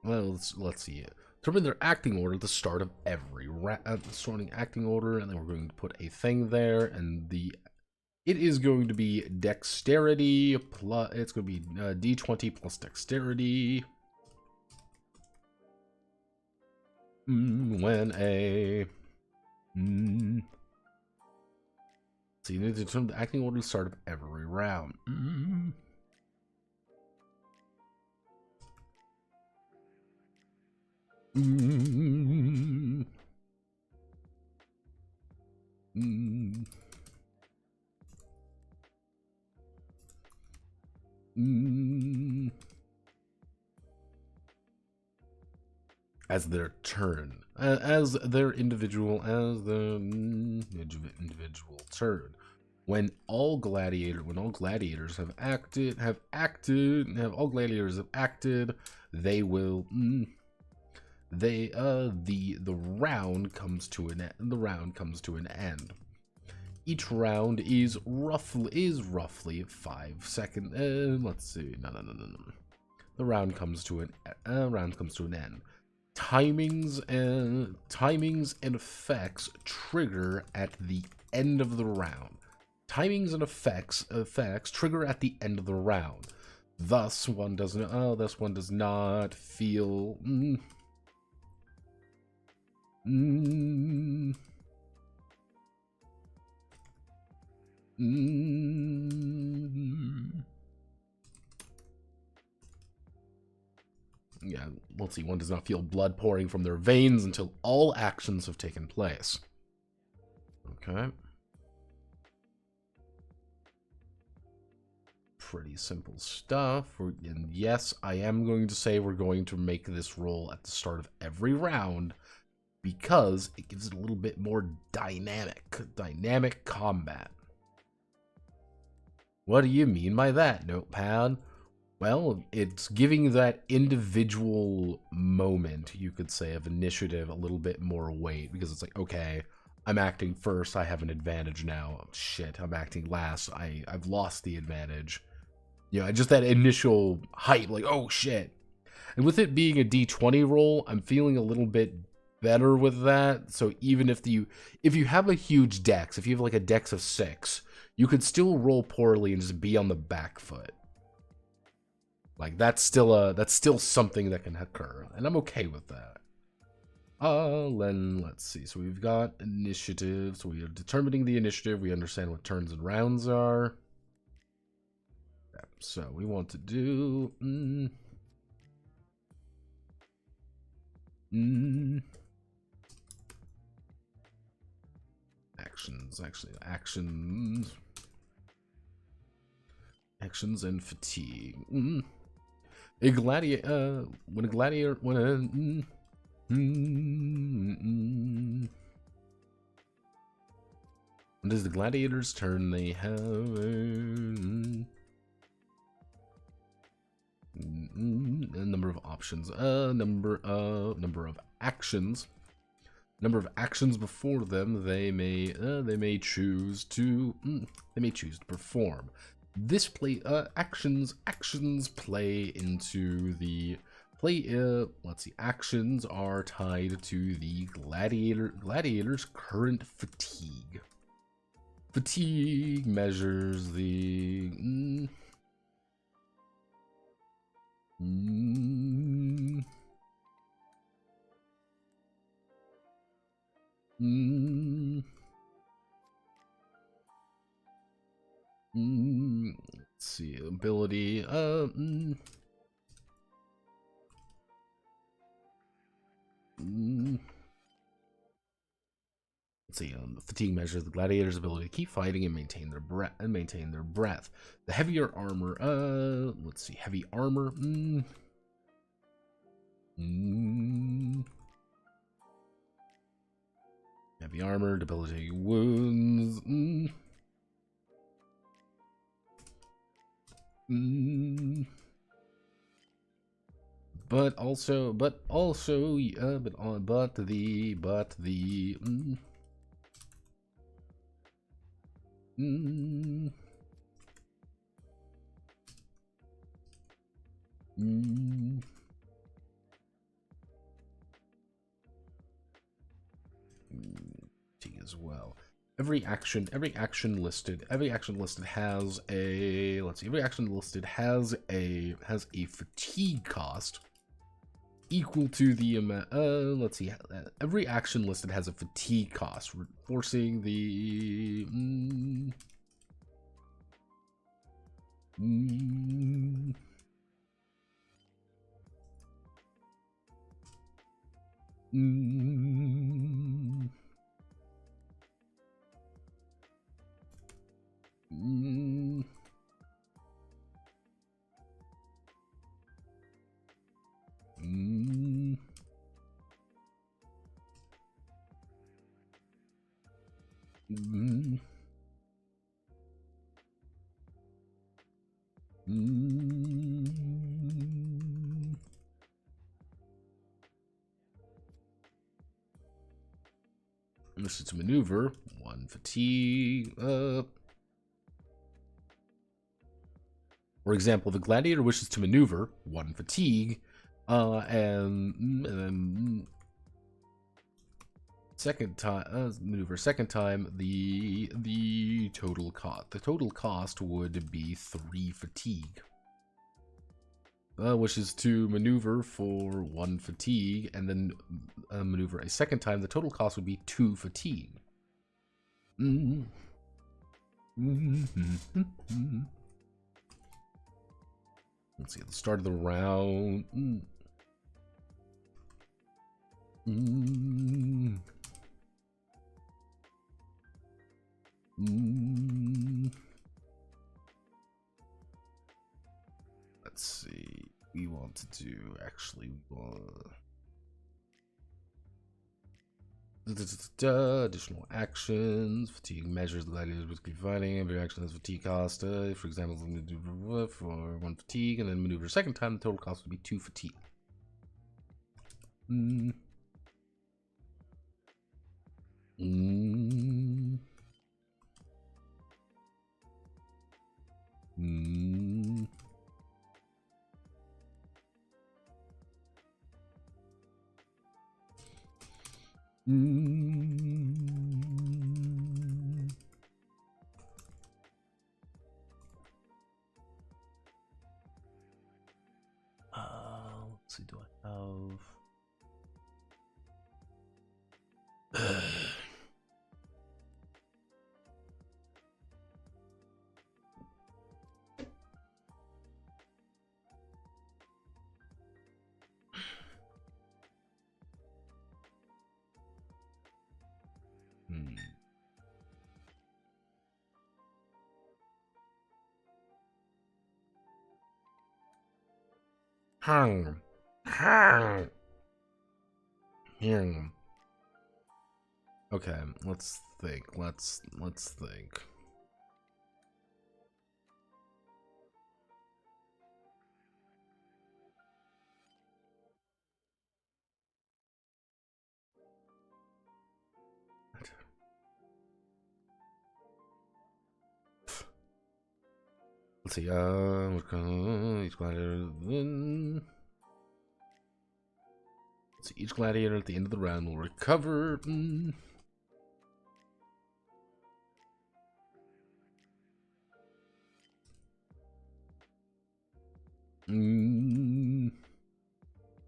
well, let's see it. Determine their acting order at the start of every starting acting order, and then we're going to put a thing there, and it is going to be dexterity plus. It's going to be d20 plus dexterity. When a so you need to determine the acting order at the start of every round. As their turn, as their individual turn. When all gladiators have acted, they will. The round comes to an end. Each round is roughly 5 seconds. Let's see. No. The round comes to an end. Timings and effects trigger at the end of the round. Timings and effects trigger at the end of the round. Thus, one does not feel. Yeah, let's see. One does not feel blood pouring from their veins until all actions have taken place. Okay. Pretty simple stuff. And yes, I am going to say we're going to make this roll at the start of every round because it gives it a little bit more dynamic combat. What do you mean by that, Notepad? Well, it's giving that individual moment, you could say, of initiative a little bit more weight, because it's like, okay, I'm acting first, I have an advantage now. Oh, shit, I'm acting last, I've lost the advantage. You know, just that initial hype, like, oh shit. And with it being a d20 roll, I'm feeling a little bit better with that. So even if you have a huge dex, if you have like a dex of 6, you could still roll poorly and just be on the back foot. Like that's still something that can occur, and I'm okay with that. Then let's see. So we've got initiative. So we are determining the initiative. We understand what turns and rounds are. Yeah, so we want to do actions and fatigue. A gladiator, When it is the gladiators' turn, they have a number of options. Number of actions. Number of actions before them. They may choose to perform. This actions play into the let's see. Actions are tied to the gladiator's current fatigue. Fatigue measures the let's see, ability. Let's see. Fatigue measures the gladiator's ability to keep fighting and maintain their breath. The heavier armor. Let's see. Heavy armor. Heavy armor, debilitating wounds. But as well. Every action listed has a, let's see, every action listed has a fatigue cost equal to the amount, let's see, every action listed has a fatigue cost, forcing the this is maneuver, 1 fatigue. For example, the gladiator wishes to maneuver, 1 fatigue, and then second time the total cost would be 3 fatigue. Wishes to maneuver for 1 fatigue and then maneuver a second time, the total cost would be 2 fatigue. Let's see, at the start of the round. Let's see. We want to do additional actions. Fatigue measures the gladiators with keep fighting. Every action has fatigue cost. For example, for 1 fatigue and then maneuver a second time, the total cost would be 2 fatigue. Let's see, do I have Okay, let's think. Let's think. Let's see. Each gladiator. Let's see. Each gladiator at the end of the round will recover.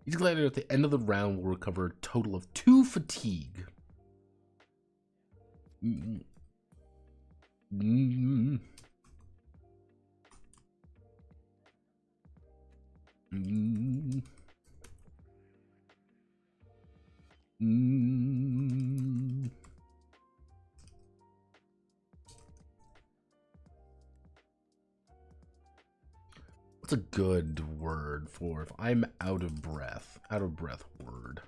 Each gladiator at the end of the round will recover a total of 2 fatigue. What's a good word for if I'm out of breath? Out of breath word.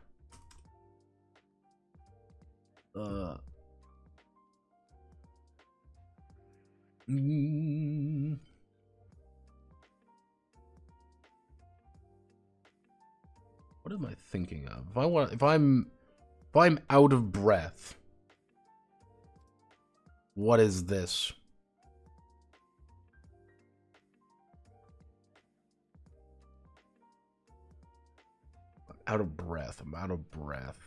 What am I thinking of? If I'm out of breath, what is this? I'm out of breath. I'm out of breath.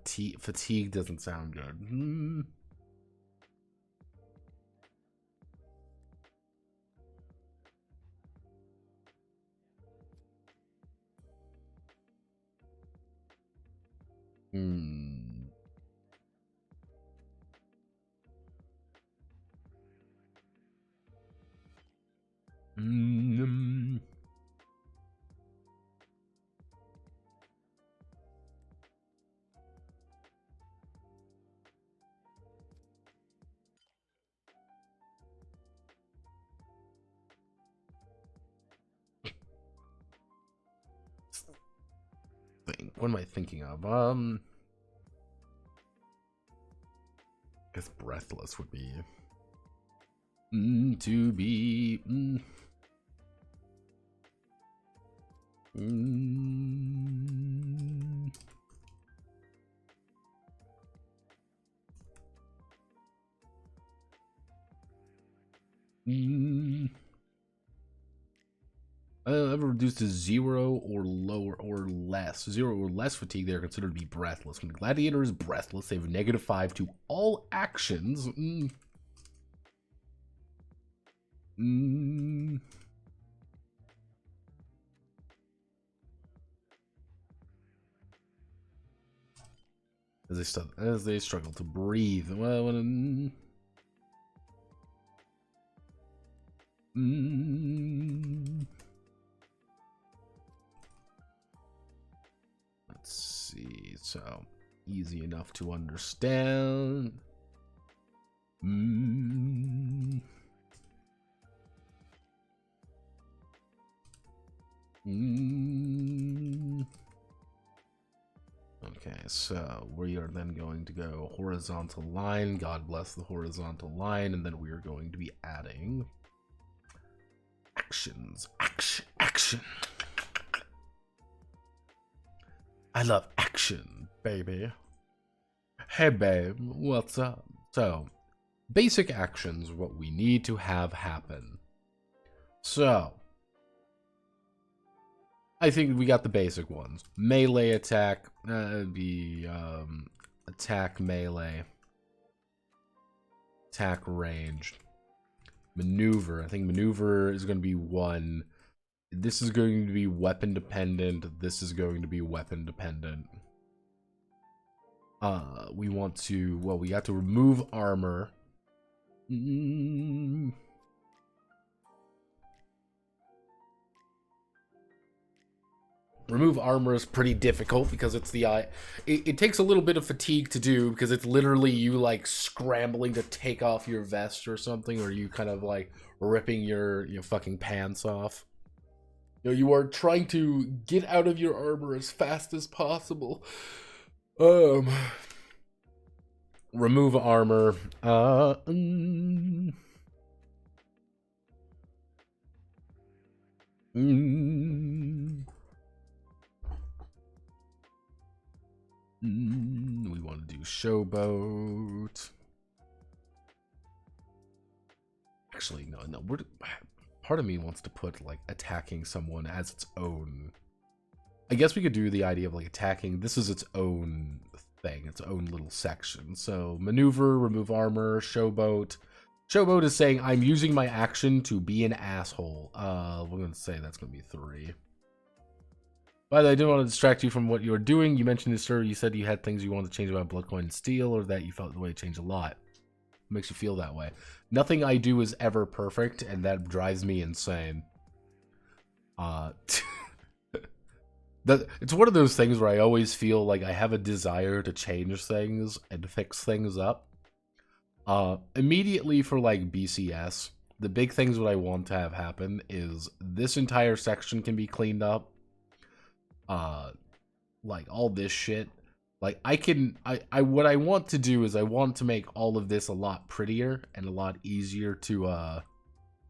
Fatigue doesn't sound good. What am I thinking of? I guess breathless would be to be ever reduced to 0 or lower or less. 0 or less fatigue, they are considered to be breathless. When the gladiator is breathless, they have -5 to all actions. As they struggle to breathe. Well, let's see. So easy enough to understand. Okay, so we are then going to go horizontal line. God bless the horizontal line, and then we are going to be adding actions. Action. I love action, baby. Hey, babe, what's up? So, basic actions, what we need to have happen. So, I think we got the basic ones. Melee attack, attack melee. Attack ranged. Maneuver, I think maneuver is going to be 1. This is going to be weapon dependent. This is going to be weapon dependent. We want to, well, we got to remove armor. Remove armor is pretty difficult because it's the it takes a little bit of fatigue to do because it's literally you like scrambling to take off your vest or something, or you kind of like ripping your fucking pants off. You are trying to get out of your armor as fast as possible. Remove armor. We want to do showboat. Actually, no. Part of me wants to put like attacking someone as its own. I guess we could do the idea of like attacking. This is its own thing, its own little section. So maneuver, remove armor, showboat. Showboat is saying I'm using my action to be an asshole. We're gonna say that's gonna be 3. By the way, I didn't want to distract you from what you were doing. You mentioned this, sir. You said you had things you wanted to change about Bloodcoin and Steel, or that you felt the way it changed a lot. What makes you feel that way? Nothing I do is ever perfect, and that drives me insane. It's one of those things where I always feel like I have a desire to change things and fix things up. Immediately for like BCS, the big things that I want to have happen is this entire section can be cleaned up. Like all this shit. Like what I want to do is I want to make all of this a lot prettier and a lot easier to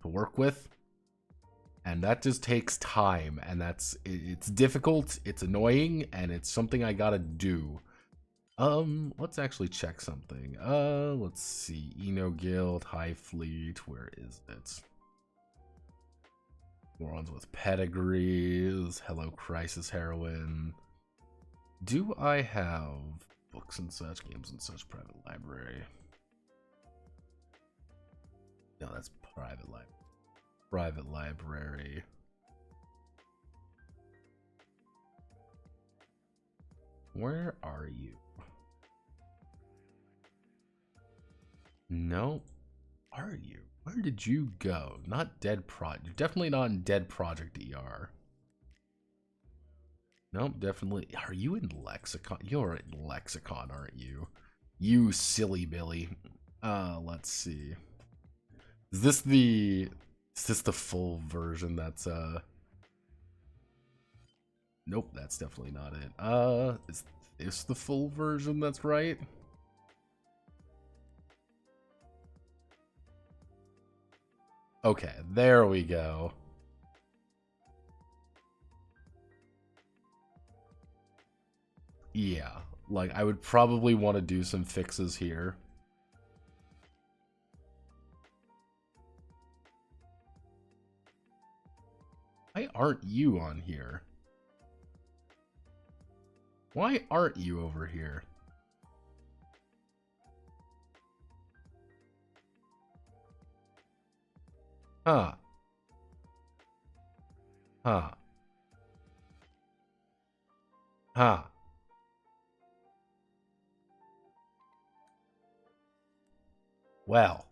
work with. And that just takes time, and it's difficult, it's annoying, and it's something I gotta do. Let's actually check something. Let's see. Eno Guild, High Fleet, where is it? Morons with pedigrees, Hello Crisis Heroine. Do I have books and such, games and such, private library? No, that's private library. Private library. Where are you? No. Are you? Where did you go? Not Dead Project. You're definitely not in Dead Project ER. Nope, definitely. Are you in Lexicon? You're in Lexicon, aren't you? You silly Billy. Let's see. Is this the full version that's Nope, that's definitely not it. Is this the full version that's right? Okay, there we go. Yeah, like I would probably want to do some fixes here. Why aren't you on here? Why aren't you over here? Huh. Huh. Huh. Well.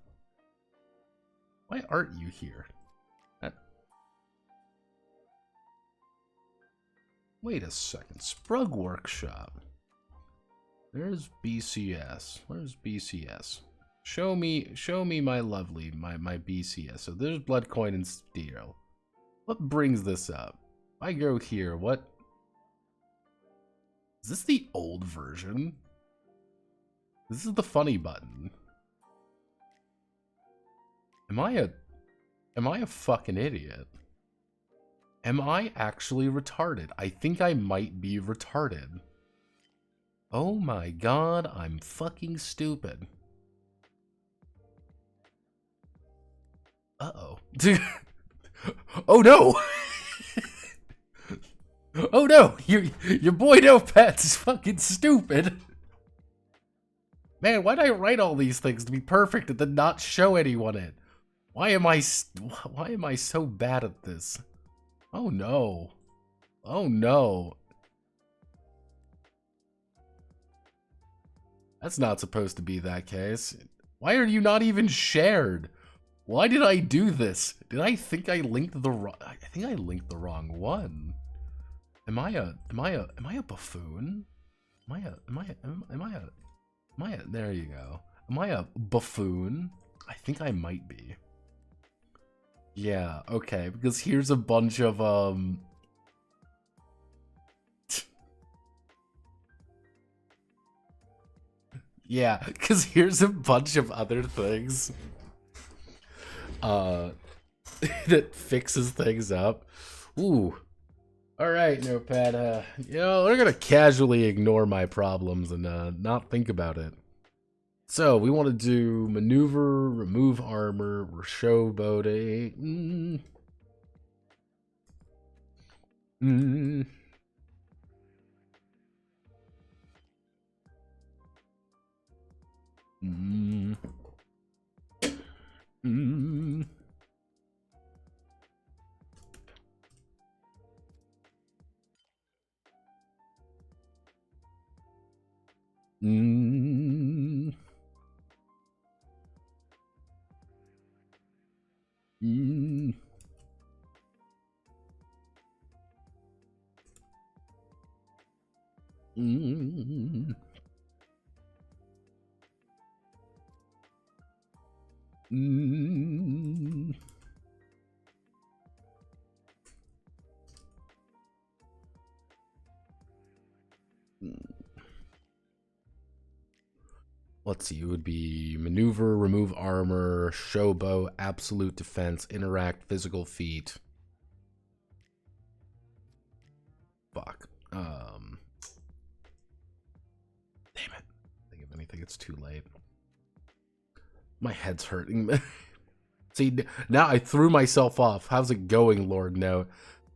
Why aren't you here? Wait a second. Sprug Workshop. There's BCS. Where's BCS? Show me my lovely, my BCS. So there's Bloodcoin and Steel. What brings this up? I go here, what? Is this the old version? This is the funny button. Am I a fucking idiot? Am I actually retarded? I think I might be retarded. Oh my god, I'm fucking stupid. Uh-oh. Oh no! Oh no! Your boy No Pets is fucking stupid. Man, why did I write all these things to be perfect and then not show anyone it? Why am I so bad at this? Oh no. Oh no. That's not supposed to be that case. Why are you not even shared? Why did I do this? Did I think I linked the wrong? I think I linked the wrong one. Am I a buffoon? There you go. Am I a buffoon? I think I might be. Yeah, okay, because here's a bunch of Yeah, because here's a bunch of other things that fixes things up. Ooh. All right, Notepad. We're gonna casually ignore my problems and not think about it. So we want to do maneuver, remove armor, showboating. Mm. Mm. Mm. Mm. Mm. Mm. Mm. Let's see, it would be maneuver, remove armor, showboat, absolute defense, interact, physical feat. Fuck. Damn it. Think of anything, it's too late. My head's hurting. See, now I threw myself off. How's it going, Lord Note?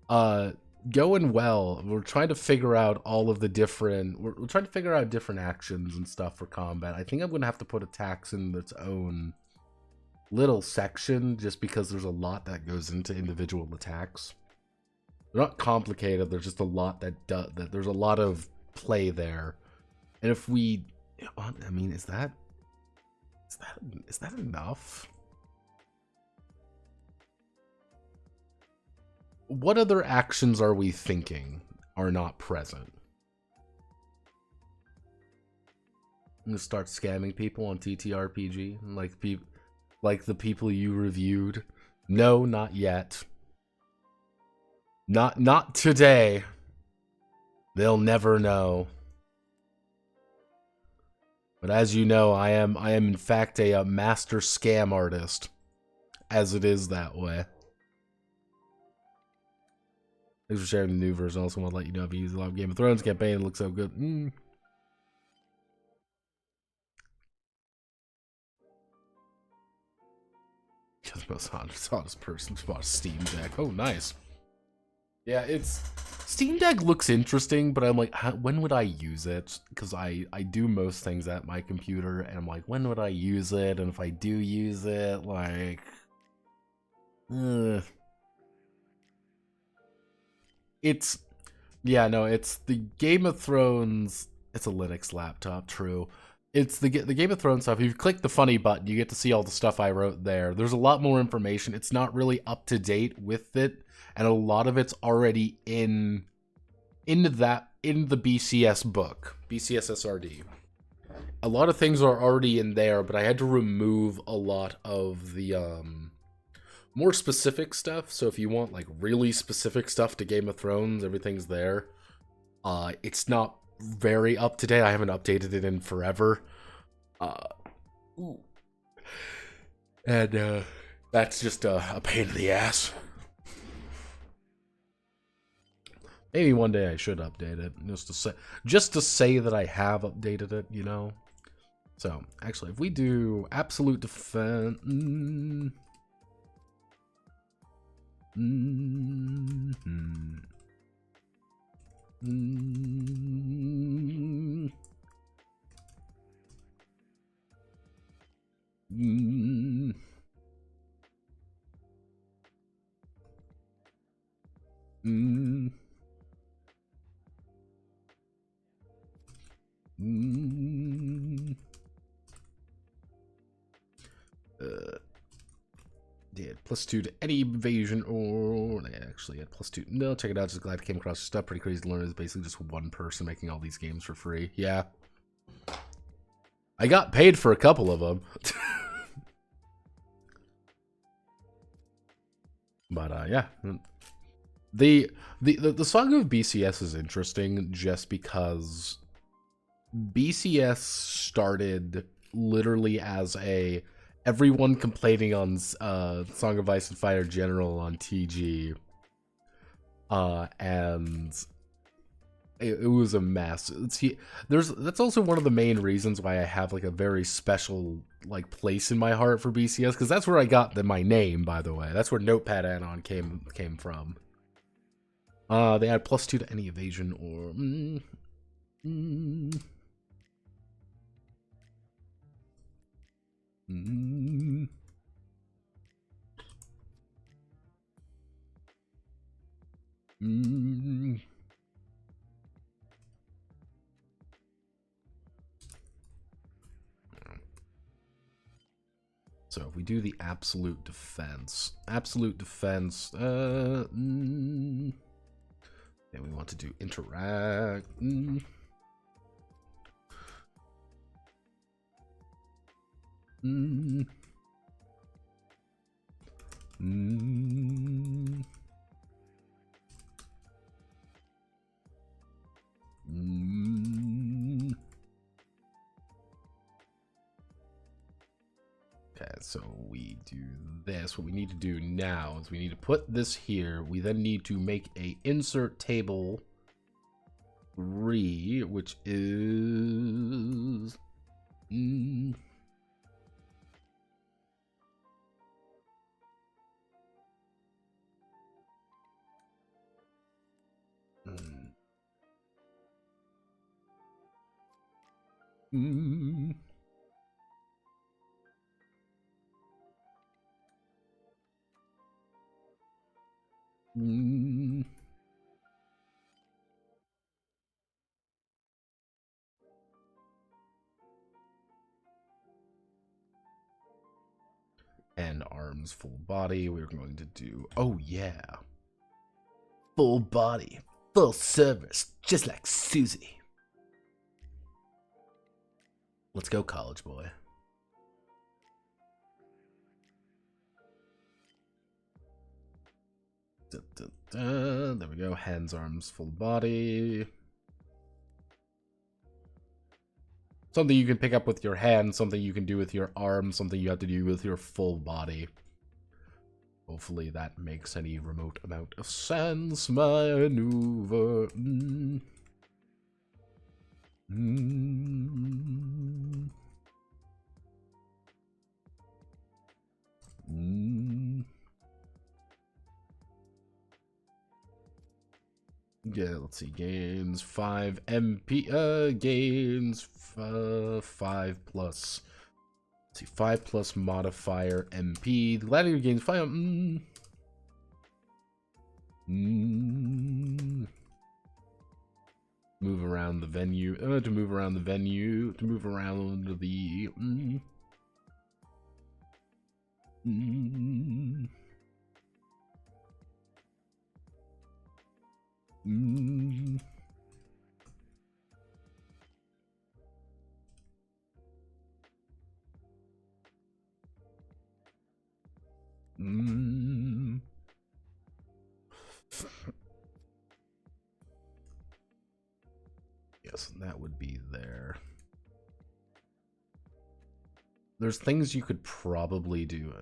Going well. We're trying to figure out all of the different... We're trying to figure out different actions and stuff for combat. I think I'm going to have to put attacks in its own little section, just because there's a lot that goes into individual attacks. They're not complicated. There's just a lot that there's a lot of play there. And if we... I mean, is that enough? What other actions are we thinking are not present? I'm gonna start scamming people on TTRPG, like the people you reviewed. No, not yet. Not today. They'll never know. But as you know, I am in fact a master scam artist, as it is that way. Thanks for sharing the new version. I also want to let you know if you use a lot of Game of Thrones campaign. It looks so good. Because the most honest person bought a Steam Deck. Oh, nice. Yeah, Steam Deck looks interesting, but I'm like, when would I use it? Because I do most things at my computer, and I'm like, when would I use it? And if I do use it, like... It's the Game of Thrones. It's a Linux laptop, true. It's the Game of Thrones stuff. If you click the funny button, you get to see all the stuff I wrote there. There's a lot more information. It's not really up to date with it, and a lot of it's already in the BCS book, BCS SRD. A lot of things are already in there, but I had to remove a lot of the more specific stuff. So if you want like really specific stuff to Game of Thrones, everything's there. It's not very up to date. I haven't updated it in forever. And that's just a pain in the ass. Maybe one day I should update it, just to say that I have updated it, you know. So actually, if we do absolute defense. Yeah, +2 to any evasion, or actually at +2. No, check it out. Just glad I came across your stuff. Pretty crazy to learn. It's basically just one person making all these games for free. Yeah, I got paid for a couple of them. But yeah, the Saga of BCS is interesting just because BCS started literally as a everyone complaining on Song of Ice and Fire General on TG, and it was a mess. See, that's also one of the main reasons why I have like a very special like place in my heart for BCS, because that's where I got my name, by the way. That's where Notepad Anon came from. They add +2 to any evasion or So if we do the absolute defense, then we want to do interact. Okay, so we do this. What we need to do now is we need to put this here. We then need to make a insert table 3, which is and arms full body. We're going to do, oh yeah, full body, full service, just like Susie. Let's go, college boy. There we go. Hands, arms, full body. Something you can pick up with your hand, something you can do with your arm, something you have to do with your full body. Hopefully that makes any remote amount of sense. Maneuver. Yeah, let's see. Gains 5 MP. Gains 5 plus. Let's see, 5 plus modifier MP. The gladiator gains 5. Move around the venue. To move around the venue. To move around the. Yes, that would be there. There's things you could probably do.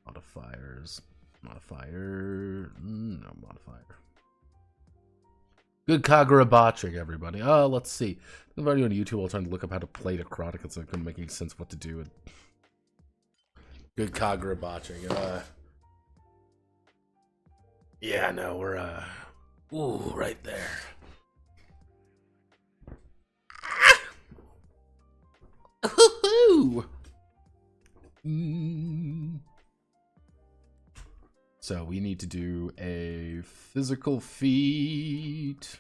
Modifiers. Modifier. No modifier. Good Kagura botching, everybody. Let's see. I'm already on YouTube. I'm trying to look up how to play Necrotica, so it couldn't make any sense what to do. Good Kagura botching. Yeah, no, we're ooh, right there. Woohoo! So we need to do a physical feat.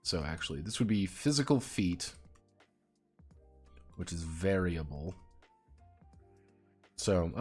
So actually, this would be physical feat, which is variable. So,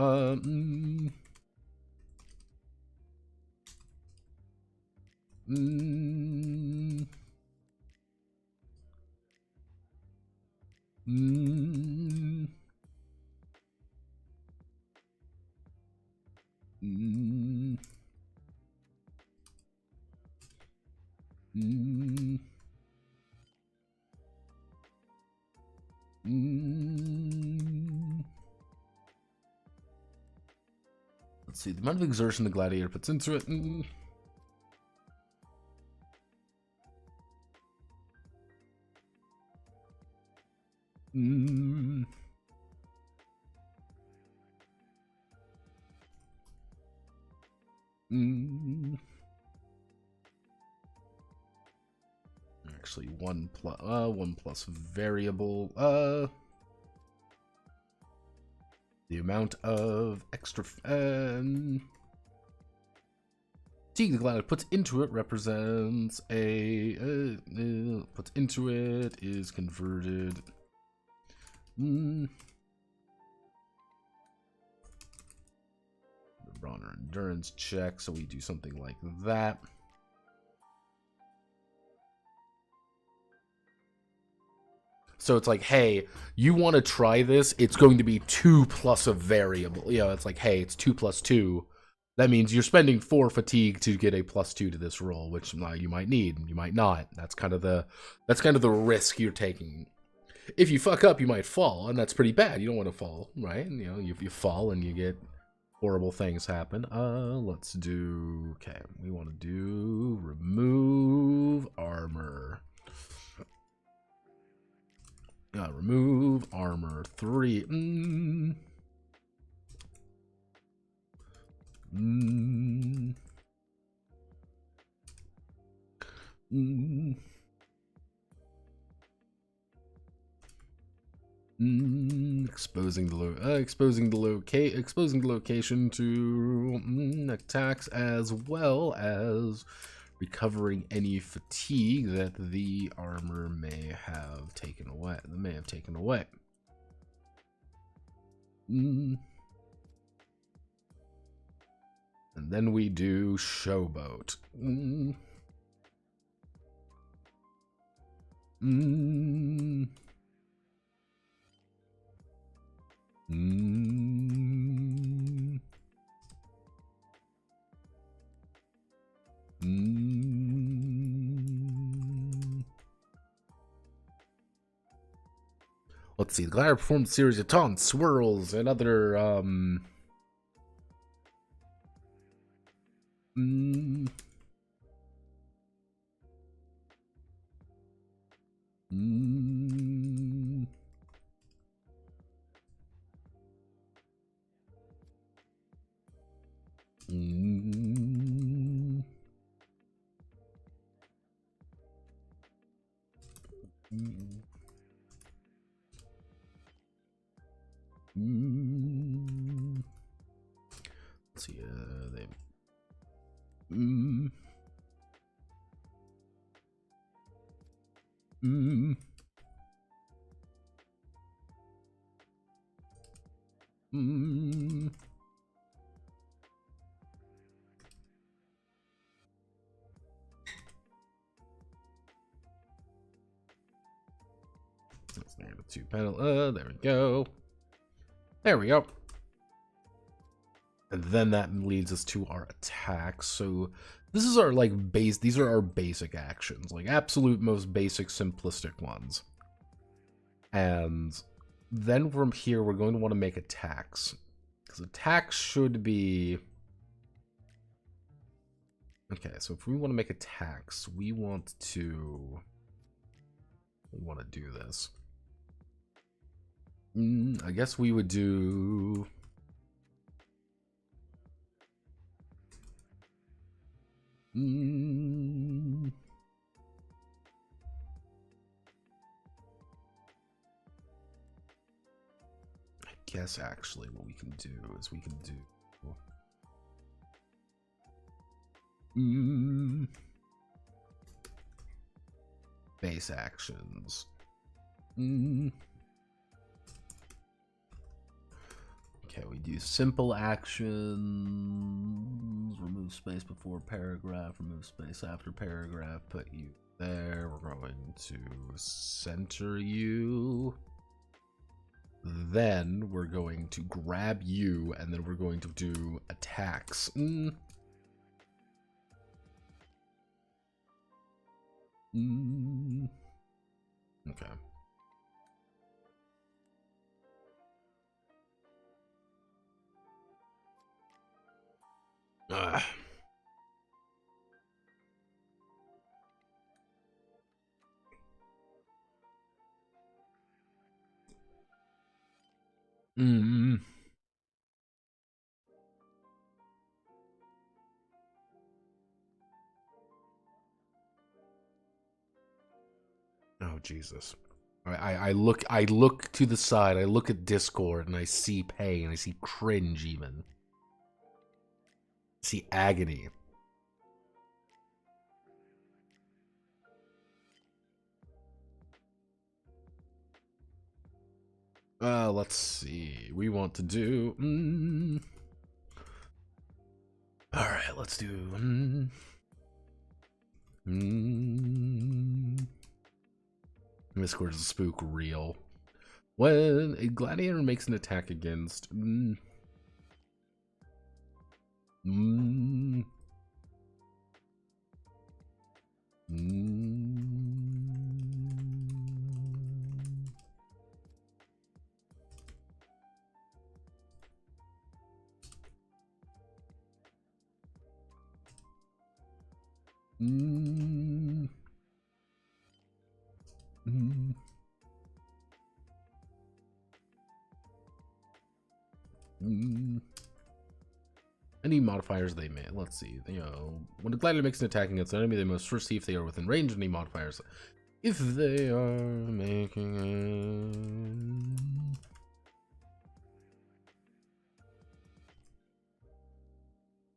Let's see, the amount of exertion the gladiator puts into it. Actually, one plus variable. The amount of extra fatigue the gladiator puts into it represents a puts into it is converted. The Bronner endurance check, so we do something like that. So it's like, hey, you want to try this? It's going to be 2 plus a variable. You know, it's like, hey, it's 2 plus 2. That means you're spending 4 fatigue to get a plus 2 to this roll, which you might need, you might not. That's kind of the risk you're taking. If you fuck up, you might fall, and that's pretty bad. You don't want to fall, right? You know, if you fall and you get horrible things happen. Let's do. Okay, we want to do remove armor. Remove armor 3. Exposing the location to attacks, as well as recovering any fatigue that the armor may have taken away. And then we do showboat. Let's see. The gladiator performed a series of taunts, swirls, and other let's see, they let's name it 2 panel. There we go. There we go. And then that leads us to our attacks. So this is our these are our basic actions, like absolute most basic simplistic ones. And then from here we're going to want to make attacks. Because attacks should be okay, so if we want to make attacks, we want to do this. I guess we would do I guess actually what we can do is we can do base actions. Okay, we do simple actions, remove space before paragraph, remove space after paragraph, put you there. We're going to center you. Then we're going to grab you, and then we're going to do attacks. Okay. Ah. Mm. Oh Jesus. I look to the side, I look at Discord, and I see pain, I see cringe even. I see agony. Let's see. We want to do Alright, let's do Discord is a spook real. When a gladiator makes an attack against any modifiers they may. Let's see. When a gladiator makes an attack against an enemy, they must first see if they are within range of any modifiers. If they are making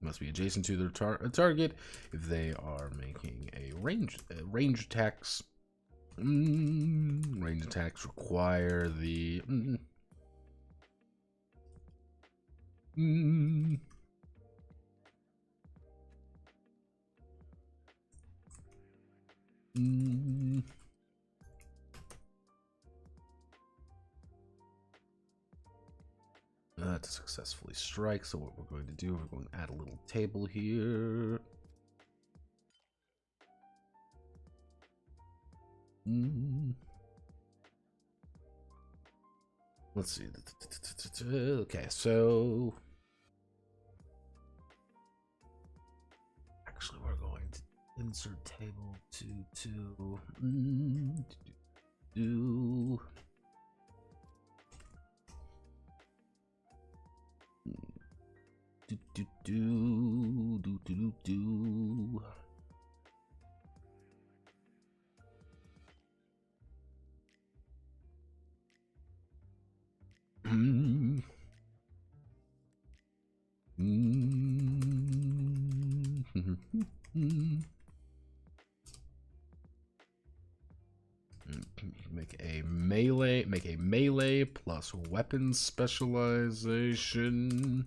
must be adjacent to their target. If they are making a range attacks, range attacks require the to successfully strike. So what we're going to do, we're going to add a little table here. Let's see. Okay, so actually we're going to insert table to do make a melee plus weapon specialization.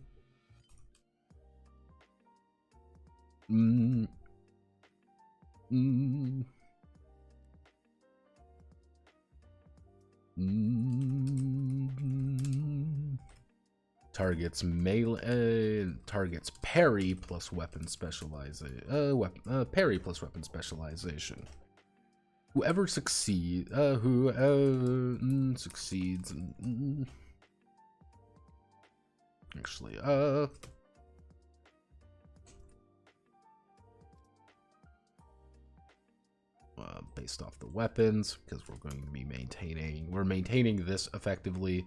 Targets melee, targets parry plus weapon specialization. Parry plus weapon specialization. Whoever succeeds, succeeds. Actually, based off the weapons, because we're going to be maintaining this effectively.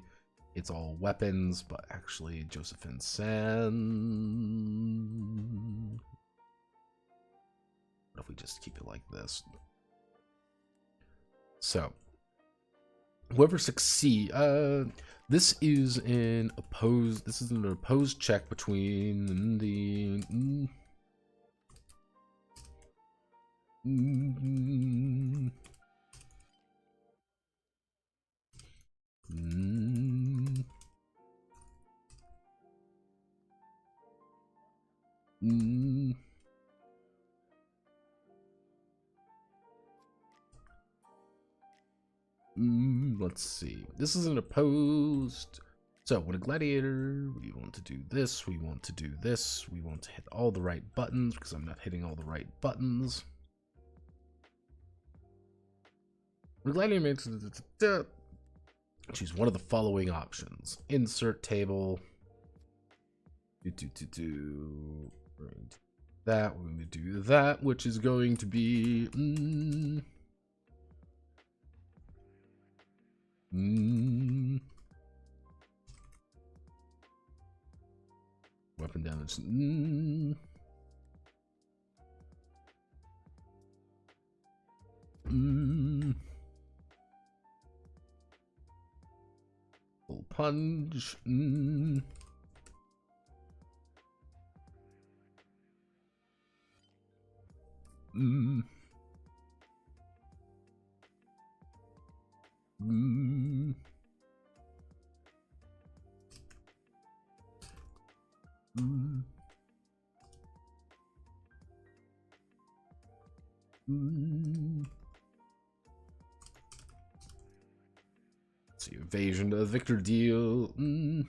It's all weapons, but actually Josephine San. What if we just keep it like this? So whoever succeeds, this is an opposed check between the let's see. This is an opposed. So when a gladiator, we want to do this, we want to do this, we want to hit all the right buttons because I'm not hitting all the right buttons. When a gladiator makes choose one of the following options. Insert table. We're going to do that. We're going to do that, which is going to be... weapon damage. Full punch. Let's see, evasion to Victor deal. Mm.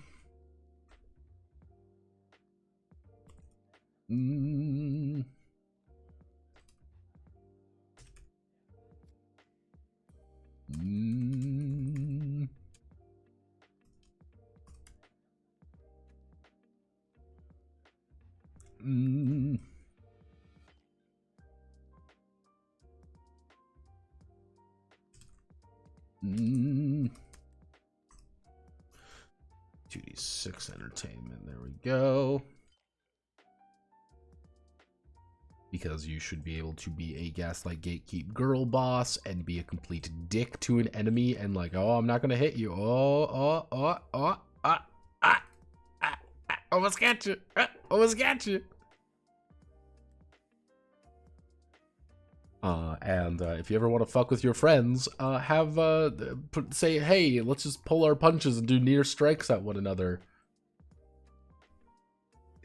2d6 entertainment. There we go. Because you should be able to be a Gaslight Gatekeep girl boss and be a complete dick to an enemy and like, oh, I'm not gonna hit you. Almost got you. Almost got you. And if you ever want to fuck with your friends, say, hey, let's just pull our punches and do near strikes at one another.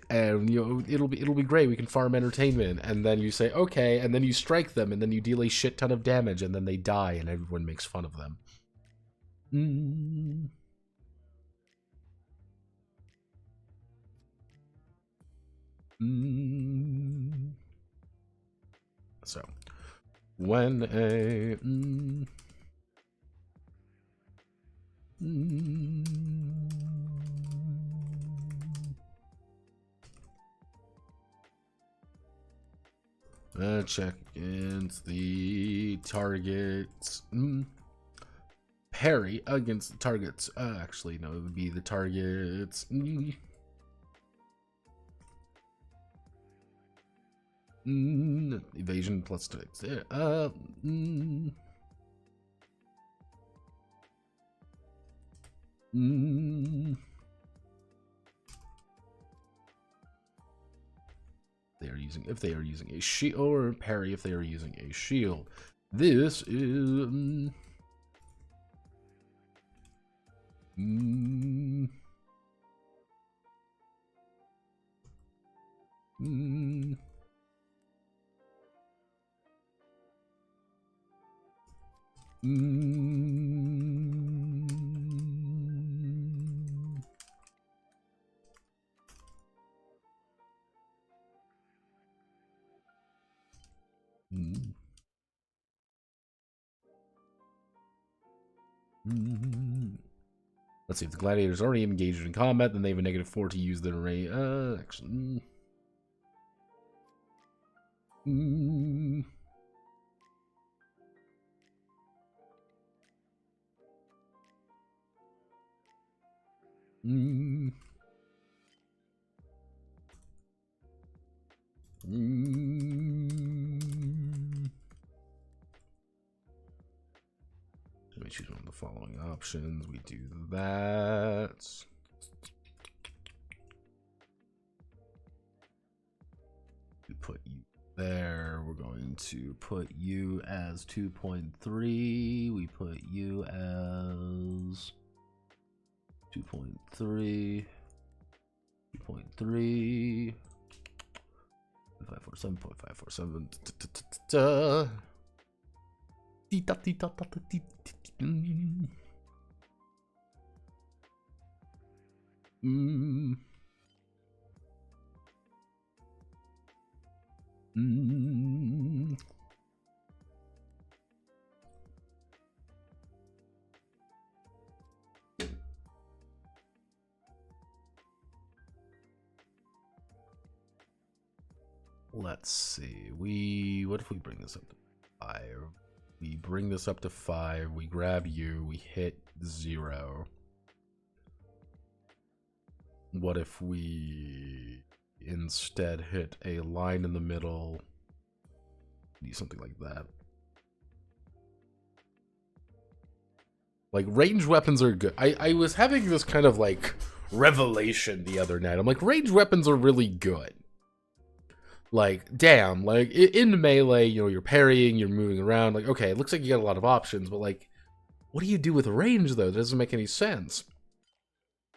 And it'll be great. We can farm entertainment, and then you say okay, and then you strike them, and then you deal a shit ton of damage, and then they die, and everyone makes fun of them. So, when a check against the targets. Parry against the targets. Actually, no, it would be the targets. Evasion plus 6. If they are using a shield, or parry if they are using a shield. This is let's see, if the gladiator's already engaged in combat, then they have a -4 to use their array. Actually. Let me choose one of the following options. We do that. We put you there. We're going to put you as 2.3. We put you as 2.3. 2.3. 547.547. let's see. What if we bring this up to 5? We bring this up to 5. We grab you. We hit 0. What if we instead hit a line in the middle? Do something like that. Like, ranged weapons are good. I was having this kind of, like, revelation the other night. I'm like, ranged weapons are really good. Like, damn, like, in melee, you know, you're parrying, you're moving around. Like, okay, it looks like you got a lot of options, but, like, what do you do with range, though? That doesn't make any sense.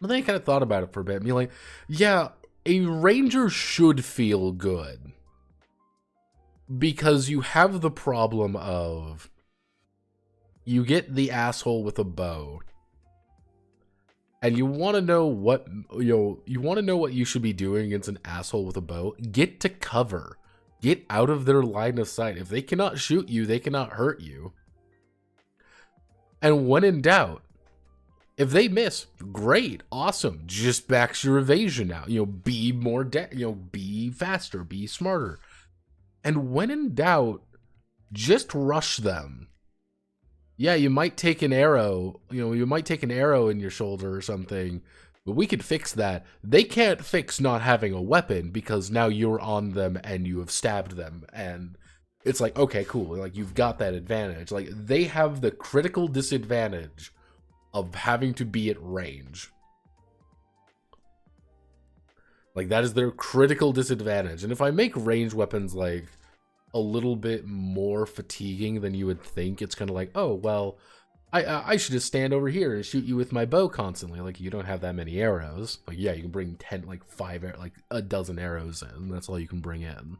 But then I kind of thought about it for a bit. And be like, yeah, a ranger should feel good. Because you have the problem of... You get the asshole with a bow. And you want to know what, you want to know what you should be doing against an asshole with a bow. Get to cover. Get out of their line of sight. If they cannot shoot you, they cannot hurt you. And when in doubt, if they miss, great, awesome. Just backs your evasion out. Be more, be faster, be smarter. And when in doubt, just rush them. Yeah, you might take an arrow, you might take an arrow in your shoulder or something, but we could fix that. They can't fix not having a weapon because now you're on them and you have stabbed them. And it's like, okay, cool. Like, you've got that advantage. Like, they have the critical disadvantage of having to be at range. Like, that is their critical disadvantage. And if I make ranged weapons, like, a little bit more fatiguing than you would think, it's kind of like, oh, well, I should just stand over here and shoot you with my bow constantly. Like, you don't have that many arrows. Like, yeah, you can bring 10, like 5, like a dozen arrows in. That's all you can bring in.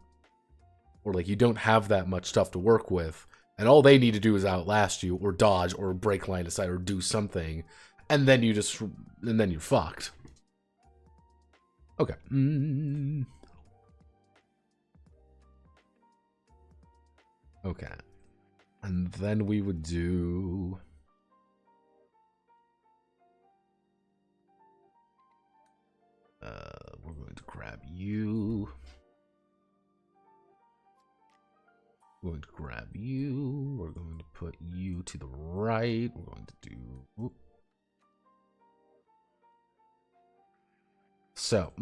Or, like, you don't have that much stuff to work with. And all they need to do is outlast you or dodge or break line of sight or do something. And then you just, and then you're fucked. Okay. Okay. And then we would do... we're going to grab you. We're going to grab you. We're going to put you to the right. We're going to do... Whoop. So...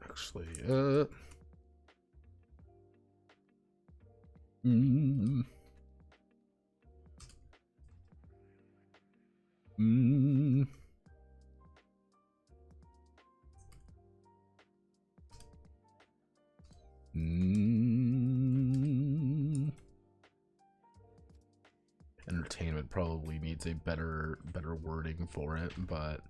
Actually, Entertainment probably needs a better wording for it, but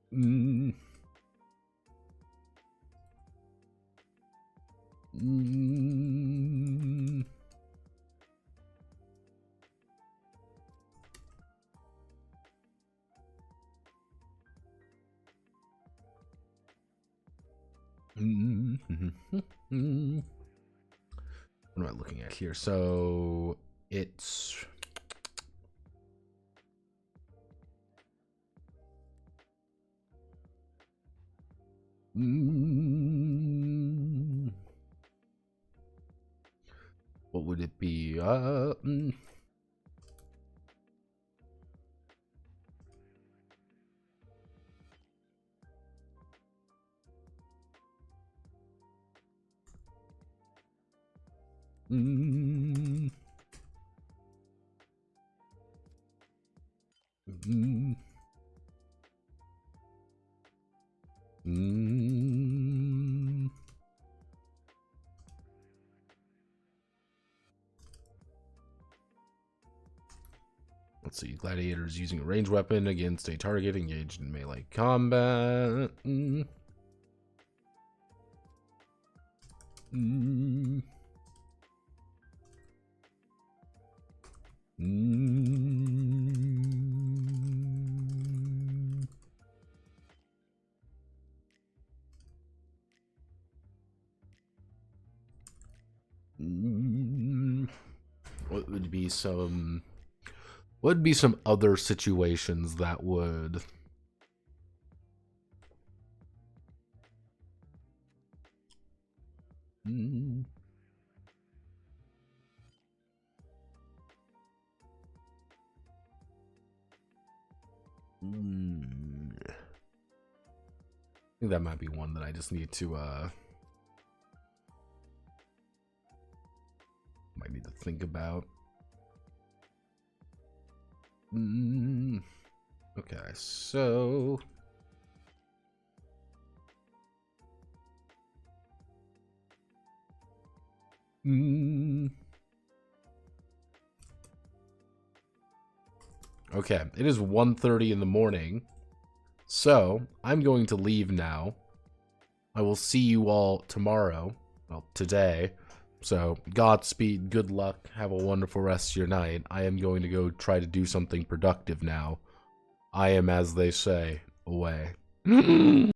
what am I looking at here? So it's what would it be? let's see. Gladiators using a ranged weapon against a target engaged in melee combat. What would be some other situations that would I think that might be one that I just need to might need to think about. Okay, so okay, it is 1:30 in the morning, so I'm going to leave now. I will see you all tomorrow, well, today. So, Godspeed, good luck, have a wonderful rest of your night. I am going to go try to do something productive now. I am, as they say, away.